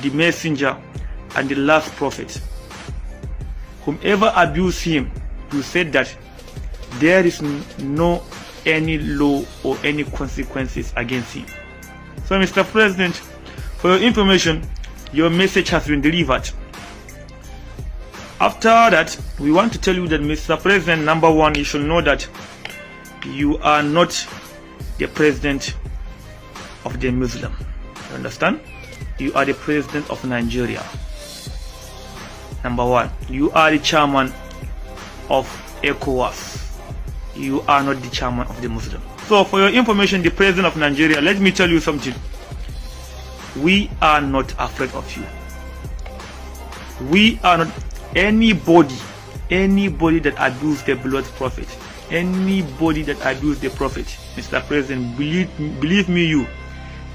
the messenger and the last prophet, whomever abuse him, you said that there is no any law or any consequences against him. So, Mr. President, for your information, your message has been delivered. After that, we want to tell you that, Mr. President, number one, you should know that you are not the president of the Muslim. You understand? You are the president of Nigeria. Number one, you are the chairman of ECOWAS. You are not the chairman of the Muslim. So, for your information, the president of Nigeria, let me tell you something. We are not afraid of you. We are not anybody that abused the beloved prophet, anybody that abused the prophet, Mr. President, believe me, you,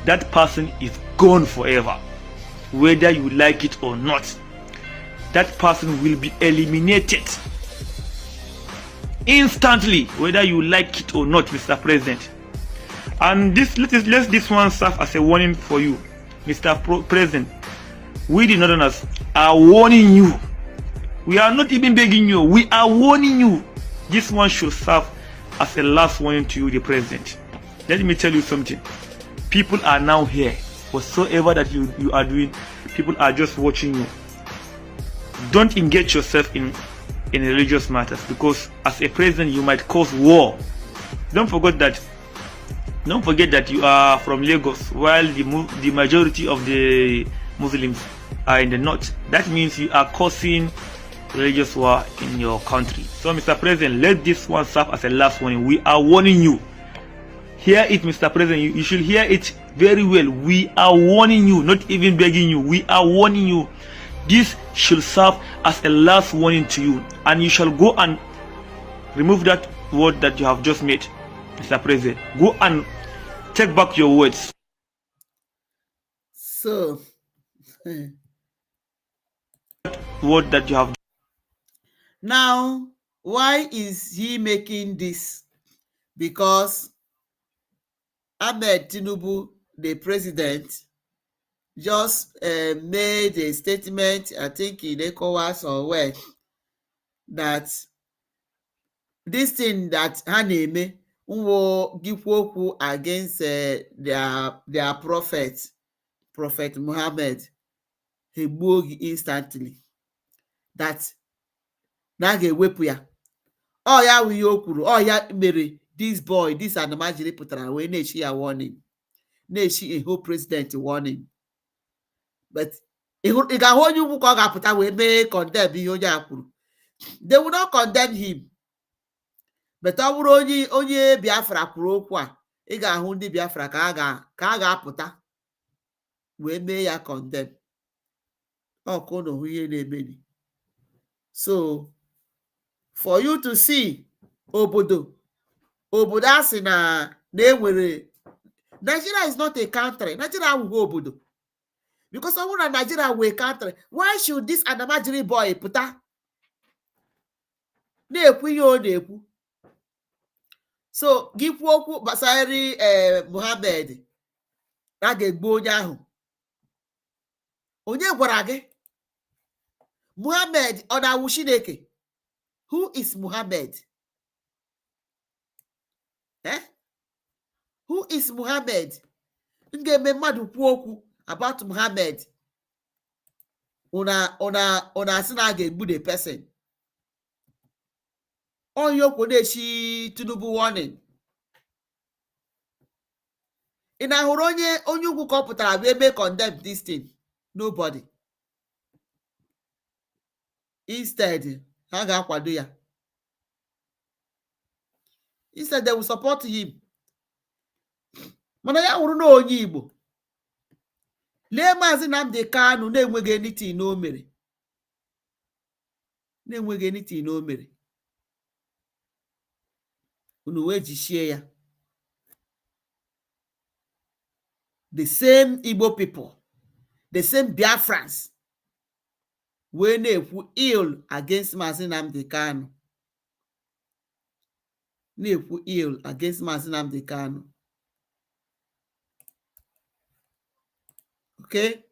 that person is gone forever. Whether you like it or not, that person will be eliminated instantly, whether you like it or not, Mr. President. And let this one serve as a warning for you, Mr. President. We the Northerners are warning you. We are not even begging you. We are warning you. This one should serve as a last warning to you, the President. Let me tell you something. People are now here. Whatsoever that you are doing, people are just watching you. Don't engage yourself in religious matters, because as a president you might cause war. Don't forget that you are from Lagos, while the majority of the Muslims are in the north. That means you are causing religious war in your country. So, Mr. President, let this one serve as a last warning. We are warning you. Hear it, Mr. President. You should hear it very well. We are warning you, not even begging you. We are warning you. This should serve as a last warning to you, and you shall go and remove that word that you have just made, Mr. President. Go and take back your words. So, word that you have. Now, why is he making this? Because Ahmed Tinubu, the president, just made a statement, I think in ECOWAS or where, that this thing that Haneme will give woku against their Prophet Muhammad, he moved instantly. That ga-ewepụ ya. Ọ ya wụ ihe o kwuru. Ọ ya mere this boy, this anamajiri pụtara wee na-echi ya warning, na-echi a whole president warning. But ị ga-ahụ onye ukwu ka ọ ga-apụta wee mee condemn ihe onye a kwuru. They will not condemn him. But ọ bụrụ onye Biafra kwuru okwu a, ị ga-ahụ ndị Biafra ka a ga-apụta wee mee ya condemn. Ọ ka ụnụ hụ ihe na-emeni. So, for you to see obodo asị na enwere, Nigeria is not a country. Nigeria awụghị obodo. Because ọ bụrụ na Nigeria wee country, why should this anamajiri boy pụta na-ekwu ihe ọ na-ekwu? So, gị kwuo okwu gbasara Muhammad, a ga-egbu onye ahụ. onye gwara gị? Muhammad ọ na-awụ Chineke? Who is Muhammad? Who is Muhammad? M ga-eme mmadụ kwuo okwu about Muhammad, una asị na a ga-egbu the person. Onye okwu na-echi Tinubu warning. Ị na-ahụrụ onye ugwu ka ọ pụtara bụ ebe condemn this thing? Nobody. Instead, ha ga-akwado ya. Instead, they will support him. Mana ya hụrụ na onye Igbo. Lee Maazị Nnamdi Kanu na-enweghị anything o mere. Na-enweghị anything o mere. Unu wee jichie ya. The same Igbo people, the same Biafrans, wee na-ekwu ill against Maazị Nnamdi Kanu. Na-ekwu ill against Maazị Nnamdi Kanu. Okay?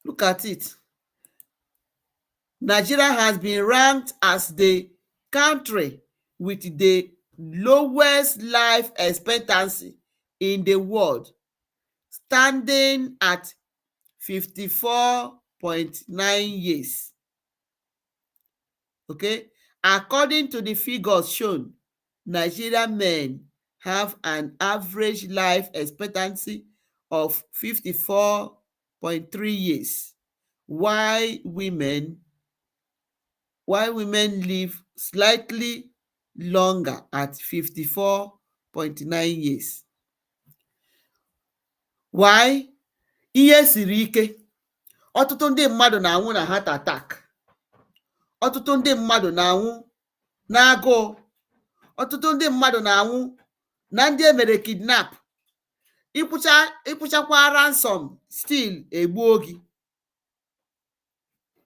Look at it. Nigeria has been ranked as the country with the lowest life expectancy in the world, standing at 54.9 years. Okay? According to the figures shown, Nigerian men have an average life expectancy of 54.3 years, while women live slightly longer at 54.9 years. Why? Ihe siri ike. Ọtụtụ ndị mmadụ na-anwụ na heart attack. Ọtụtụ ndị mmadụ na-anwụ n'agụụ. Ọtụtụ ndị mmadụ na-anwụ na ndị emere kidnap. Ịkwụchakwa ransom still egbuo gị.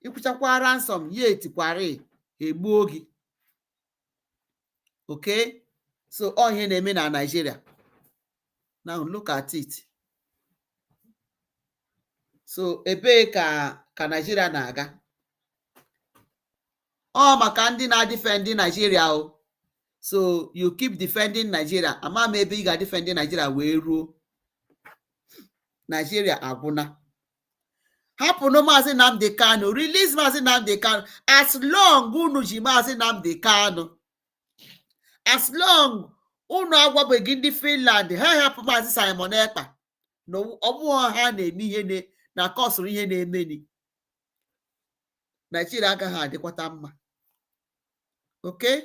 Ịkwụchakwa ransom ya etikwara egbuo gị. Okay? So all ihe na-eme na Nigeria. Now look at it. So ebee ka Nigeria na-aga? Ọ maka ndị na-defend Nigeria o. So you keep defending Nigeria. Ama m ebe ị ga-defend Nigeria wee ruo. Nigeria agwụna. Hapụnụ Maazị Nnamdi Kanu. Release Maazị Nnamdi Kanu. As long unu ji Maazị Nnamdi Kanu. As long unu agwabeghị ndị Finland ha hapụ Maazị Simon Ekpa. Na ọbụghị ha na-eme ihe na kọsụrụ ihe na-emeni. Nigeria agaghị adịkwata mma. Okay?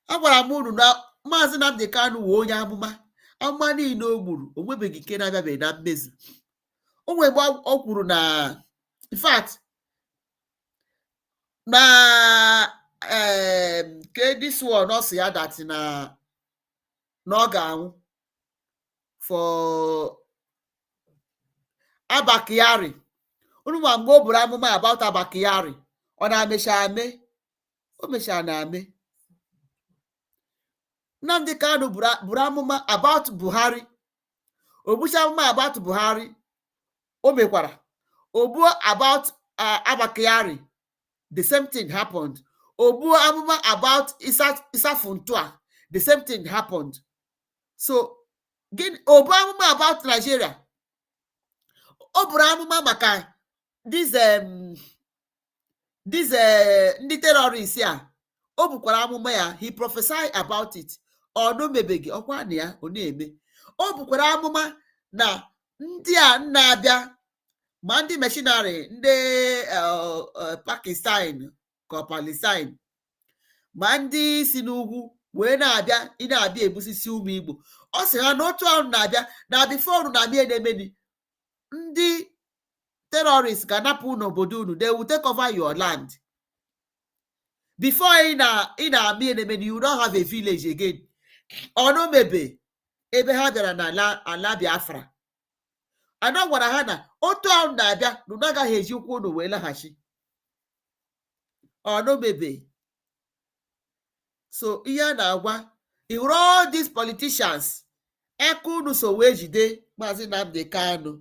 Agwara m unu na Maazị Nnamdi Kanu wee onye amụma. Amụma niile o gburu o nwebeghị ike na-abịabeghị na mmezu. O nwere mgbe o kwuru na, in fact, na this one also ya that na ọ ga-anwụ for Abakari. Unu ma mgbe o buru amụma about Abakari, ọ na-amecha ame? O mechara na ame. Nnamdi Kanu buru amụma about Buhari. O bucha amụma about Buhari. O mekwara. O buo about Abakari. The same thing happened. O buo amụma about Isa Funtua. The same thing happened. So, o buo amụma about Nigeria. O buru amụma maka ndị terrorists ya. O bukwara amụma ya. He prophesied about it. Ọ mebeghị ọkwa na ya ọ na-eme. O bukwara amụma na ndị a na-abịa ma ndị missionary ndị Pakistan ka Palestine ma ndị si n'ugwu wee na-abịa ebusisi ụmụ Igbo. Ọ sị ha na otu ahụ na-abịa na before na-abịa na-emeni ndị terrorists ga-anapụ n'obodo unu. They will take over your land. Before ị na-abịa na-emeni, you don't have a village again. Ọ mebe ebe ha bịara na ala Biafra. Ana gwara ha na otu ahụ na-abịa na unu agaghị eji ụkwụ unu wee laghachi. Ọ mebe. So ihe a na-agwa, all these politicians aka unu so wee jide Maazị Nnamdi Kanu.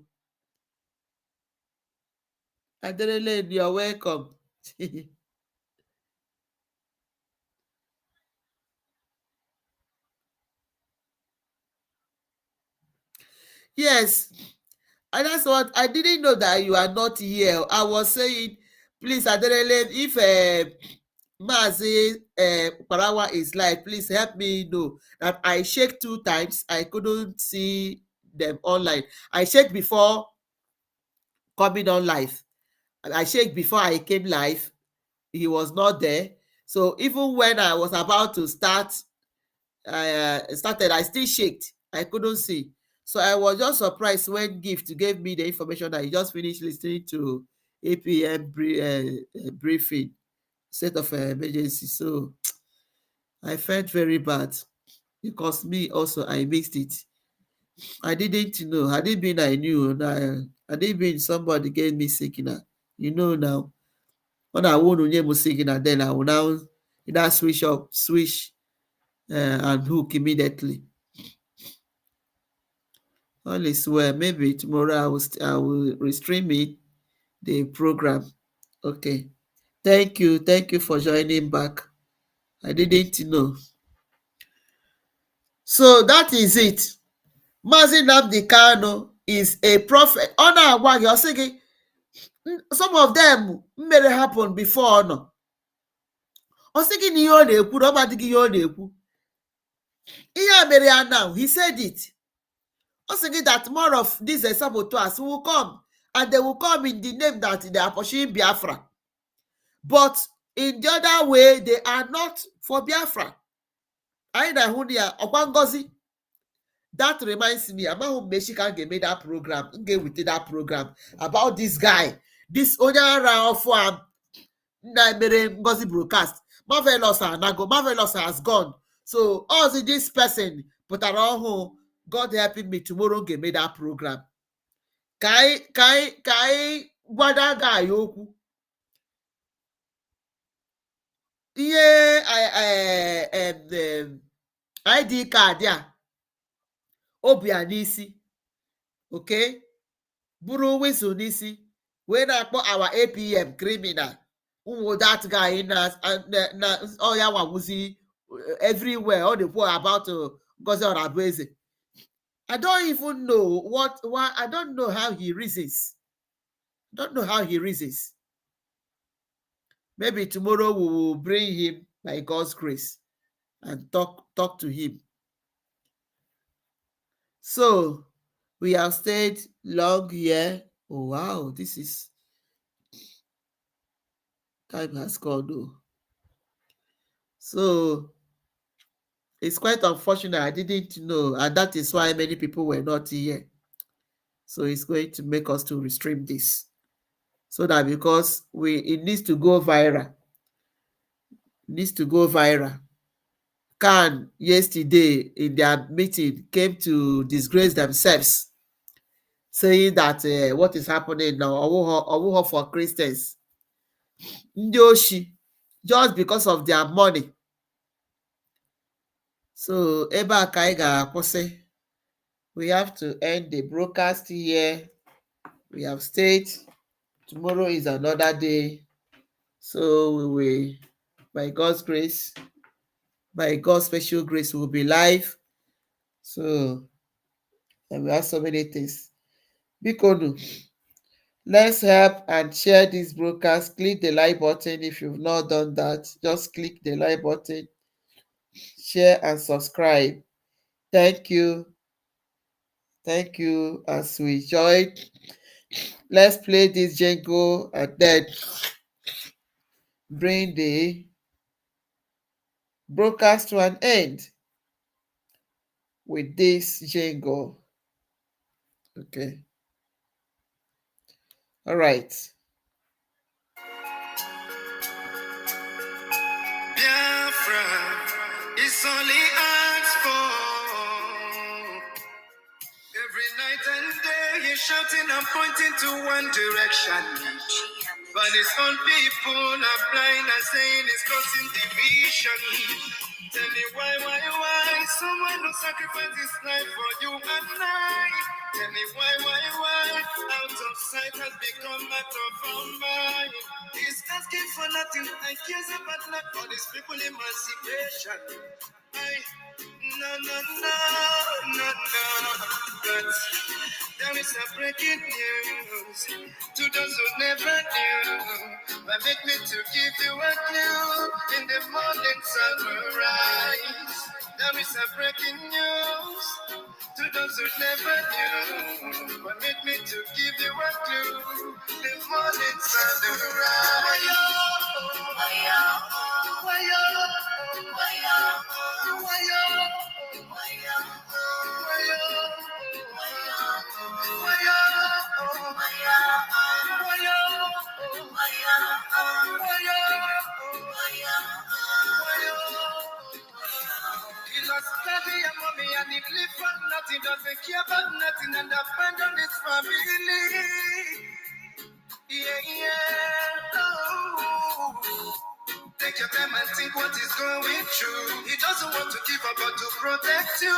Adelele, you're welcome. Yes, and that's what I didn't know, that you are not here. I was saying, please, Adelele, if Mazi Parawa is live, please help me know that I checked 2 times. I couldn't see them online. I checked before coming on live. And I checked before I came live. He was not there. So even when I was about to start, I still shaked. I couldn't see. So I was just surprised when Gift gave me the information that he just finished listening to APM briefing, state of emergency. So I felt very bad because me also, I missed it. I didn't know. Had it been I knew, had it been somebody gave me signal, now. When I won't know signal, then I will now either switch and hook immediately. All is well. Maybe tomorrow I will restream it, the program. Okay. Thank you for joining back. I didn't know. So that is it. Maazị Nnamdi Kanu is a prophet. Ọ na-agwa gị, ọ sị gị, some of them mere happen before nọ. Ọ sị gị na ihe ọ na-ekwu na ọ adịghị ihe ọ na-ekwu. Ihe a mere ya now, he said it. Ọ sị gị that more of these saboteurs will come, and they will come in the name that they are pursuing Biafra. But in the other way, they are not for Biafra. Anyị na-ahụ ya, ọkwa Ngozi. That reminds me, amaghị mgbe Chika ga-eme that program, ga-ewete that program about this guy, this onye ara ọfụ a na mere Ngozi broadcast. Marvelous anago, Marvelous has gone. So also this person pụtara ọhụụ, God helping me, tomorrow ga-eme that program. Ka anyị gwada guy okwu. Ihe ID card ya obi ya n'isi, okay, buru whistle n'isi, wee na-akpọ our APM criminal. That guy na ya wawuzi everywhere. All the poor about Ngozi Orabueze. I don't even know why. I don't know how he reasons. Maybe tomorrow we will bring him by God's grace and talk to him. So we have stayed long here. Oh wow, this is time has gone though. So it's quite unfortunate. I didn't know, and that is why many people were not here. So it's going to make us to restream this, so that because it needs to go viral. Khan yesterday in their meeting came to disgrace themselves, saying that what is happening now, Owuho for Christians, ndị oshi, just because of their money. So ebe a ka anyị ga-akwụsị. We have to end the broadcast here. We have stayed. Tomorrow is another day. So we will, by God's grace, by God's special grace, we will be live. So, and we have so many things. Bikonu, let's help and share this broadcast. Click the like button if you've not done that. Just click the like button, share and subscribe. Thank you. Thank you. As we join, let's play this jingle and then bring the broadcast to an end with this jingle. Okay. All right. Biafra is only asked for. Every night and day he's shouting and pointing to one direction. But his own people are blind and saying it's causing division. Tell me why someone who sacrificed his life for you and I. Tell me why? Out of sight has become out of our mind. He's asking for nothing and cares about not for these people emancipation. No. But there is a breaking news to those who never knew. Permit me to give you a clue. In the morning sun will rise. There is a breaking news to those who never knew. Permit me to give you a clue. The morning sun will rise. He lost daddy and mommy and he lived for nothing, doesn't care about nothing and abandoned his family. Yeah. Oh. Take your time and think what he's going through. He doesn't want to give up but to protect you.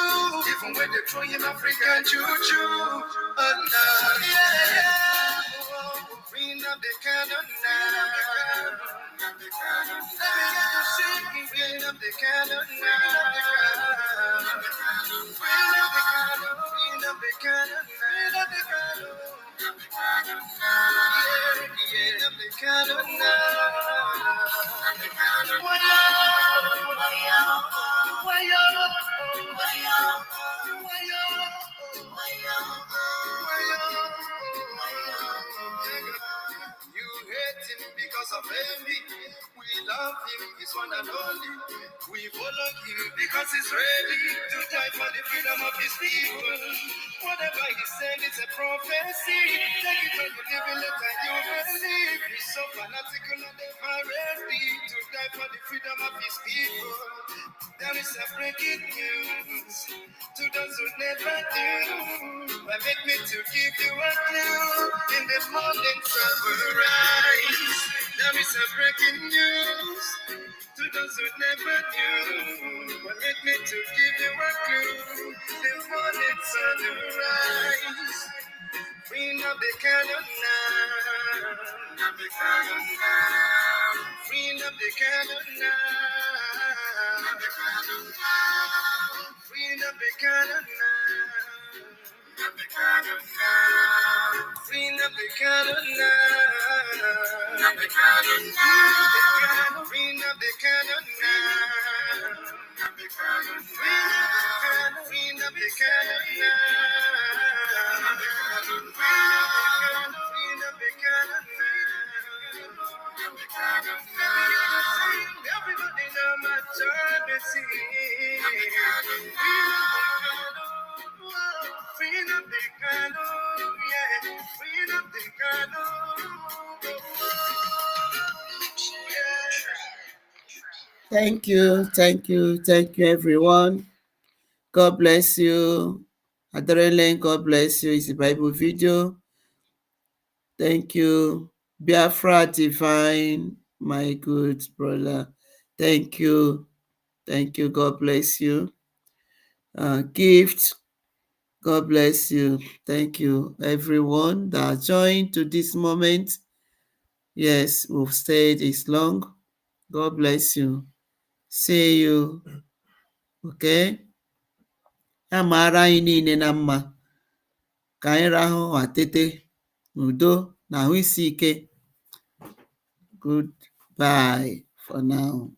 Even when they throw him African choo-choo. Oh no, yeah. Oh, bring up the cannon now. Bring up the cannon now. Bring up the cannon. You hate him because of envy. We love him, he's one and only. We follow him because he's ready to die for the freedom of his people. Whatever he said is a prophecy. Take it when you live in it and you believe. He's so fanatical and ever ready to die for the freedom of his people. There is a breaking news to those who never knew. Permit me to give you a clue. In the morning sun will rise. There is a breaking news to those who never knew. Permit me to give you a clue. The morning sun will rise. Bring up the cannon now. Bring up the cannon now. Bring up the cannon now. Bring up the cannon now. Bring up the cannon now. Bring up the cannon now. Bring up the cannon now. Everybody know my time is here. Bring up the cannon, yeah. Bring up the cannon. Thank you, everyone. God bless you. Adrenaline, God bless you. It's a Bible video. Thank you. Biafra Divine, my good brother. Thank you. God bless you. Gift, God bless you. Thank you, everyone that joined to this moment. Yes, we've stayed this long. God bless you. See you. Okay? Ya mara anyị niile na mma. Ka anyị rahụ ma tete n'udo na ahụ isi ike. Goodbye for now.